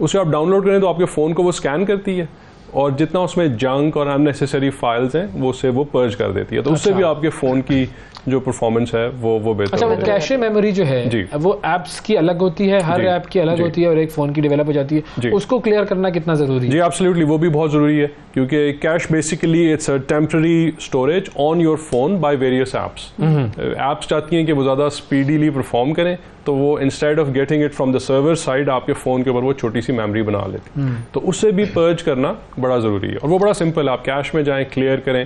उसे आप डाउनलोड करें तो आपके फ़ोन को वो स्कैन करती है और जितना उसमें जंक और अननेसेसरी फाइल्स हैं वो उससे वो पर्ज कर देती है। तो उससे भी आपके फ़ोन की जो परफॉर्मेंस है वो बेहतर। अच्छा, वो कैशे मेमोरी जो है वो ऐप्स की अलग होती है, हर ऐप की अलग होती है और एक फ़ोन की डेवलप हो जाती है, उसको क्लियर करना कितना ज़रूरी है? जी एब्सोल्युटली, वो भी बहुत ज़रूरी है क्योंकि cash basically it's a temporary storage on your phone by various apps. Apps चाहती हैं कि वो ज़्यादा स्पीडीली परफॉर्म करें, तो वो instead of getting it from the server side आपके फ़ोन के ऊपर वो छोटी सी मेमोरी बना लेती। तो उससे भी पर्ज करना बड़ा ज़रूरी है और वो बड़ा सिंपल है। आप कैश में जाएँ, क्लियर करें,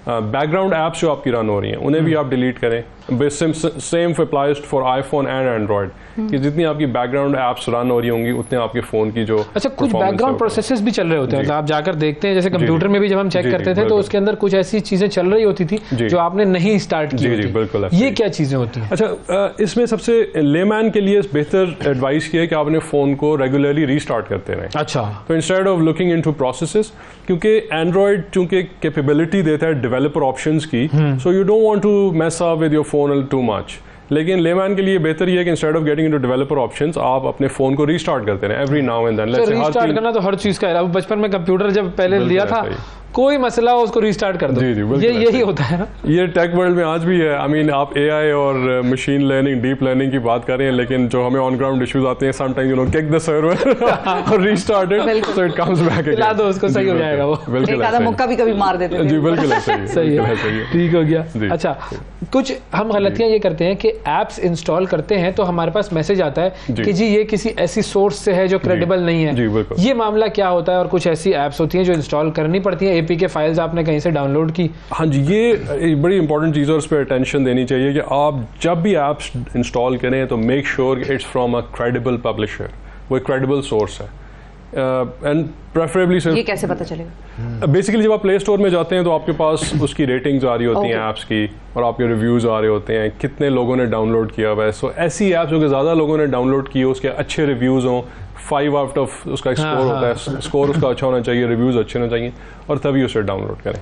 बैकग्राउंड ऐप्स जो आपकी रन हो रही हैं उन्हें भी आप डिलीट करें। Same applies for iPhone and Android कि जितनी आपकी बैकग्राउंड ऐप्स रन हो रही होंगी उतने आपके फ़ोन की जो कुछ बैकग्राउंड प्रोसेसेस भी चल रहे होते हैं, मतलब आप जाकर देखते हैं जैसे कंप्यूटर में भी जब हम चेक करते थे तो उसके अंदर कुछ ऐसी चीज़ें चल रही होती थी जो आपने नहीं स्टार्ट की। जी बिल्कुल। ये क्या चीज़ें होती हैं? अच्छा, इसमें सबसे लेमैन के लिए बेहतर एडवाइस ये है कि आप अपने फ़ोन को रेगुलरली रीस्टार्ट करते रहें। अच्छा, तो instead of looking into processes, क्योंकि एंड्रॉयड चूंकि कैपेबिलिटी देता है डेवलपर ऑप्शंस की, so you don't want to mess up with your phone too much. लेकिन लेमैन के लिए बेहतर ये है कि instead of getting into developer options आप अपने फोन को रीस्टार्ट करते हैं every now and then. Restart करना तो हर चीज़ का है। अब बचपन में कंप्यूटर जब पहले लिया था, कोई मसला हो उसको रीस्टार्ट कर दो। जी, यही होता है ना। ये टेक वर्ल्ड में आज भी है। आई मीन आप एआई और मशीन लर्निंग, डीप लर्निंग की बात कर रहे हैं, लेकिन जो हमें ऑन ग्राउंड इश्यूज आते हैं, sometimes you know kick the server और restart it so it comes back again. ला दो उसको, सही हो जाएगा वो। बिल्कुल, एक आधा मुक्का भी कभी मार देते हैं। जी बिल्कुल सही है, ठीक हो गया। अच्छा, कुछ हम गलतियां ये करते हैं कि ऐप्स इंस्टॉल करते हैं तो हमारे पास मैसेज आता है कि जी ये किसी ऐसी सोर्स से है जो क्रेडिबल नहीं है। ये मामला क्या होता है? और कुछ ऐसी ऐप्स होती हैं जो इंस्टॉल करनी पड़ती हैं, एपीके फाइल्स आपने कहीं से डाउनलोड की। हाँ जी, ये बड़ी इंपॉर्टेंट चीज़ है और उस पर अटेंशन देनी चाहिए कि आप जब भी ऐप्स इंस्टॉल करें तो make sure it's from a credible publisher, वो एक क्रेडिबल सोर्स है। एंड प्रेफरेबली ये कैसे पता चलेगा? बेसिकली जब आप प्ले स्टोर में जाते हैं तो आपके पास उसकी रेटिंग्स आ रही होती हैं ऐप्स की और आपके रिव्यूज़ आ रहे होते हैं, कितने लोगों ने डाउनलोड किया हुआ है। सो ऐसी ऐप्स जो कि ज़्यादा लोगों ने डाउनलोड की हो, उसके अच्छे रिव्यूज़ हों, 5 आउट ऑफ उसका स्कोर होता है, स्कोर उसका अच्छा होना चाहिए, रिव्यूज़ अच्छे होने चाहिए और तभी उसे डाउनलोड करें।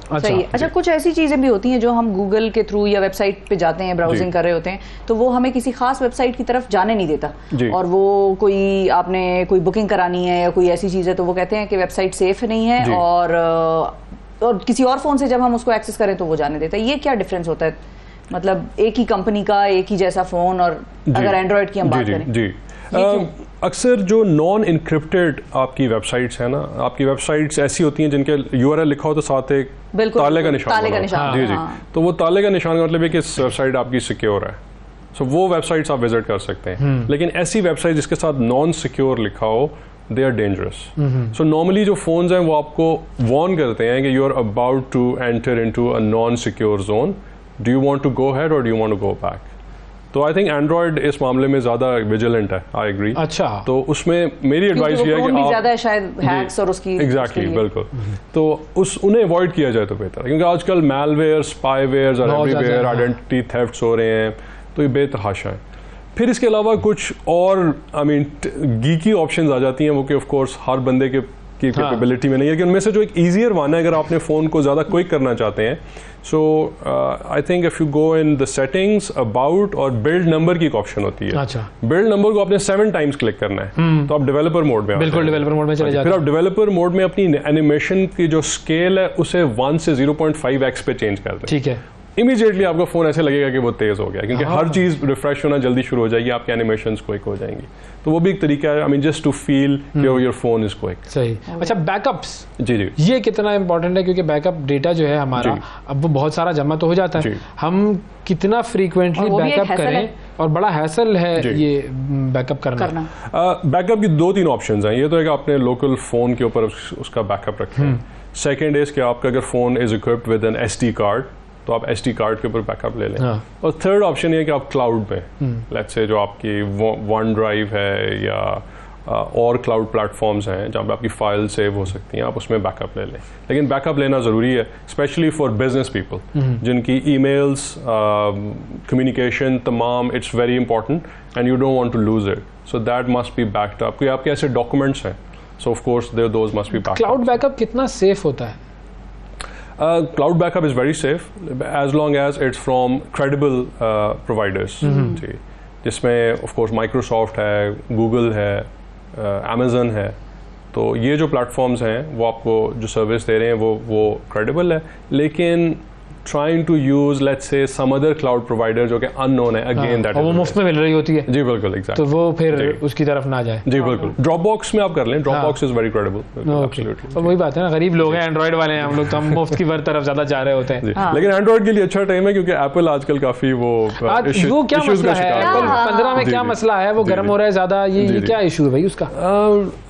अच्छा, कुछ ऐसी चीज़ें भी होती हैं जो हम गूगल के थ्रू या वेबसाइट पे जाते हैं, ब्राउजिंग कर रहे होते हैं, तो वो हमें किसी खास वेबसाइट की तरफ जाने नहीं देता और वो कोई आपने कोई बुकिंग करानी है या कोई ऐसी चीज़ है तो वो कहते हैं कि वेबसाइट सेफ नहीं है और किसी और फ़ोन से जब हम उसको एक्सेस करें तो वो जाने देता है। ये क्या डिफरेंस होता है? मतलब एक ही कंपनी का एक ही जैसा फ़ोन, और अगर एंड्रॉयड की हम बात करें अक्सर जो नॉन इनक्रिप्टेड आपकी वेबसाइट्स हैं ना, आपकी वेबसाइट्स ऐसी होती हैं जिनके यूआरएल लिखा हो तो साथ एक ताले का निशान जी। तो वो ताले का निशान का मतलब है कि वेबसाइट आपकी सिक्योर है, सो वो वेबसाइट्स आप विजिट कर सकते हैं। लेकिन ऐसी वेबसाइट जिसके साथ नॉन सिक्योर लिखा हो, they are dangerous. So normally जो फोन्स हैं वो आपको वार्न करते हैं कि you are about to enter into a non secure zone, do you want to go head और do you want to go back. तो आई थिंक एंड्रॉयड इस मामले में ज़्यादा विजिलेंट है, आई एग्री। अच्छा, तो उसमें मेरी एडवाइस ये है कि आप ज़्यादा शायद हैक्स और उसकी एग्जैक्टली बिल्कुल, तो उन्हें अवॉइड किया जाए तो बेहतर है, क्योंकि आजकल मैलवेयर, स्पाईवेयर और एवरीवेयर आइडेंटिटी थेफ्ट्स हो रहे हैं, तो ये बेतहाशा है। फिर इसके अलावा कुछ और गीकी ऑप्शंस आ जाती हैं, वो कि ऑफ कोर्स हर बंदे की कैपेबिलिटी में नहीं है, लेकिन उनमें से जो एक ईजियर वन है, अगर आपने फ़ोन को ज़्यादा क्विक करना चाहते हैं, so I think if you go in the settings, about और बिल्ड नंबर की एक ऑप्शन होती है। अच्छा, बिल्ड नंबर को आपने 7 टाइम्स क्लिक करना है, तो आप डेवलपर मोड में, बिल्कुल डेवलपर मोड में चले जाते हैं। फिर आप डेवलपर मोड में अपनी एनिमेशन की जो स्केल है उसे 1 से 0.5x पे चेंज कर दें। ठीक है, इमीडिएटली आपका फोन ऐसे लगेगा कि वो तेज हो गया, क्योंकि हर चीज रिफ्रेश होना जल्दी शुरू हो जाएगी, आपके एनिमेशंस क्विक हो जाएंगी। तो वो भी एक तरीका है, just to feel your phone is quick. सही। अच्छा, बैकअप्स, जी जी, ये कितना इंपॉर्टेंट है, क्योंकि बैकअप डेटा जो है हमारा अब वो बहुत सारा जमा तो हो जाता है, हम कितना फ्रीक्वेंटली बैकअप करें, और बड़ा हैसल है ये बैकअप करना। बैकअप की 2-3 ऑप्शंस हैं। ये तो है कि आपने लोकल फोन के ऊपर उसका बैकअप रखें। सेकेंड इज कि आपका अगर phone is equipped with an SD card, तो आप SD कार्ड के ऊपर बैकअप ले लें। और थर्ड ऑप्शन ये है कि आप क्लाउड पे, लेट्स से जो आपकी वन ड्राइव है या और क्लाउड प्लेटफॉर्म्स हैं जहाँ पे आपकी फाइल सेव हो सकती हैं, आप उसमें बैकअप ले लें। लेकिन बैकअप लेना ज़रूरी है, स्पेशली फॉर बिजनेस पीपल जिनकी ईमेल्स, कम्युनिकेशन तमाम, it's very important and you don't want to lose it, so that must be backed up. कोई आपके ऐसे डॉक्यूमेंट्स हैं, so of course those must be backed. Cloud backup कितना safe होता है? Cloud backup is very safe as long as it's from credible providers, जी, जिसमें of course Microsoft है, Google है, Amazon है। तो ये जो प्लेटफॉर्म्स हैं वो आपको जो सर्विस दे रहे हैं वो credible है, लेकिन trying to use let's say some other cloud provider जो कि unknown है, again that वो मुफ्त में मिल रही होती है। जी बिल्कुल, exactly। तो वो फिर उसकी तरफ ना जाए। जी बिल्कुल। Dropbox में आप कर लें, Dropbox is very credible, absolutely। तो वही बात है ना, गरीब लोग हैं, एंड्रॉइड वाले हैं हम लोग, तो हम मुफ्त की तरफ ज्यादा जा रहे होते हैं। लेकिन एंड्रॉइड के लिए अच्छा टाइम है, क्योंकि एप्पल आजकल काफी वो क्या मसला है, एप्पल 15 में क्या मसला है, वो गर्म हो रहा है ज्यादा, ये क्या इशू है भाई उसका?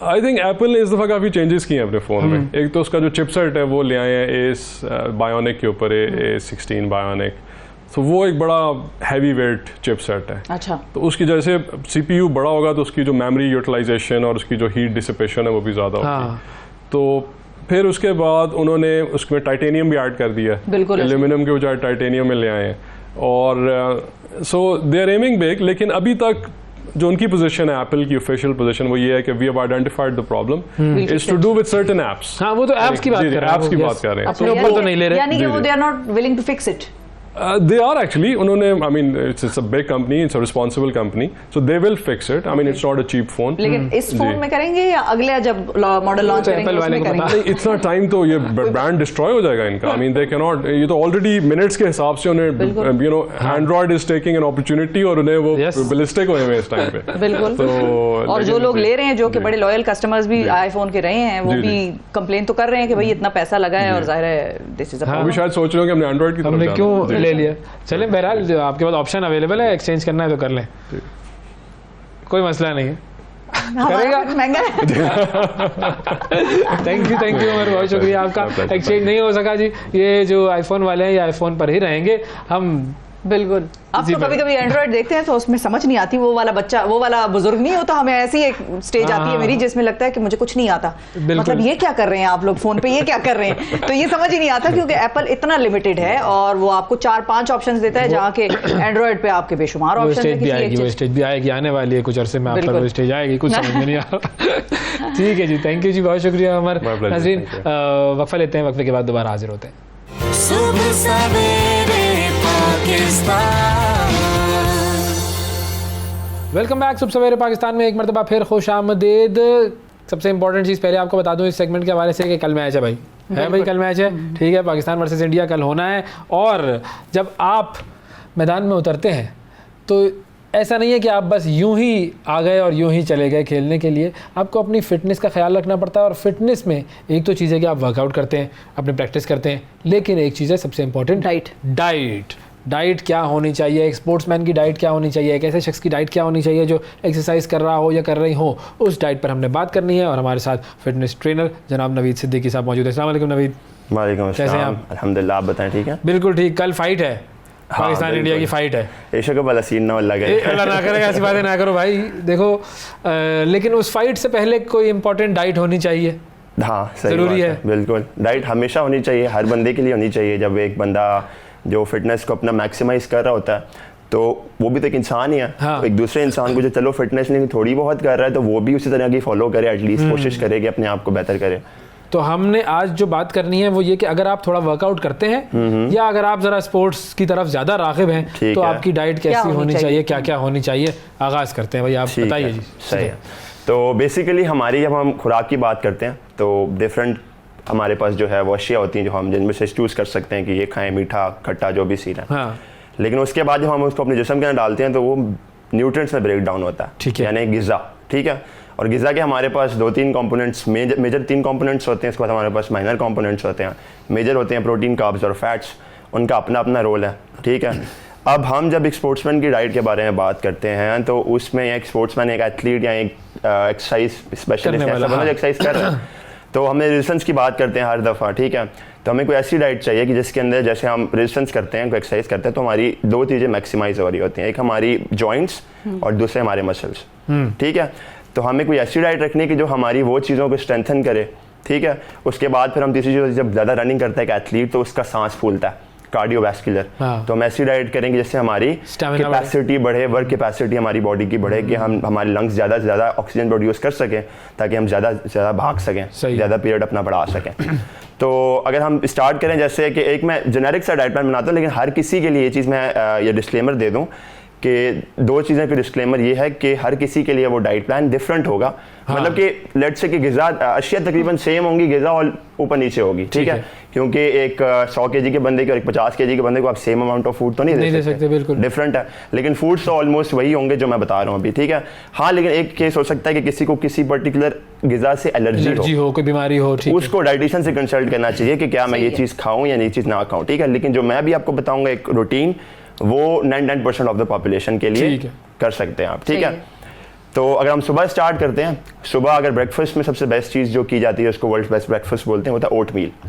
आई थिंक एप्पल ने इस दफा काफी चेंजेस किए हैं अपने फोन में। एक तो उसका जो चिपसेट है वो ले आए हैं एस बायोनिक के ऊपर, A16 बायोनिक, तो वो एक बड़ा हैवी वेट चिपसेट है। अच्छा। तो उसकी जैसे CPU बड़ा होगा तो उसकी जो मेमोरी यूटिलाइजेशन और उसकी जो हीट डिसिपेशन है वो भी ज़्यादा होगी। तो फिर उसके बाद उन्होंने उसमें टाइटेनियम भी ऐड कर दिया, बिल्कुल एल्यूमिनियम के बजाय टाइटेनियम में ले आए हैं, और सो दे आर एमिंग बिग। लेकिन अभी तक जो उनकी पोजीशन है, एप्पल की ऑफिशियल पोजीशन, वो ये है कि we have identified the problem is to do with certain apps. हाँ, वो तो एप्स की बात कर रहे हैं, एप्स की बात कर रहे हैं, अपने ऊपर तो नहीं ले रहे, यानी कि वो they are not willing to fix it. They are actually, उन्होंने, I mean, it's a big company, it's a responsible company, so they will fix it. I mean, it's not a cheap phone. लेकिन इस phone में करेंगे या अगले जब model launch करेंगे उसमें करेंगे? इतना टाइम तो ये ब्रांड डिस्ट्रॉय हो जाएगा इनका। I mean, they cannot, ये तो ऑलरेडी मिनट्स के हिसाब से उन्हें, you know, Android is taking an opportunity और उन्हें वो ballistic हुए हैं इस टाइम पे। बिल्कुल। और जो लोग ले रहे हैं, जो कि बड़े लॉयल कस्टमर्स भी आईफोन के रहे हैं, वो भी कंप्लेन तो कर रहे हैं कि भाई इतना पैसा लगा है, और जाहिर है दिस इज अ प्रॉब्लम। वो शायद सोच रहे हो कि हमने एंड्रॉइड की तरफ हमने क्यों ले लिया। चलें, बहरहाल आपके पास ऑप्शन अवेलेबल है, एक्सचेंज करना है तो कर लें, कोई मसला नहीं है। करेगा महंगा है। थैंक यू उमर, बहुत शुक्रिया आपका। एक्सचेंज नहीं हो सका जी, ये जो आईफोन वाले हैं ये आईफोन पर ही रहेंगे हम। बिल्कुल। अब तो कभी कभी एंड्रॉइड देखते हैं तो उसमें समझ नहीं आती, वो वाला बच्चा, वो वाला बुजुर्ग नहीं होता, हमें ऐसी एक स्टेज आती है मेरी जिसमें लगता है कि मुझे कुछ नहीं आता, मतलब ये क्या कर रहे हैं आप लोग फोन पे, ये क्या कर रहे हैं, तो ये समझ ही नहीं आता, क्योंकि एप्पल इतना लिमिटेड है और वो आपको 4-5 ऑप्शंस देता है, जहाँ के एंड्रॉइड पे आपके बेशुमार ऑप्शन है। वो स्टेज भी आएगी, आने वाली है कुछ अरसे में, आप पर वो स्टेज आएगी, कुछ समझ में नहीं आ रहा। ठीक है जी, थैंक यू जी, बहुत शुक्रिया उमर। नाज़रीन, वक्फा लेते हैं, वक्फे के बाद दोबारा हाजिर होते हैं। वेलकम बैक सुबह सवेरे पाकिस्तान में एक मरतबा फिर खुश आमदेद। सबसे इंपॉर्टेंट चीज़ पहले आपको बता दूं इस सेगमेंट के हवाले से कि कल मैच है भाई, कल मैच है, ठीक है, पाकिस्तान वर्सेस इंडिया कल होना है। और जब आप मैदान में उतरते हैं तो ऐसा नहीं है कि आप बस यूं ही आ गए और यूं ही चले गए खेलने के लिए, आपको अपनी फ़िटनेस का ख्याल रखना पड़ता है। और फिटनेस में एक तो चीज़ है कि आप वर्कआउट करते हैं, अपनी प्रैक्टिस करते हैं, लेकिन एक चीज़ है सबसे इंपॉर्टेंट, डाइट क्या होनी चाहिए, एक स्पोर्ट्समैन की डाइट क्या होनी चाहिए, एक ऐसे शख्स की डाइट क्या होनी चाहिए जो एक्सरसाइज कर रहा हो या कर रही हो, उस डाइट पर हमने बात करनी है। और हमारे साथ फिटनेस ट्रेनर जनाब नवीद सिद्दीकी साहब मौजूद है। अस्सलाम वालेकुम नवीद। वालेकुम अस्सलाम। कैसे हैं आप? अल्हम्दुलिल्लाह, आप बताएं ठीक है? बिल्कुल ठीक। कल फाइट है, पाकिस्तान इंडिया की फाइट है। इश्क वाला सीन ना लगे, अल्लाह ना करेगा, ऐसी बातें ना करो भाई। देखो लेकिन उस फाइट से पहले कोई इंपॉर्टेंट डाइट होनी चाहिए। हाँ, सही ज़रूरी है। बिल्कुल, डाइट हमेशा होनी चाहिए, हर बंदे के लिए होनी चाहिए। जब एक बंदा जो फिटनेस को अपना मैक्सिमाइज़ कर रहा होता है तो वो भी तो एक इंसान ही है। हाँ। तो एक दूसरे इंसान को जो चलो फिटनेस नहीं थोड़ी बहुत कर रहा है तो वो भी उसी तरह की फॉलो करे, एटलीस्ट कोशिश करे कि अपने आप को बेहतर करे। तो हमने आज जो बात करनी है वो ये कि अगर आप थोड़ा वर्कआउट करते हैं या अगर आप जरा स्पोर्ट्स की तरफ ज्यादा राग़िब हैं तो आपकी डाइट कैसी होनी चाहिए, क्या क्या होनी चाहिए, आगाज करते हैं भाई, आप बताइए जी। सही है। तो बेसिकली हमारी जब हम खुराक की बात करते हैं तो डिफरेंट हमारे पास जो है वो अशिया होती हैं जो हम जिनमें से चूज़ कर सकते हैं कि ये खाएं, मीठा खट्टा जो भी सीन है। हाँ। लेकिन उसके बाद जब हम उसको अपने जिस्म के अंदर डालते हैं तो वो न्यूट्रिएंट्स में ब्रेक डाउन होता है, ठीक है, यानी ग़िज़ा, ठीक है। और ग़िज़ा के हमारे पास 2-3 कंपोनेंट्स, मेजर 3 कंपोनेंट्स होते हैं, इसके बाद हमारे पास माइनर कंपोनेंट्स होते हैं। मेजर होते हैं प्रोटीन, कार्ब्स और फैट्स, उनका अपना अपना रोल है, ठीक है। अब हम जब एक स्पोर्ट्समैन की डाइट के बारे में बात करते हैं तो उसमें एक स्पोर्ट्समैन, एक एथलीट या एक एक्सरसाइज स्पेशलिस्ट एक्सरसाइज कर रहे हैं तो हमें रेजिस्टेंस की बात करते हैं हर दफ़ा, ठीक है। तो हमें कोई ऐसी डाइट चाहिए कि जिसके अंदर जैसे हम रेजिस्टेंस करते हैं, कोई एक्सरसाइज करते हैं तो हमारी 2 चीज़ें मैक्सिमाइज हो रही होती हैं, एक हमारी जॉइंट्स और दूसरे हमारे मसल्स, ठीक है। तो हमें कोई ऐसी डाइट रखनी है कि जो हमारी वो चीज़ों को स्ट्रेंथन करे, ठीक है। उसके बाद फिर हम तीसरी चीज़, जब ज़्यादा रनिंग करता है एक एथलीट तो उसका सांस फूलता है, कार्डियोवैस्कुलर। तो हम ऐसी डाइट करेंगे जिससे हमारी कैपेसिटी बढ़े, वर्क कैपेसिटी हमारी बॉडी की बढ़े कि हम हमारे लंग्स ज़्यादा से ज़्यादा ऑक्सीजन प्रोड्यूस कर सकें ताकि हम ज़्यादा से ज़्यादा भाग सकें, ज़्यादा पीरियड अपना बढ़ा सकें। तो अगर हम स्टार्ट करें जैसे कि एक मैं जेनेरिक सा डाइट प्लान बनाता हूँ, लेकिन हर किसी के लिए ये चीज़ मैं ये डिस्क्लेमर दे दूँ कि 2 चीज़ें का डिस्क्लेमर ये है कि हर किसी के लिए वो डाइट प्लान डिफरेंट होगा। हाँ। मतलब कि लेट्स से कि ग़िज़ा अशिया तकरीबन सेम होंगी, ग़िज़ा और ऊपर नीचे होगी, ठीक है। क्योंकि एक 100 kg के बंदे के और एक 50 kg के बंदे को आप सेम अमाउंट ऑफ फूड तो नहीं दे सकते, बिल्कुल डिफरेंट है। लेकिन फूड्स तो ऑलमोस्ट वही होंगे जो मैं बता रहा हूँ अभी, ठीक है। हाँ, लेकिन एक केस हो सकता है कि किसी को किसी पर्टिकुलर ग़िज़ा से एलर्जी हो, कोई बीमारी हो, उसको डाइटिशियन से कंसल्ट करना चाहिए कि क्या मैं ये चीज़ खाऊँ या ये चीज़ ना खाऊँ, ठीक है। लेकिन जो मैं भी आपको बताऊँगा एक रूटीन, वो 99% ऑफ द पॉपुलेशन के लिए कर सकते हैं आप, ठीक है। तो अगर हम सुबह स्टार्ट करते हैं, सुबह अगर ब्रेकफास्ट में सबसे बेस्ट चीज़ जो की जाती है उसको वर्ल्ड बेस्ट ब्रेकफास्ट बोलते हैं, वो होता है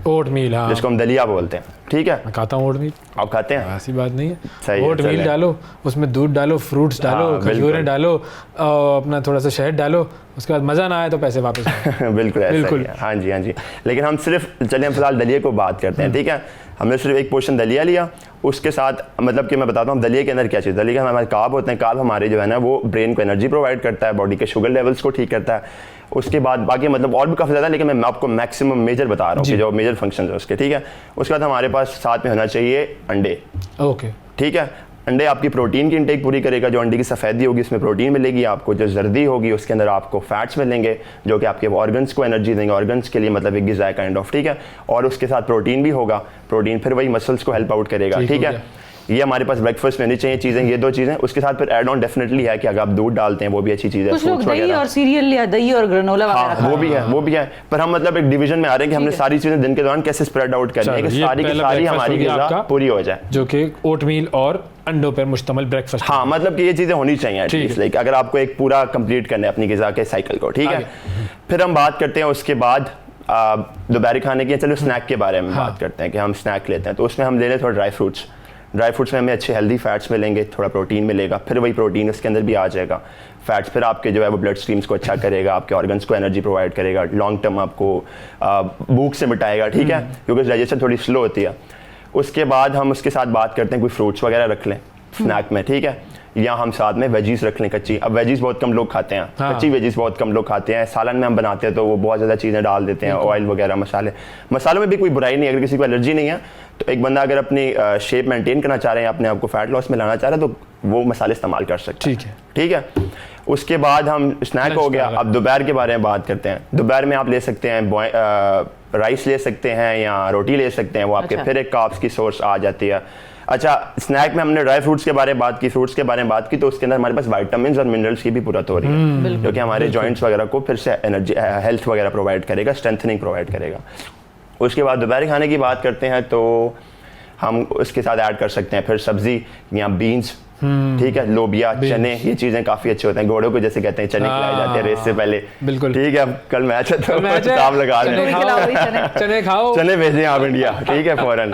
ओटमील, हाँ, जिसको हम दलिया बोलते हैं, ठीक है। मैं खाता हूँ ओटमील। आप खाते हैं? ऐसी बात नहीं है, सही है। ओटमील डालो, उसमें दूध डालो, फ्रूट्स डालो, खजूरें डालो, अपना थोड़ा सा शहद डालो, उसके बाद मज़ा ना आए तो पैसे वापस बिल्कुल बिल्कुल, हाँ जी हाँ जी। लेकिन हम सिर्फ चलिए फिलहाल दलिया को बात करते हैं, ठीक है। हमने सिर्फ एक पोर्शन दलिया लिया, उसके साथ मतलब कि मैं बताता हूँ दलिया के अंदर क्या चीज़, दलिया के हमारे कार्ब होते हैं, कार्ब हमारे जो है ना वो ब्रेन को एनर्जी प्रोवाइड करता है, बॉडी के शुगर लेवल्स को ठीक करता है। उसके बाद बाकी मतलब और भी काफ़ी ज़्यादा, लेकिन मैं आपको मैक्सिमम मेजर बता रहा हूँ कि जो मेजर फंक्शन है उसके, ठीक है। उसके बाद हमारे पास साथ में होना चाहिए अंडे, ओके, ठीक है। अंडे आपकी प्रोटीन की इंटेक पूरी करेगा, जो अंडे की सफ़ेदी होगी उसमें प्रोटीन मिलेगी आपको, जो जर्दी होगी उसके अंदर आपको फैट्स मिलेंगे जो कि आपके ऑर्गन्स को एनर्जी देंगे, ऑर्गन्स के लिए मतलब एक ग़िज़ा काइंड ऑफ, ठीक है। और उसके साथ प्रोटीन भी होगा, प्रोटीन फिर वही मसल्स को हेल्प आउट करेगा, ठीक है। ये हमारे पास ब्रेकफास्ट में होनी चाहिए चीज़ें, ये 2 चीज़ें। उसके साथ फिर एड ऑन डेफिनेटली है कि अगर आप दूध डालते हैं वो भी अच्छी चीज़ है, कुछ लोग दही और सीरियल या दही और ग्रेनोला वगैरह, हाँ वो भी है, पर हम मतलब एक डिवीजन में आ रहे हैं कि हमने सारी चीज़ें दिन के दौरान कैसे स्प्रेड आउट करनी है कि सारी की सारी हमारी ग़िज़ा पूरी हो जाए, जो कि ओटमील और अंडों पर मुश्तमिल ब्रेकफास्ट। हाँ, मतलब कि ये चीज़ें होनी चाहिए एटलीस्ट, लाइक अगर आपको एक पूरा कंप्लीट करना है अपनी ग़िज़ा के साइकिल को, ठीक है। फिर हम बात करते हैं उसके बाद दोपहर खाने की, चलो स्नैक के बारे में बात करते हैं कि हम स्नैक लेते हैं तो उसमें हम ले लें थोड़ा ड्राई फ्रूट्स में हमें अच्छे हेल्दी फैट्स मिलेंगे, थोड़ा प्रोटीन मिलेगा, फिर वही प्रोटीन उसके अंदर भी आ जाएगा, फैट्स फिर आपके जो है वो ब्लड स्ट्रीम्स को अच्छा करेगा, आपके ऑर्गन्स को एनर्जी प्रोवाइड करेगा, लॉन्ग टर्म आपको भूख से मिटाएगा, ठीक है, क्योंकि डाइजेशन थोड़ी स्लो होती है। उसके बाद हम उसके साथ बात करते हैं कोई फ्रूट्स वगैरह रख लें स्नैक में, ठीक है, या हम साथ में वेजीज रख लें कच्ची। अब वेजीज बहुत कम लोग खाते हैं, हाँ। कच्ची वेजीज बहुत कम लोग खाते हैं। सालन में हम बनाते हैं तो वो बहुत ज़्यादा चीज़ें डाल देते हैं, ऑयल वगैरह, मसालों में भी कोई बुराई नहीं है, अगर किसी को एलर्जी नहीं है तो एक बंदा अगर अपनी शेप मेंटेन करना चाह रहे हैं, अपने आप को फैट लॉस में लाना चाह रहे हैं तो वो मसाले इस्तेमाल कर सकते हैं, ठीक है। उसके बाद हम स्नैक हो गया। अब दोपहर के बारे में बात करते हैं। दोपहर में आप ले सकते हैं राइस ले सकते हैं या रोटी ले सकते हैं, वो आपके फिर एक कार्ब्स की सोर्स आ जाती है। अच्छा, स्नैक में हमने ड्राई फ्रूट्स के बारे में बात की, फ्रूट्स के बारे में बात की, तो उसके अंदर हमारे पास विटामिन्स और मिनरल्स की भी पूरत हो रही है, जो कि हमारे जॉइंट्स वगैरह को फिर से एनर्जी हेल्थ वगैरह प्रोवाइड करेगा, स्ट्रेंथनिंग प्रोवाइड करेगा। उसके बाद दोपहर खाने की बात करते हैं तो हम उसके साथ ऐड कर सकते हैं फिर सब्जी या बीन्स, ठीक है, लोबिया, चने, ये चीजें काफी अच्छे होते हैं। घोड़ों को जैसे कहते हैं चने खिलाए जाते हैं रेस से पहले, बिल्कुल, ठीक है। अब कल मैच है तो हिसाब लगा रहे हैं, चने खाओ, चने भेजें आप इंडिया, ठीक है, फौरन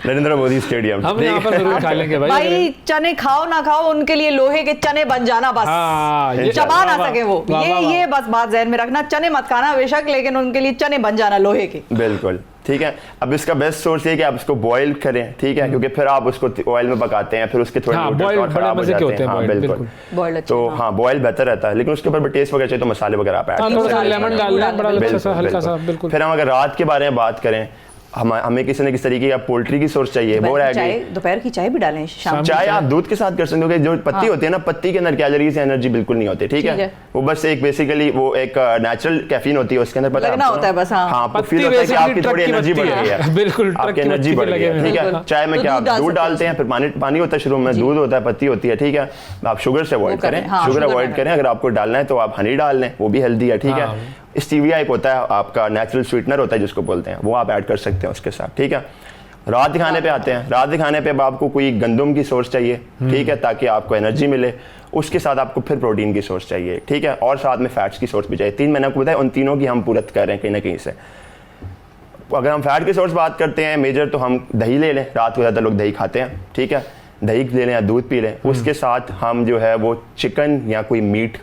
नरेंद्र मोदी स्टेडियम, हम यहाँ पर जरूर खा लेंगे भाई। चने खाओ ना खाओ, उनके लिए लोहे के चने बन जाना बस, चबा ना सके वो, ये बस बात ज़हन में रखना। चने मत खाना बेशक, लेकिन उनके लिए चने बन जाना लोहे के, बिल्कुल ठीक है। अब इसका बेस्ट सोर्स ये कि आप इसको बॉईल करें, ठीक है, क्योंकि फिर आप उसको ऑयल में पकाते हैं, फिर उसके थोड़े न्यूट्रिएंट्स खराब हो जाते हैं। हाँ बिल्कुल, तो हाँ बॉयल बेहतर रहता है, लेकिन उसके ऊपर टेस्ट वगैरह चाहिए तो मसाले वगैरह आप ऐड कर सकते हैं, लेमन डाल लें बड़ा अच्छा सा हल्का सा। बिल्कुल। फिर हम अगर रात के बारे में बात करें, हमें किसी न किसी तरीके का पोल्ट्री की सोर्स चाहिए, वो रह गई। दोपहर की चाय भी डालें, शाम चाय आप दूध के साथ कर सकते हो, जो पत्ती होती है ना, पत्ती के अंदर कैलोरीज एनर्जी बिल्कुल नहीं होती, ठीक है। वो बस एक बेसिकली वो एक नेचुरल कैफीन होती है, उसके अंदर पता होता है बस। हाँ, आपको फील होता है कि आपकी थोड़ी एनर्जी बढ़ गई है, बिल्कुल आपकी एनर्जी बढ़ गई है, ठीक है। चाय में क्या आप दूध डालते हैं, फिर पानी होता है शुरू में, दूध होता है, पत्ती होती है, ठीक है। आप शुगर से अवॉइड करें, शुगर अवॉइड करें। अगर आपको डालना है तो आप हनी डाल लें, वो भी हेल्दी है, ठीक है। स्टीविया एक होता है आपका नेचुरल स्वीटनर होता है जिसको बोलते हैं, वो आप ऐड कर सकते हैं उसके साथ, ठीक है। रात खाने पे आते हैं। रात खाने पे अब आपको कोई गंदम की सोर्स चाहिए, ठीक है, ताकि आपको एनर्जी मिले। उसके साथ आपको फिर प्रोटीन की सोर्स चाहिए, ठीक है, और साथ में फैट्स की सोर्स भी चाहिए। 3 मैंने आपको बताया, उन तीनों की हम पूरत कर रहे हैं कहीं ना कहीं से। अगर हम फैट की सोर्स बात करते हैं मेजर, तो हम दही ले लें। रात को ज़्यादा लोग दही खाते हैं, ठीक है, दही ले लें या दूध पी लें। उसके साथ हम जो है वो चिकन या कोई मीट,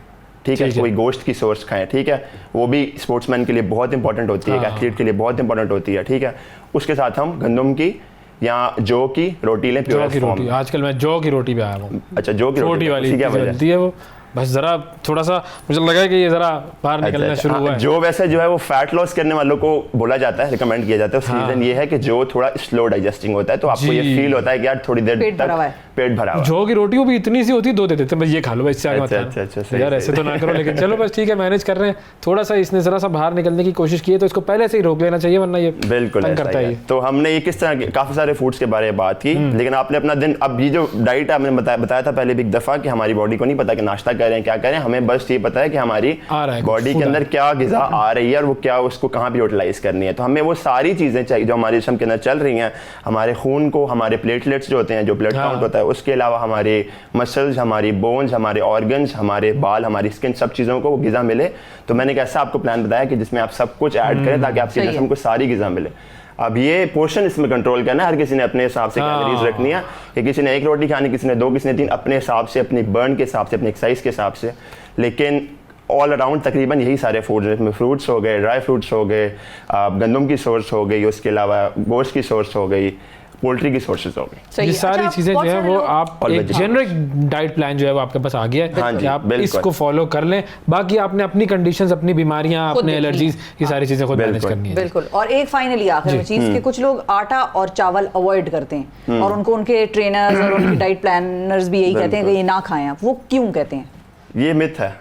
ठीक है, कोई गोश्त की सोर्स खाएं, ठीक है। वो भी स्पोर्ट्समैन के लिए बहुत इंपॉर्टेंट होती है, एथलीट के लिए बहुत इंपॉर्टेंट होती है, ठीक है। उसके साथ हम गंदम की या जौ की रोटी लें, जौ की रोटी। आजकल मैं जौ की रोटी पे आया हूँ। अच्छा, जौ की रोटी वाली क्या बनती है वो? बस जरा थोड़ा सा मुझे लगा कि ये जरा बाहर निकलना शुरू हुआ है। जो वैसे जो है वो फैट लॉस करने वालों को बोला जाता है, रिकमेंड किया जाता है। उसका रीजन ये है कि जो थोड़ा स्लो डाइजेस्टिंग होता है, तो आपको ये फील होता है कि यार थोड़ी देर तक पेट भरा हुआ। जौ की रोटी वो भी इतनी सी होती है, 2 दे देते हैं, बस ये खा लो, बस इससे आगे मत खाओ यार, ऐसे तो ना करो। लेकिन चलो बस ठीक है, मैनेज कर रहे हैं। थोड़ा सा इसने जरा सा बाहर निकलने की कोशिश की है, तो इसको पहले से ही रोक लेना चाहिए, वरना ये बिल्कुल करता है। तो हमने ये किस तरह काफी सारे फूड्स के बारे में बात की, लेकिन आपने अपना दिन, अब ये जो डाइट है, हमने बताया था पहले भी एक दफा कि हमारी बॉडी को नहीं पता कि नाश्ता करें क्या करें, हमें बस ये पता है कि हमारी बॉडी के अंदर क्या ग़िज़ा आ रही है और वो क्या उसको कहाँ पे यूटिलाइज करनी है। तो हमें वो सारी चीज़ें चाहिए जो हमारे जिस्म के अंदर चल रही हैं, हमारे खून को, हमारे प्लेटलेट्स जो होते हैं, जो ब्लड काउंट होता है, उसके अलावा हमारे मसल्स, हमारी बोन्स, हमारे ऑर्गन्स, हमारे बाल, हमारी स्किन, सब चीज़ों को वो ग़िज़ा मिले। तो मैंने एक ऐसा आपको प्लान बताया कि जिसमें आप सब कुछ ऐड करें ताकि आपके जिस्म को सारी ग़िज़ा मिले। अब ये पोर्शन इसमें कंट्रोल करना है, हर किसी ने अपने हिसाब से कैलोरीज रखनी है कि किसी ने 1 रोटी खानी, किसी ने 2, किसी ने 3, अपने हिसाब से, अपनी बर्न के हिसाब से, अपनी एक्सरसाइज के हिसाब से। लेकिन ऑल अराउंड तकरीबन यही सारे फूड्स, इसमें फ्रूट्स हो गए, ड्राई फ्रूट्स हो गए, गंदम की सोर्स हो गई, उसके अलावा गोश्त की सोर्स हो गई, पोल्ट्री की सोर्सेज हो गई। ये सारी चीजें जो है वो आप एक जेनरिक डाइट प्लान जो है वो आपके पास आ गया है कि आप इसको फॉलो कर लें। बाकी आपने अपनी कंडीशंस, अपनी बीमारियां, अपने एलर्जीज, ये सारी चीजें खुद मैनेज करनी है। बिल्कुल। और एक फाइनली आखिर में चीज कि कुछ लोग आटा और चावल अवॉइड करते हैं और उनको उनके ट्रेनर्स और उनके डाइट प्लानर्स भी यही कहते हैं कि ये ना खाएं। आप वो क्यों कहते हैं? ये मिथ है,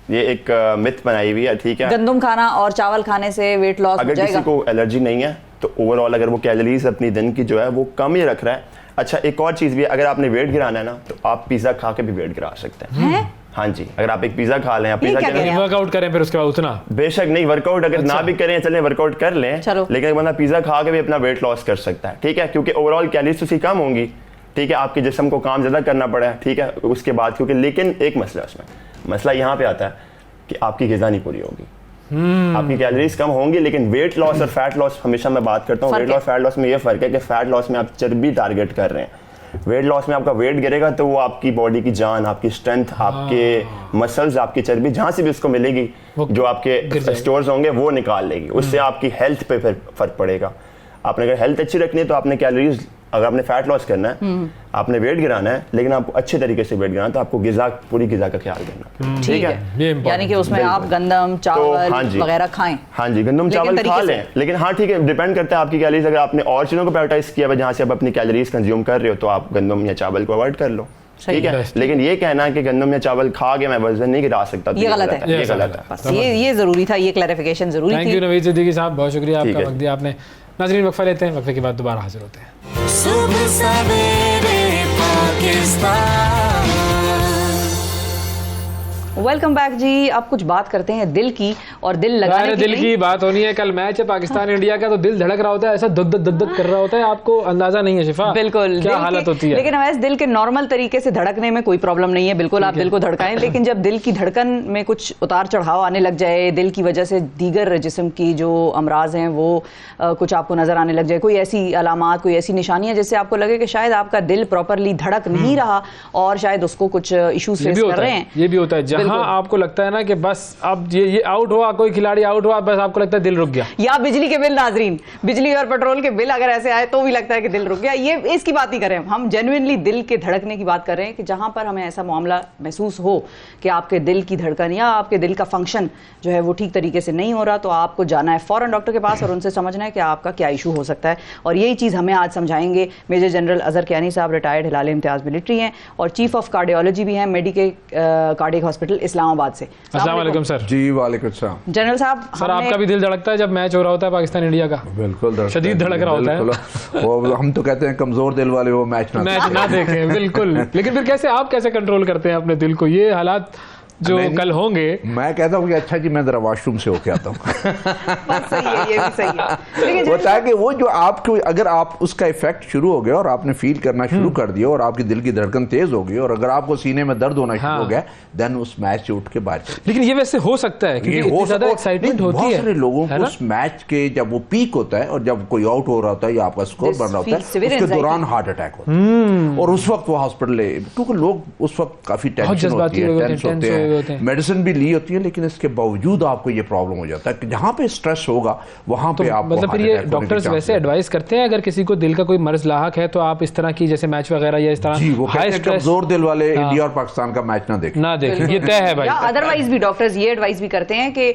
ये एक मिथ बनाई हुई है, ठीक है। गंदम खाना और चावल खाने से वेट लॉस हो जाएगा? अगर किसी को एलर्जी नहीं है तो ओवरऑल अगर वो कैलोरीज अपनी दिन की जो है वो कम ही रख रहा है। अच्छा, एक और चीज़ भी है, अगर आपने वेट गिराना है ना तो आप पिज़्ज़ा खा के भी वेट गिरा सकते हैं। हाँ जी, अगर आप एक पिज़्ज़ा खा लें, वर्कआउट करें फिर उसके बाद उतना, बेशक नहीं, वर्कआउट अगर ना भी करें, चलें वर्कआउट कर लें, लेकिन एक बंदा पिज़्ज़ा खा के भी अपना वेट लॉस कर सकता है, ठीक है, क्योंकि ओवरऑल कैलोरीज तो उसकी कम होंगी, ठीक है, आपके जिस्म को काम ज़्यादा करना पड़ा, ठीक है, उसके बाद क्योंकि, लेकिन एक मसला उसमें, मसला यहाँ पे आता है कि आपकी ग़िज़ा नहीं पूरी होगी, आपकी कैलोरीज कम होंगी, लेकिन वेट लॉस और फैट लॉस, हमेशा मैं बात करता हूँ वेट लॉस फैट लॉस में ये फर्क है कि फैट लॉस में आप चर्बी टारगेट कर रहे हैं, वेट लॉस में आपका वेट गिरेगा तो वो आपकी बॉडी की जान, आपकी स्ट्रेंथ, आपके मसल्स, आपकी चर्बी जहाँ से भी उसको मिलेगी, जो आपके स्टोर्स होंगे वो निकाल लेगी, उससे आपकी हेल्थ पे फिर फर्क पड़ेगा। आपने अगर हेल्थ अच्छी रखनी है तो आपने कैलोरीज, अगर आपने फैट लॉस करना है, आपने वेट गिराना है, लेकिन आपको अच्छे तरीके से वेट गिराना है, तो आपको ग़िज़ा, पूरी ग़िज़ा का ख्याल करना, ठीक है। यानी कि उसमें आप गंदम, चावल वगैरह खाएं। हाँ जी, गंदम चावल खा लें, लेकिन हाँ ठीक है, डिपेंड करता है आपकी कैलोरीज। अगर आपने और चीज़ों को प्रायोरिटाइज किया है जहाँ से आप अपनी कैलोरीज कंज्यूम कर रहे हो, तो आप गंदम या चावल को अवॉइड कर लो, ठीक है। लेकिन ये कहना है कि गंदम या चावल खा के मैं वजन नहीं गिरा सकता, ये गलत है, ये गलत है। ये जरूरी था, ये क्लैरिफिकेशन जरूरी थी। थैंक यू नवीद सिद्दीकी साहब, बहुत शुक्रिया आपका वक्त दिया आपने। नाज़रीन, वक्फा लेते हैं, वक्फे के बाद दोबारा हाजिर होते हैं। सुबह सवेरे पाकिस्तान। वेलकम बैक जी। अब कुछ बात करते हैं दिल की, और दिल लगाने दिल की बात होनी है। कल मैच है पाकिस्तान इंडिया का, तो दिल धड़क रहा होता है, ऐसा दद दद दद कर रहा होता है, आपको अंदाजा नहीं है शिफा? बिल्कुल, क्या हालत होती है। लेकिन वैसे दिल के नॉर्मल तरीके से धड़कने में कोई प्रॉब्लम नहीं है, बिल्कुल आप दिल को धड़काएं, लेकिन जब दिल की धड़कन में कुछ उतार चढ़ाव आने लग जाए, दिल की वजह से दीगर जिस्म की जो अमराज हैं वो कुछ आपको नजर आने लग जाए, कोई ऐसी अलामात, कोई ऐसी निशानियां जिससे आपको लगे कि शायद आपका दिल प्रॉपरली धड़क नहीं रहा और शायद उसको कुछ इश्यूज फेस कर रहे हैं, ये भी होता है। जहां आपको लगता है ना कि बस अब ये आउट हुआ, कोई खिलाड़ी आउट हुआ, बस आपको लगता है दिल रुक गया। या बिजली के बिल, नाजरीन, बिजली और पेट्रोल के बिल अगर ऐसे आए तो भी लगता है कि दिल रुक गया। ये इसकी बात नहीं कर रहे हम जेन्युइनली दिल के धड़कने की बात कर रहे हैं कि जहां पर हमें ऐसा मामला महसूस हो कि आपके दिल की धड़कन या आपके दिल का फंक्शन जो है वो ठीक तरीके से नहीं हो रहा, तो आपको जाना है फौरन डॉक्टर के पास और उनसे समझना है कि आपका क्या इशू हो सकता है। और यही चीज़ हमें आज समझाएंगे मेजर जनरल अजहर कियानी साहब, रिटायर्ड हिलाल इम्तियाज मिलिट्री हैं और चीफ ऑफ कार्डियोलॉजी भी हैं मेडिके कार्डियक हॉस्पिटल इस्लामाबाद से। अस्सलाम वालेकुम सर। जी वालेकुम सलाम। जनरल साहब, सर आपका भी दिल धड़कता है जब मैच हो रहा होता है पाकिस्तान इंडिया का? बिल्कुल शदीद धड़क रहा होता है। वो हम तो कहते हैं कमजोर दिल वाले वो मैच ना देखें। बिल्कुल। लेकिन फिर कैसे आप कैसे कंट्रोल करते हैं अपने दिल को, ये हालात जो कल होंगे? मैं कहता हूँ कि अच्छा जी मैं जरा वॉशरूम से होके आता हूँ। सही है, ये भी सही है। होता है कि वो जो आपको अगर आप उसका इफेक्ट शुरू हो गया और आपने फील करना शुरू कर दिया और आपकी दिल की धड़कन तेज हो गई और अगर आपको सीने में दर्द होना शुरू हो गया, देन उस मैच से उठ के बाहर। लेकिन ये वैसे हो सकता है क्योंकि इतनी ज्यादा एक्साइटमेंट होती है। बहुत सारे लोगों को उस मैच के जब वो पीक होता है और जब कोई आउट हो रहा होता है या आपका स्कोर बन रहा होता है, उसके दौरान हार्ट अटैक होता है और उस वक्त वो हॉस्पिटल, क्योंकि लोग उस वक्त काफी टेंशन होती है, टेंस होते हैं, मेडिसिन भी ली होती है, लेकिन इसके बावजूद आपको ये प्रॉब्लम हो जाता है कि जहां पे स्ट्रेस होगा वहां पे आपको मतलब फिर ये डॉक्टर्स वैसे एडवाइस करते हैं अगर किसी को दिल का कोई मर्ज लाहक है तो आप इस तरह की जैसे मैच वगैरह या इस तरह जी वो हाई स्ट्रेस जोर दिल वाले इंडिया और पाकिस्तान का मैच ना देखें ये तय है भाई। या अदरवाइज भी डॉक्टर्स ये एडवाइस भी करते हैं कि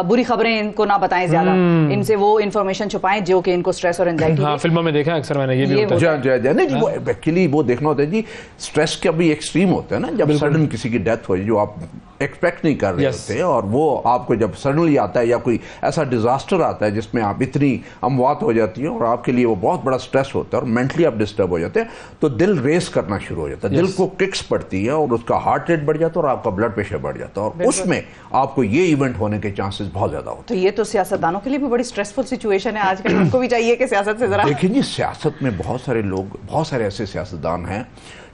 बुरी खबरें इनको ना बताएं ज्यादा, इनसे वो इन्फॉर्मेशन छुपाएं जो कि इनको स्ट्रेस और एंजाइटी। हाँ, फिल्मों में देखा अक्सर मैंने, ये भी होता है। नहीं जी, वो एक्चुअली वो देखना होता है जी, स्ट्रेस का भी एक्सट्रीम होता है ना, जब सडन किसी की डेथ हो जो आप एक्सपेक्ट नहीं कर रहे होते हैं और वो आपको जब सडनली आता है या कोई ऐसा डिजास्टर आता है जिसमें आप इतनी अमवात हो जाती है और आपके लिए वो बहुत बड़ा स्ट्रेस होता है और मेंटली आप डिस्टर्ब हो जाते हैं, तो दिल रेस करना शुरू हो जाता है, दिल को किक्स पड़ती है और उसका हार्ट रेट बढ़ जाता है और आपका ब्लड प्रेशर बढ़ जाता है और उसमें आपको ये इवेंट होने के चांसेस बहुत ज्यादा होते हैं। तो ये तो सियासतदानों के लिए भी बड़ी स्ट्रेसफुल सिचुएशन है आजकल, उनको भी चाहिए कि सियासत से जरा देखिए जी, सियासत में बहुत सारे लोग, बहुत सारे ऐसे सियासतदान हैं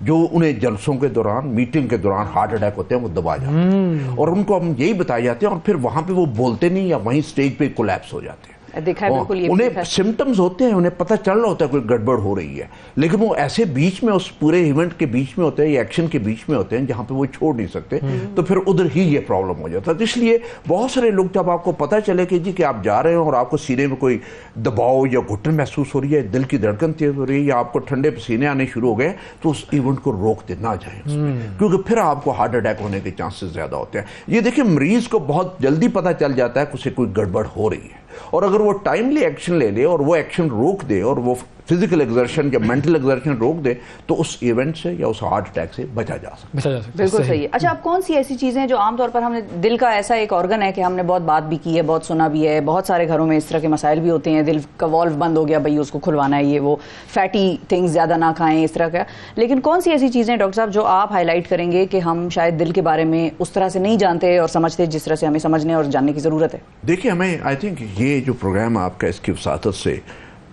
जो उन्हें जलसों के दौरान, मीटिंग के दौरान हार्ट अटैक होते हैं, वो दबा जाते हैं और उनको हम यही बताए जाते हैं और फिर वहां पे वो बोलते नहीं या वहीं स्टेज पे कोलैप्स हो जाते हैं। देखा है, बिल्कुल ये उन्हें सिम्टम्स होते हैं, उन्हें पता चल रहा होता है कोई गड़बड़ हो रही है, लेकिन वो ऐसे बीच में उस पूरे इवेंट के बीच में होते हैं या एक्शन के बीच में होते हैं जहां पे वो छोड़ नहीं सकते, तो फिर उधर ही ये प्रॉब्लम हो जाता है। तो इसलिए बहुत सारे लोग, जब आपको पता चले कि जी कि आप जा रहे हैं और आपको सीने में कोई दबाव या घुटन महसूस हो रही है, दिल की धड़कन तेज हो रही है या आपको ठंडे पसीने आने शुरू हो गए, तो उस इवेंट को रोक देना जाए क्योंकि फिर आपको हार्ट अटैक होने के चांसेस ज्यादा होते हैं। ये देखिए, मरीज को बहुत जल्दी पता चल जाता है कि उसे कोई गड़बड़ हो रही है और अगर वो टाइमली एक्शन ले ले और वो एक्शन रोक दे और वो फिजिकल एक्सर्शन या मेंटल एक्सर्शन रोक दे, तो उस इवेंट से या उस हार्ट अटैक से बचा जा सकता है। बिल्कुल सही है। अच्छा, अब कौन सी ऐसी चीजें हैं जो आमतौर पर हमने, दिल का ऐसा एक ऑर्गन है कि हमने बहुत बात भी की है, बहुत सुना भी है, बहुत सारे घरों में इस तरह के मसाइल भी होते हैं, दिल का वॉल्व बंद हो गया भाई उसको खुलवाना है, ये वो फैटी थिंग्स ज्यादा ना खाएं, इस तरह का। लेकिन कौन सी ऐसी चीजें डॉक्टर साहब जो आप हाईलाइट करेंगे कि हम शायद दिल के बारे में उस तरह से नहीं जानते और समझते जिस तरह से हमें समझने और जानने की जरूरत है? देखिए, हमें आई थिंक ये जो प्रोग्राम आपका, इसकी वसातत से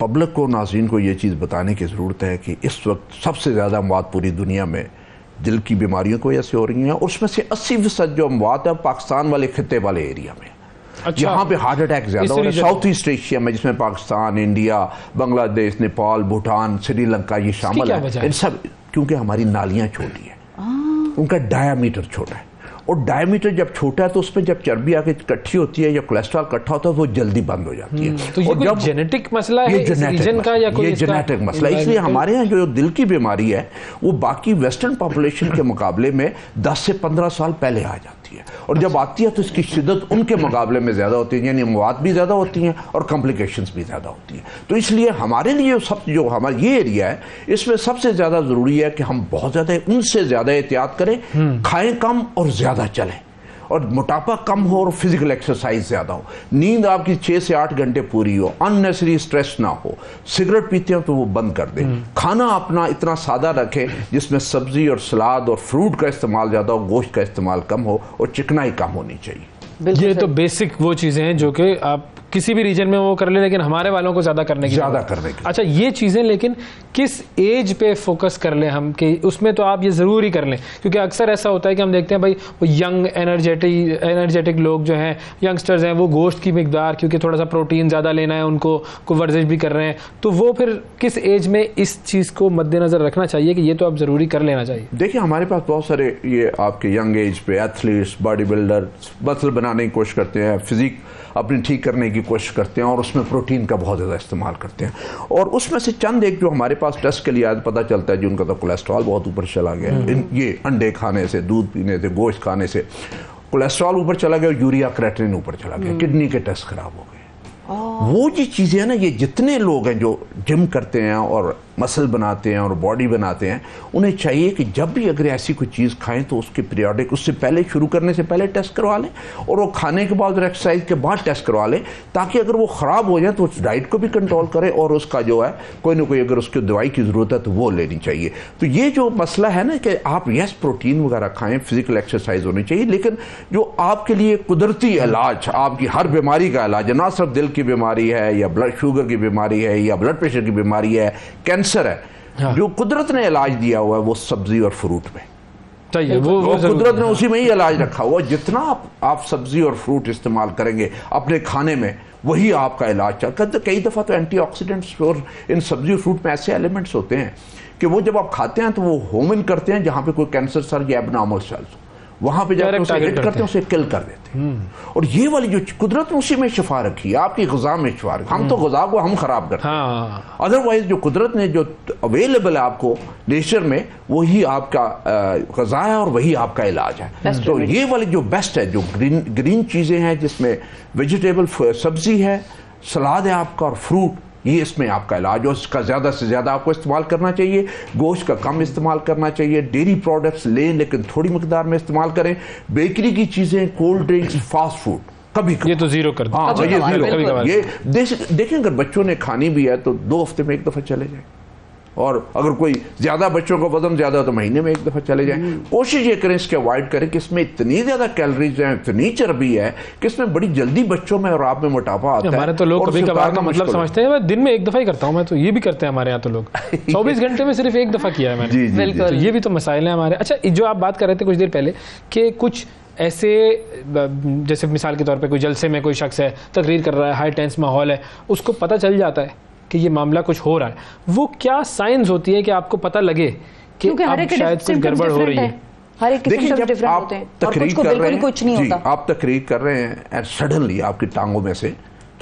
पब्लिक को, नाज़रीन को ये चीज़ बताने की ज़रूरत है कि इस वक्त सबसे ज़्यादा अमवात पूरी दुनिया में दिल की बीमारियों की वजह से हो रही हैं और उसमें से 80% जो अमवात है पाकिस्तान वाले खित्ते वाले एरिया में। अच्छा, यहाँ पे हार्ट अटैक ज़्यादा हो रहा है, साउथ ईस्ट एशिया में, जिसमें पाकिस्तान, इंडिया, बांग्लादेश, नेपाल, भूटान, श्रीलंका ये शामिल है। इन सब क्योंकि हमारी नालियाँ छोटी हैं, उनका डायामीटर छोटा है और डायमीटर जब छोटा है तो उसमें जब चर्बी आके इकट्ठी होती है या कोलेस्ट्रॉल इकट्ठा होता है वो जल्दी बंद हो जाती है। तो ये कोई जेनेटिक मसला है, ये जेनेटिक मसला। इसलिए हमारे यहाँ जो दिल की बीमारी है वो बाकी वेस्टर्न पॉपुलेशन के मुकाबले में 10 से 15 साल पहले आ जाती है और जब आती है तो इसकी शिद्दत उनके मुकाबले में ज्यादा होती है, यानी अमवात भी ज्यादा होती हैं और कॉम्प्लिकेशंस भी ज्यादा होती हैं। तो इसलिए हमारे लिए जो हमारा ये एरिया है, इसमें सबसे ज्यादा जरूरी है कि हम बहुत ज्यादा, उनसे ज्यादा एहतियात करें, खाएं कम और ज्यादा चलें और मोटापा कम हो और फिजिकल एक्सरसाइज ज्यादा हो, नींद आपकी 6 से 8 घंटे पूरी हो, अननेसेसरी स्ट्रेस ना हो, सिगरेट पीते हो तो वो बंद कर दें, खाना अपना इतना सादा रखें जिसमें सब्जी और सलाद और फ्रूट का इस्तेमाल ज्यादा हो, गोश्त का इस्तेमाल कम हो और चिकनाई कम होनी चाहिए। ये तो बेसिक वो चीजें हैं जो कि आप किसी भी रीजन में वो कर ले, लेकिन हमारे वालों को ज्यादा करने की। अच्छा, ये चीजें लेकिन किस एज पे फोकस कर ले हम, कि उसमें तो आप ये जरूर ही कर लें, क्योंकि अक्सर ऐसा होता है कि हम देखते हैं भाई वो यंग एनर्जेटिक लोग जो हैं, यंगस्टर्स हैं, वो गोश्त की मिकदार, क्योंकि थोड़ा सा प्रोटीन ज़्यादा लेना है उनको, को वर्जिश भी कर रहे हैं, तो वो फिर किस एज में इस चीज़ को मद्देनज़र रखना चाहिए कि ये तो आप ज़रूरी कर लेना चाहिए? देखिए, हमारे पास बहुत सारे ये आपके यंग एज पे एथलीट्स, बॉडी बिल्डर मसल बनाने की कोशिश करते हैं, फिजिक अपनी ठीक करने की कोशिश करते हैं और उसमें प्रोटीन का बहुत ज़्यादा इस्तेमाल करते हैं। और उसमें से चंद एक जो हमारे पास टेस्ट के लिए आज पता चलता है, जिनका तो कोलेस्ट्रॉल बहुत ऊपर चला गया, ये अंडे खाने से, दूध पीने से, गोश्त खाने से कोलेस्ट्रॉल ऊपर चला गया और यूरिया क्रेटिनिन ऊपर चला गया, किडनी के टेस्ट खराब हो गए। वो जी चीज़ें हैं ना, ये जितने लोग हैं जो जिम करते हैं और मसल बनाते हैं और बॉडी बनाते हैं, उन्हें चाहिए कि जब भी अगर ऐसी कोई चीज़ खाएं तो उसके पीरियडिक, उससे पहले शुरू करने से पहले टेस्ट करवा लें, और वो खाने के बाद और एक्सरसाइज के बाद टेस्ट करवा लें, ताकि अगर वो ख़राब हो जाए तो उस डाइट को भी कंट्रोल करें और उसका जो है कोई ना कोई अगर उसकी दवाई की ज़रूरत है तो वो लेनी चाहिए। तो ये जो मसला है ना कि आप यस प्रोटीन वगैरह खाएँ, फिजिकल एक्सरसाइज होनी चाहिए, लेकिन जो आपके लिए कुदरती इलाज, आपकी हर बीमारी का इलाज है, ना सिर्फ दिल की बीमारी है या ब्लड शुगर की बीमारी है या ब्लड प्रेशर की बीमारी है, कैंसर है, हाँ। जो कुदरत ने इलाज दिया हुआ है वो सब्जी और फ्रूट में चाहिए, वो कुदरत ने उसी में ही इलाज रखा हुआ। जितना आप सब्जी और फ्रूट इस्तेमाल करेंगे अपने खाने में, वही आपका इलाज चलता है। कई दफ़ा तो एंटीऑक्सीडेंट्स और इन सब्जी और फ्रूट में ऐसे एलिमेंट्स होते हैं कि वो जब आप खाते हैं तो वो होमिन करते हैं जहाँ पे कोई कैंसर सेल या एबनॉर्मल सेल्स, वहां पे जाकर उसे हिट करते हैं, उसे किल कर देते हैं। और ये वाली जो कुदरत ने उसी में शिफा रखी है, आपकी ग़िज़ा में शिफा रखी। हम तो ग़िज़ा को हम खराब करते हैं, अदरवाइज जो कुदरत ने जो अवेलेबल है आपको नेचर में, वही आपका ग़िज़ा है और वही आपका इलाज है। तो ये वाली जो बेस्ट है, जो ग्रीन चीज़ें हैं, जिसमें वेजिटेबल सब्जी है, सलाद है आपका और फ्रूट, ये इसमें आपका इलाज, और इसका ज़्यादा से ज़्यादा आपको इस्तेमाल करना चाहिए। गोश्त का कम इस्तेमाल करना चाहिए, डेयरी प्रोडक्ट्स लें लेकिन थोड़ी मकदार में इस्तेमाल करें। बेकरी की चीज़ें, कोल्ड ड्रिंक्स, फास्ट फूड कभी ये तो जीरो कर दो। हाँ, ये जीरो। ये देखें, अगर बच्चों ने खानी भी है तो 2 हफ्ते में एक दफ़ा चले जाए, और अगर कोई ज़्यादा बच्चों का वजन ज़्यादा है तो महीने में एक दफ़ा चले जाएं। कोशिश ये करें इसके अवॉइड करें कि इसमें इतनी ज़्यादा कैलोरीज हैं, इतनी चर्बी है कि इसमें बड़ी जल्दी बच्चों में और आप में मोटापा आता है। हमारे तो लोग कभी कभार का मतलब समझते हैं, मैं दिन में एक दफ़ा ही करता हूँ, मैं तो ये भी करते हैं हमारे यहाँ तो लोग 24 घंटे में सिर्फ एक दफ़ा किया है मैंने। तो ये भी तो मसाइल हैं हमारे। अच्छा, जो आप बात कर रहे थे कुछ देर पहले कि कुछ ऐसे, जैसे मिसाल के तौर पे कोई जलसे में कोई शख्स है, तकरीर कर रहा है, हाई टेंस माहौल है, उसको पता चल जाता है कि ये मामला कुछ हो रहा है, वो क्या साइंस होती है कि आपको पता लगे कि अब शायद कुछ गड़बड़ हो रही है? हर एक देखिए, जब आप तकरीर कर रहे हैं, कुछ नहीं होता, आप तकरीर कर रहे हैं एंड सडनली आपकी टांगों में से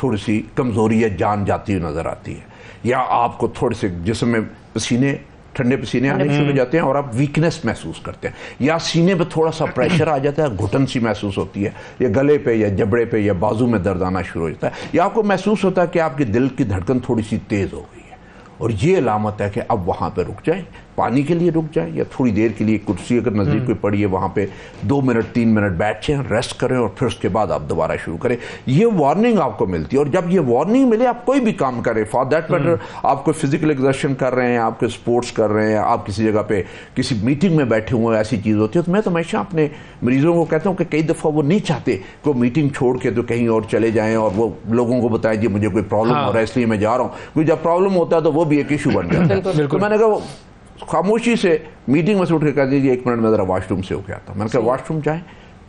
थोड़ी सी कमजोरी या जान जाती हुई नजर आती है, या आपको थोड़े से जिस्म में पसीने, ठंडे पसीने आने शुरू हो जाते हैं और आप वीकनेस महसूस करते हैं, या सीने पे थोड़ा सा प्रेशर आ जाता है, घुटन सी महसूस होती है, या गले पे या जबड़े पे या बाजू में दर्द आना शुरू हो जाता है, या आपको महसूस होता है कि आपके दिल की धड़कन थोड़ी सी तेज़ हो गई है, और ये अलामत है कि अब वहाँ पे रुक जाएं, पानी के लिए रुक जाएं, या थोड़ी देर के लिए कुर्सी अगर नज़दीक कोई पड़ी है वहाँ पे 2 मिनट 3 मिनट बैठ जाएं, रेस्ट करें और फिर उसके बाद आप दोबारा शुरू करें। ये वार्निंग आपको मिलती है, और जब ये वार्निंग मिले आप कोई भी काम करें, फॉर दैट मैटर आप कोई फिजिकल एक्सर्शन कर रहे हैं, आप कोई स्पोर्ट्स कर रहे हैं, आप किसी जगह पे किसी मीटिंग में बैठे हुए हैं, ऐसी चीज़ होती है, तो मैं तो हमेशा अपने मरीजों को कहता हूँ कि कई दफ़ा वो नहीं चाहते कि वो मीटिंग छोड़ के तो कहीं और चले जाएँ और वो लोगों को बताएं जी मुझे कोई प्रॉब्लम हो रहा है इसलिए मैं जा रहा हूँ, क्योंकि जब प्रॉब्लम होता है तो वो भी एक इशू बन जाता है। तो मैंने कहा खामोशी से मीटिंग में से उठ के कह दीजिए 1 मिनट में ज़रा वॉशरूम से होके आता। मैंने कहा वॉशरूम जाएं,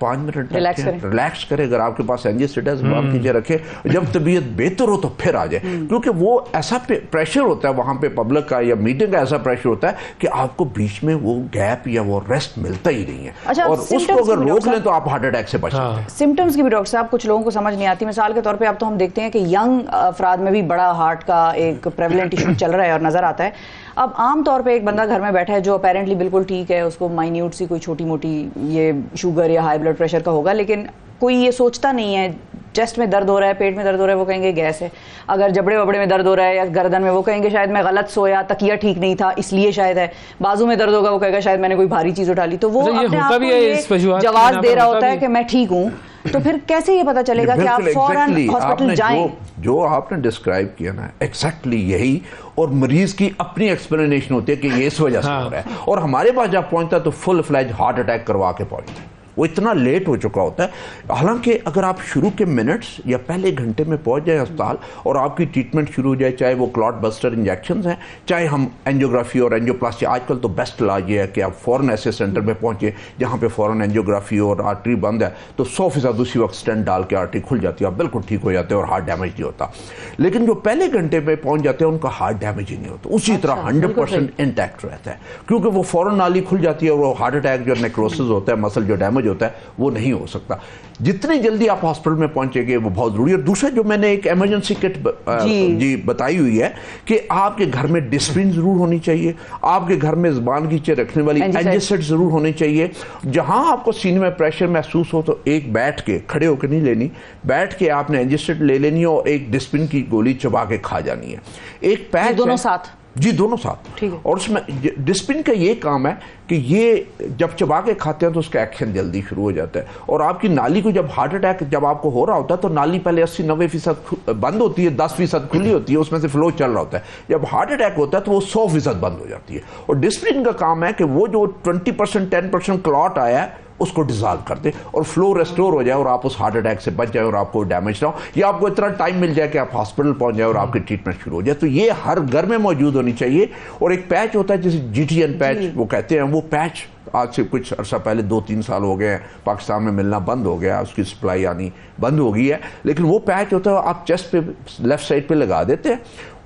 5 मिनट रिलैक्स करें, अगर आपके पास एंजियोस्टेटिस बात कीजिए रखे, जब तबीयत बेहतर हो तो फिर आ जाए, क्योंकि वो ऐसा प्रेशर होता है वहाँ पे पब्लिक का या मीटिंग का ऐसा प्रेशर होता है कि आपको बीच में वो गैप या वो रेस्ट मिलता ही नहीं है। अच्छा, और उसको अगर रोक लें तो आप हार्ट अटैक से बच सकते हैं। सिम्टम्स की भी डॉक्टर साहब कुछ लोगों को समझ नहीं आती, मिसाल के तौर पर अब तो हम देखते हैं कि यंग अफराद में भी बड़ा हार्ट का एक प्रेवलेंट इशू चल रहा है और नजर आता है। अब आम तौर पे एक बंदा घर में बैठा है जो अपेरेंटली बिल्कुल ठीक है, उसको माइन्यूट सी कोई छोटी मोटी ये शुगर या हाई ब्लड प्रेशर का होगा, लेकिन कोई ये सोचता नहीं है, चेस्ट में दर्द हो रहा है, पेट में दर्द हो रहा है, वो कहेंगे गैस है, अगर जबड़े वबड़े में दर्द हो रहा है या गर्दन में, वो कहेंगे शायद मैं गलत सोया, तकिया ठीक नहीं था इसलिए शायद है, बाजू में दर्द होगा वो कहेगा शायद मैंने कोई भारी चीज उठा ली, तो वो अपने आप को ये जवाब दे रहा होता है कि मैं ठीक हूँ। तो फिर कैसे ये पता चलेगा कि आप फौरन हॉस्पिटल जाएं? जो आपने डिस्क्राइब किया ना, एग्जैक्टली यही, और मरीज की अपनी एक्सप्लेनेशन होती है कि ये इस वजह से हो रहा है, और हमारे पास जब पहुंचता है तो फुल फ्लैज हार्ट अटैक करवा के पहुंचता है। वो इतना लेट हो चुका होता है। हालांकि अगर आप शुरू के मिनट्स या पहले घंटे में पहुंच जाए अस्पताल और आपकी ट्रीटमेंट शुरू हो जाए, चाहे वो क्लॉट बस्टर इंजेक्शन हैं, चाहे हम एंजियोग्राफी और एंजियोप्लास्टी, आजकल तो बेस्ट इलाज ये है कि आप फ़ौरन ऐसे सेंटर में पहुंचे जहाँ पे फ़ौरन एंजियोग्राफी और आर्टरी बंद है तो 100% उसी वक्त स्टेंट डाल के आर्टरी खुल जाती है, आप बिल्कुल ठीक हो जाते हैं और हार्ट डैमेज नहीं होता। लेकिन जो पहले घंटे में पहुंच जाते हैं उनका हार्ट डैमेज ही नहीं होता, उसी तरह 100% इंटैक्ट रहता है, क्योंकि वो फ़ौरन नाली खुल जाती है और वो हार्ट अटैक जो नेक्रोसिस होता है, मसल जो डैमेज होता है, वो नहीं हो सकता। जितनी जल्दी आप हॉस्पिटल में पहुंचेंगे वो बहुत जरूरी है। दूसरा जो मैंने एक इमरजेंसी किट जी बताई हुई है कि आपके घर में डिस्प्रिन जरूर होनी चाहिए, आपके घर में जुबान की नीचे रखने वाली एंजिसेट जरूर होनी चाहिए। जहां आपको सीने में प्रेशर महसूस हो तो एक बैठ के, खड़े होकर नहीं लेनी, बैठ के आपने एंजिसेट ले लेनी है और एक डिस्प्रिन की गोली चबा के खा जानी है। एक पैच दोनों साथ जी, दोनों साथ, ठीक है। और उसमें डिस्प्रिन का ये काम है कि ये जब चबा के खाते हैं तो उसका एक्शन जल्दी शुरू हो जाता है और आपकी नाली को जब हार्ट अटैक जब आपको हो रहा होता है तो नाली पहले 80-90% बंद होती है, 10% खुली होती है, उसमें से फ्लो चल रहा होता है। जब हार्ट अटैक होता है तो वो 100% बंद हो जाती है। और डिस्प्रिन का काम है कि वो जो 20% 10% क्लॉट आया है उसको डिजॉल्व कर दे और फ्लो रेस्टोर हो जाए और आप उस हार्ट अटैक से बच जाए और आपको डैमेज ना हो, या आपको इतना टाइम मिल जाए कि आप हॉस्पिटल पहुंच जाए और आपकी ट्रीटमेंट शुरू हो जाए। तो ये हर घर में मौजूद होनी चाहिए। और एक पैच होता है जिसे GTN पैच वो कहते हैं, वो पैच आज से कुछ अर्सा पहले 2-3 साल हो गए हैं, पाकिस्तान में मिलना बंद हो गया, उसकी सप्लाई आनी बंद हो गई है। लेकिन वो पैच होता है आप चेस्ट पे लेफ्ट साइड पे लगा देते हैं,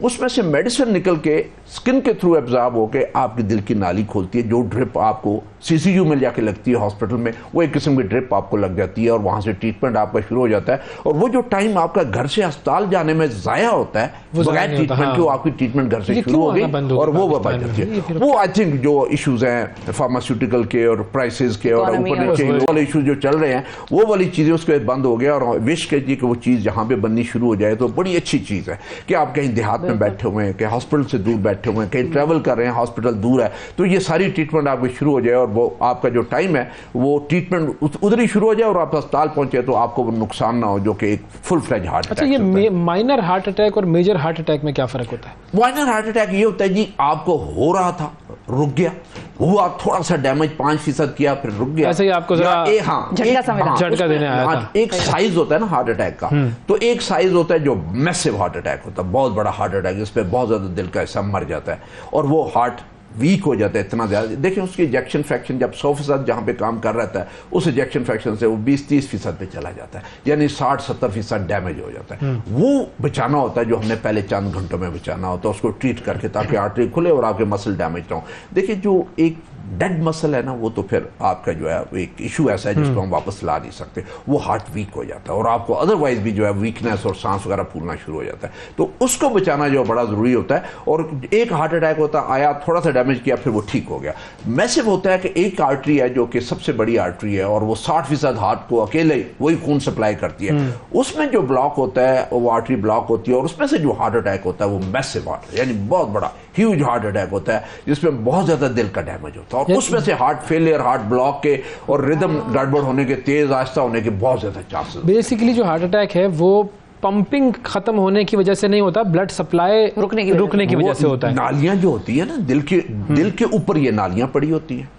उसमें से मेडिसिन निकल के स्किन के थ्रू एब्जॉर्ब होके आपकी दिल की नाली खोलती है। जो ड्रिप आपको CCU में जाके लगती है हॉस्पिटल में, वो एक किस्म की ड्रिप आपको लग जाती है और वहां से ट्रीटमेंट आपका शुरू हो जाता है। और वो जो टाइम आपका घर से अस्पताल जाने में जाया होता है बगैर ट्रीटमेंट के, वो आपकी ट्रीटमेंट घर से शुरू हो गई और वो बच जाती है। वो आई थिंक जो इश्यूज हैं फार्मास्यूटिकल के और प्राइसेस के और ऊपर नीचे वाले इश्यूज जो चल रहे हैं, वो वाली चीजें उसके बंद हो गया। और विश कीजिए कि वो चीज जहां पे बननी शुरू हो जाए तो बड़ी अच्छी चीज है कि आप कहीं देहात में बैठे हुए हैं, कि हॉस्पिटल से दूर बैठे हुए हैं, कहीं ट्रैवल कर रहे हैं, हॉस्पिटल दूर है, तो ये सारी ट्रीटमेंट आपकी शुरू हो जाए और वो आपका जो टाइम है वो ट्रीटमेंट उधर ही शुरू हो जाए और आप अस्पताल पहुंचे तो आपको वो नुकसान ना हो जो कि एक फुल फ्लेज हार्ट अटैक। अच्छा, ये माइनर हार्ट अटैक और मेजर हार्ट अटैक में क्या फर्क होता है? माइनर हार्ट अटैक ये होता है जी, आपको हो रहा था, रुक गया, हुआ थोड़ा सा डैमेज 5% किया, फिर रुक गया, ऐसे ही आपको झटका देने आया था। एक साइज होता है ना हार्ट अटैक का, तो एक साइज होता है जो मैसिव हार्ट अटैक होता है, बहुत बड़ा हार्ट अटैक जिसपे बहुत ज्यादा दिल का हिस्सा मर जाता है और वो हार्ट वीक हो जाता है इतना ज्यादा। देखिए उसकी इजेक्शन फ्रैक्शन जब 100% जहां पे काम कर रहा है उस इजेक्शन फ्रैक्शन से वो 20-30% पे चला जाता है, यानी 60-70% डैमेज हो जाता है। वो बचाना होता है जो हमने पहले चंद घंटों में बचाना होता है, उसको ट्रीट करके ताकि आर्टरी खुले और आपके मसल डैमेज ना हो। देखिए जो एक डेड मसल है ना, वो तो फिर आपका जो है एक इशू ऐसा है जिसको हम वापस ला नहीं सकते, वो हार्ट वीक हो जाता है और आपको अदरवाइज भी जो है वीकनेस और सांस वगैरह फूलना शुरू हो जाता है। तो उसको बचाना जो बड़ा जरूरी होता है। और एक हार्ट अटैक होता है, आया थोड़ा सा डैमेज किया फिर वो ठीक हो गया। मैसिव होता है कि एक आर्टरी है जो कि सबसे बड़ी आर्टरी है और वो 60% हार्ट को अकेले वही खून सप्लाई करती है, उसमें जो ब्लॉक होता है वो आर्टरी ब्लॉक होती है और उसमें से जो हार्ट अटैक होता है वो मैसिव हार्ट यानी बहुत बड़ा ह्यूज हार्ट अटैक होता है जिसमें बहुत ज्यादा दिल का डैमेज होता है और उसमें से हार्ट फेलियर, हार्ट ब्लॉक के और रिदम गड़बड़ होने के, तेज आहिस्ता होने के बहुत ज्यादा चांसेस। बेसिकली जो हार्ट अटैक है वो पंपिंग खत्म होने की वजह से नहीं होता, ब्लड सप्लाई रुकने की वजह से होता है। नालियां जो होती है ना दिल के ऊपर ये नालियां पड़ी होती हैं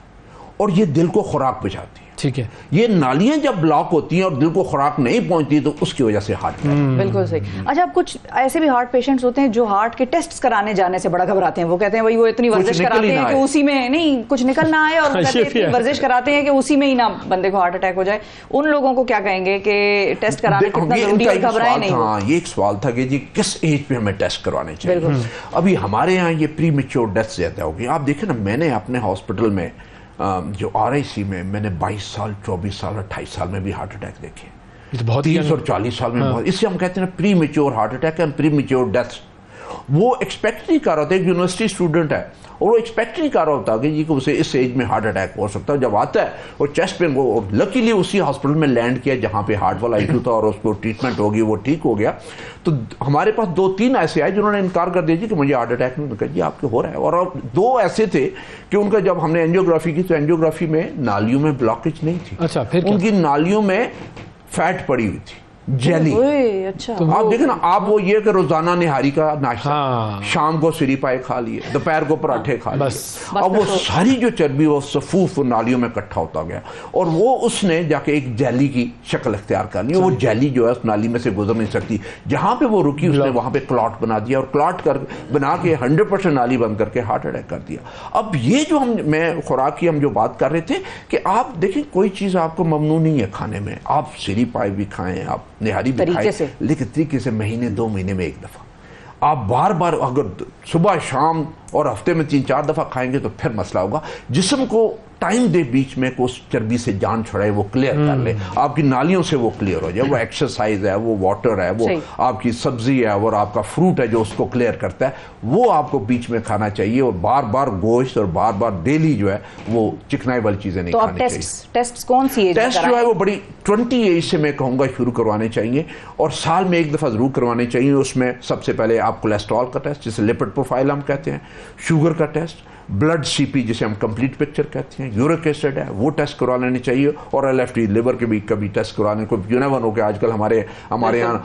और ये दिल को खुराक पहुंचाती है। ठीक है, ये नालियां जब ब्लॉक होती हैं और दिल को खुराक नहीं पहुंचती तो उसकी वजह से हार्ट अटैक। बिल्कुल सही। अच्छा, अब कुछ ऐसे भी हार्ट पेशेंट्स होते हैं जो हार्ट के टेस्ट कराने जाने से बड़ा घबराते हैं। वो कहते हैं भाई वो इतनी वर्जिश कराते हैं कि उसी में नहीं कुछ निकल ना आए और वो कहते हैं इतनी वर्जिश कराते हैं कि उसी में ही ना बंदे को हार्ट अटैक हो जाए। उन लोगों को क्या कहेंगे कि टेस्ट कराना कितना जरूरी है, घबराए नहीं? हाँ, ये एक सवाल था कि जी किस एज पे हमें टेस्ट करवाने चाहिए। अभी हमारे यहाँ ये प्री मैच्योर डेथ ज्यादा होगी। आप देखें ना, मैंने अपने हॉस्पिटल में जो RIC में मैंने 22 साल 24 साल 28 साल में भी हार्ट अटैक देखे, 30 और 40 साल में बहुत। इससे हम कहते हैं pre mature heart attack and pre mature death. वो एक्सपेक्ट नहीं कर रहा था, एक यूनिवर्सिटी स्टूडेंट है और वो एक्सपेक्ट नहीं कर रहा होता कि जी को उसे इस एज में हार्ट अटैक हो सकता है। जब आता है और चेस्ट पेन, वो लकीली उसी हॉस्पिटल में लैंड किया जहां पे हार्ट वाला इशू था और उसको ट्रीटमेंट होगी, वो ठीक हो गया। तो हमारे पास 2-3 ऐसे आए जिन्होंने इनकार कर दिया कि मुझे हार्ट अटैक नहीं, कहा जी आपके हो रहा है। और 2 ऐसे थे कि उनका जब हमने एंजियोग्राफी की तो एंजियोग्राफी में नालियों में ब्लॉकेज नहीं थी। अच्छा, फिर उनकी नालियों में फैट पड़ी हुई थी जेली। अच्छा। आप देखें ना, आप वो ये कि रोजाना निहारी का नाश्ता, शाम को सिरी पाए खा लिए, दोपहर को पराठे खा लिए, अब वो सारी जो चर्बी वो सफूफ नालियों में इकट्ठा होता गया और वो उसने जाके एक जेली की शक्ल इख्तियार कर ली। वो जेली जो है उस नाली में से गुजर नहीं सकती, जहां पे वो रुकी उसने वहां पे क्लॉट बना दिया और क्लॉट कर बना के 100% नाली बंद करके हार्ट अटैक कर दिया। अब ये जो मैं खुराक की हम जो बात कर रहे थे कि आप देखिए कोई चीज आपको ममनू नहीं है खाने में, आप सिरी पाए भी खाएं, आप निहारी भी खाएं, लेकिन तरीके से महीने 2 महीने में एक दफा। आप बार बार अगर सुबह शाम और हफ्ते में 3-4 दफा खाएंगे तो फिर मसला होगा। जिस्म को टाइम दे बीच में को उस चर्बी से जान छुड़ाए, वो क्लियर कर ले, आपकी नालियों से वो क्लियर हो जाए। वो एक्सरसाइज है, वो वाटर है, वो आपकी सब्जी है और आपका फ्रूट है जो उसको क्लियर करता है, वो आपको बीच में खाना चाहिए और बार बार गोश्त और बार बार डेली जो है वो चिकनाई वाली चीजें नहीं खानी चाहिए। टेस्ट कौन सी टेस्ट जो है वो बड़ी 20 एज से मैं कहूँगा शुरू करवाने चाहिए और साल में एक दफा जरूर करवाने चाहिए। उसमें सबसे पहले आप कोलेस्ट्रॉल का टेस्ट जिसे लिपिड प्रोफाइल हम कहते हैं, शुगर का टेस्ट, ब्लड सीपी जिसे हम कंप्लीट पिक्चर कहते हैं, यूरिक एसिड है वो टेस्ट करवा लेनी चाहिए और एलएफटी लिवर के भी कभी टेस्ट करवाने को। यू नेवर नो कि आजकल हमारे यहाँ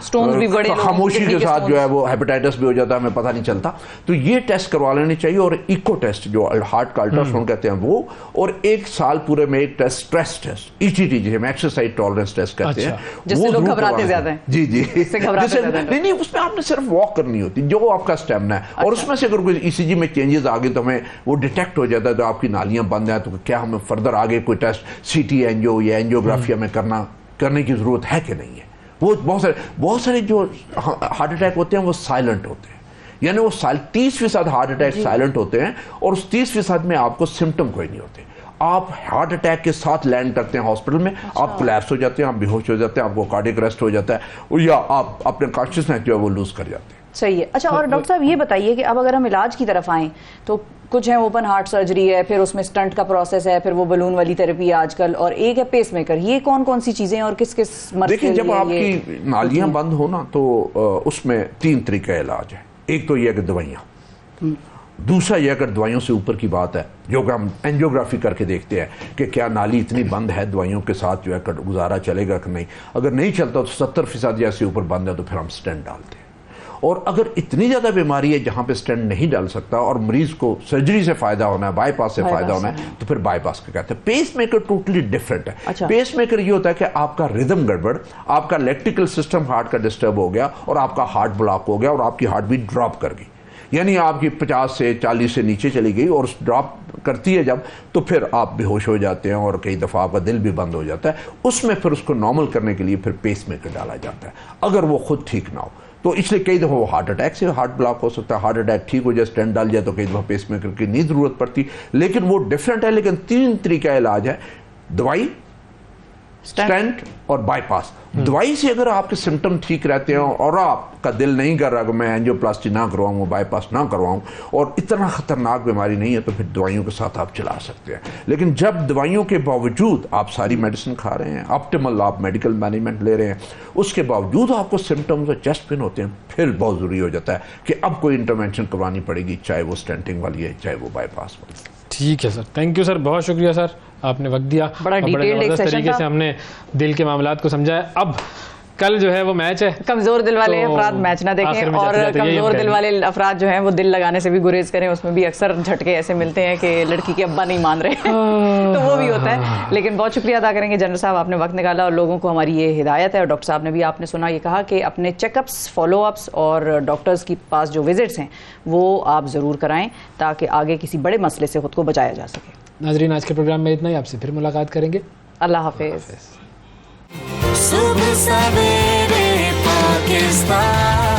खामोशी के साथ जो है वो हेपेटाइटिस भी हो जाता है, हमें पता नहीं चलता। तो ये टेस्ट करवा लेनी चाहिए और इको टेस्ट जो हार्ट का अल्ट्रासाउंड कहते हैं वो, और 1 साल पूरे में एक टेस्ट स्ट्रेस टेस्ट ETT जिसे हम एक्सरसाइज टॉलरेंस टेस्ट कहते हैं, जिससे लोग घबराते ज्यादा हैं। जी नहीं, उसमें आपने सिर्फ वॉक करनी होती जो आपका स्टेमिना है और उसमें से अगर कोई ECG में चेंजेस आ गए तो हमें वो डिटेक्ट हो जाता है, तो आपकी नालियां बंद हैं तो क्या हमें फर्दर आगे कोई टेस्ट CT एंजियो या एंजियोग्राफी में करने की जरूरत है कि नहीं है। वो बहुत सारे जो हार्ट अटैक होते हैं वो साइलेंट होते हैं, यानी वो 30% हार्ट अटैक साइलेंट होते हैं और उस 30% में आपको सिम्टम कोई नहीं होते। आप हार्ट अटैक के साथ लैंड करते हैं हॉस्पिटल में, आप कोलैप्स हो जाते हैं, आप बेहोश हो जाते हैं, आपको कार्डियक अरेस्ट हो जाता है या आप अपने कॉन्शियसनेस जो है वो लूज कर जाते हैं। सही है। अच्छा, और डॉक्टर साहब ये बताइए कि अब अगर हम इलाज की तरफ आएं तो कुछ है ओपन हार्ट सर्जरी है, फिर उसमें स्टंट का प्रोसेस है, फिर वो बलून वाली थेरेपी है आजकल, और एक है पेसमेकर। ये कौन कौन सी चीजें और किस किस मर्ज के लिए? देखिए, जब आपकी नालियां बंद हो ना तो उसमें 3 तरीके इलाज है। एक तो यह कि दवाइयाँ, दूसरा यह अगर दवाइयों से ऊपर की बात है जो कि हम एंजियोग्राफी करके देखते हैं कि क्या नाली इतनी बंद है दवाइयों के साथ जो है गुजारा चलेगा कि नहीं। अगर नहीं चलता तो 70% या से ऊपर बंद है तो फिर हम स्टेंट डालते हैं। और अगर इतनी ज़्यादा बीमारी है जहाँ पे स्टेंट नहीं डाल सकता और मरीज को सर्जरी से फायदा होना है, बाईपास से फायदा होना है, तो फिर बाईपास का कहते हैं। पेस मेकर टोटली डिफरेंट है। अच्छा। पेस मेकर ये होता है कि आपका रिदम गड़बड़, आपका इलेक्ट्रिकल सिस्टम हार्ट का डिस्टर्ब हो गया और आपका हार्ट ब्लॉक हो गया और आपकी हार्ट बीट ड्रॉप कर गई, यानी आपकी 50 से 40 से नीचे चली गई और ड्रॉप करती है जब, तो फिर आप बेहोश हो जाते हैं और कई दफ़ा आपका दिल भी बंद हो जाता है। उसमें फिर उसको नॉर्मल करने के लिए फिर पेस मेकर डाला जाता है अगर वो खुद ठीक ना हो तो। इसलिए कई दफ़ा वो हार्ट अटैक से हार्ट ब्लॉक हो सकता है, हार्ट अटैक ठीक हो जाए, स्टेंट डाल जाए तो कई दफ़ा पेस मेकर की नहीं ज़रूरत पड़ती। लेकिन वो डिफरेंट है। लेकिन 3 तरीका इलाज है, दवाई, स्टेंट और बाईपास। दवाई से अगर आपके सिम्टम ठीक रहते हैं और आपका दिल नहीं कर रहा कि मैं एंजियोप्लास्टी ना करवाऊँ, बाईपास ना करवाऊँ, और इतना खतरनाक बीमारी नहीं है, तो फिर दवाइयों के साथ आप चला सकते हैं। लेकिन जब दवाइयों के बावजूद आप सारी मेडिसिन खा रहे हैं, ऑप्टिमल आप मेडिकल मैनेजमेंट ले रहे हैं, उसके बावजूद आपको सिम्टम्स और चेस्ट पेन होते हैं, फिर बहुत ज़रूरी हो जाता है कि अब कोई इंटरवेंशन करवानी पड़ेगी, चाहे वो स्टेंटिंग वाली है चाहे वो बाईपास वाली। ठीक है सर, थैंक यू सर, बहुत शुक्रिया सर, आपने वक्त दिया, बड़ा जबरदस्त तरीके से हमने दिल के मामलात को समझाया। अब कल जो है वो मैच है, कमजोर दिल वाले अफराद मैच ना देखें और कमजोर दिल वाले अफराद जो हैं वो दिल लगाने से भी गुरेज करें। उसमें भी अक्सर झटके ऐसे मिलते हैं कि लड़की के अब्बा नहीं मान रहे तो वो भी होता है। लेकिन बहुत शुक्रिया अदा करेंगे जनरल साहब, आपने वक्त निकाला और लोगों को हमारी ये हिदायत है। और डॉक्टर साहब ने भी, आपने सुना, ये कहा कि अपने चेकअप्स, फॉलोअप्स और डॉक्टर्स के पास जो विजिट्स हैं वो आप ज़रूर कराएं ताकि आगे किसी बड़े मसले से खुद को बचाया जा सके। नाजरीन, आज के प्रोग्राम में इतना ही, आपसे फिर मुलाकात करेंगे। अल्लाह हाफिज़। सुबह सवेरे पाकिस्तान।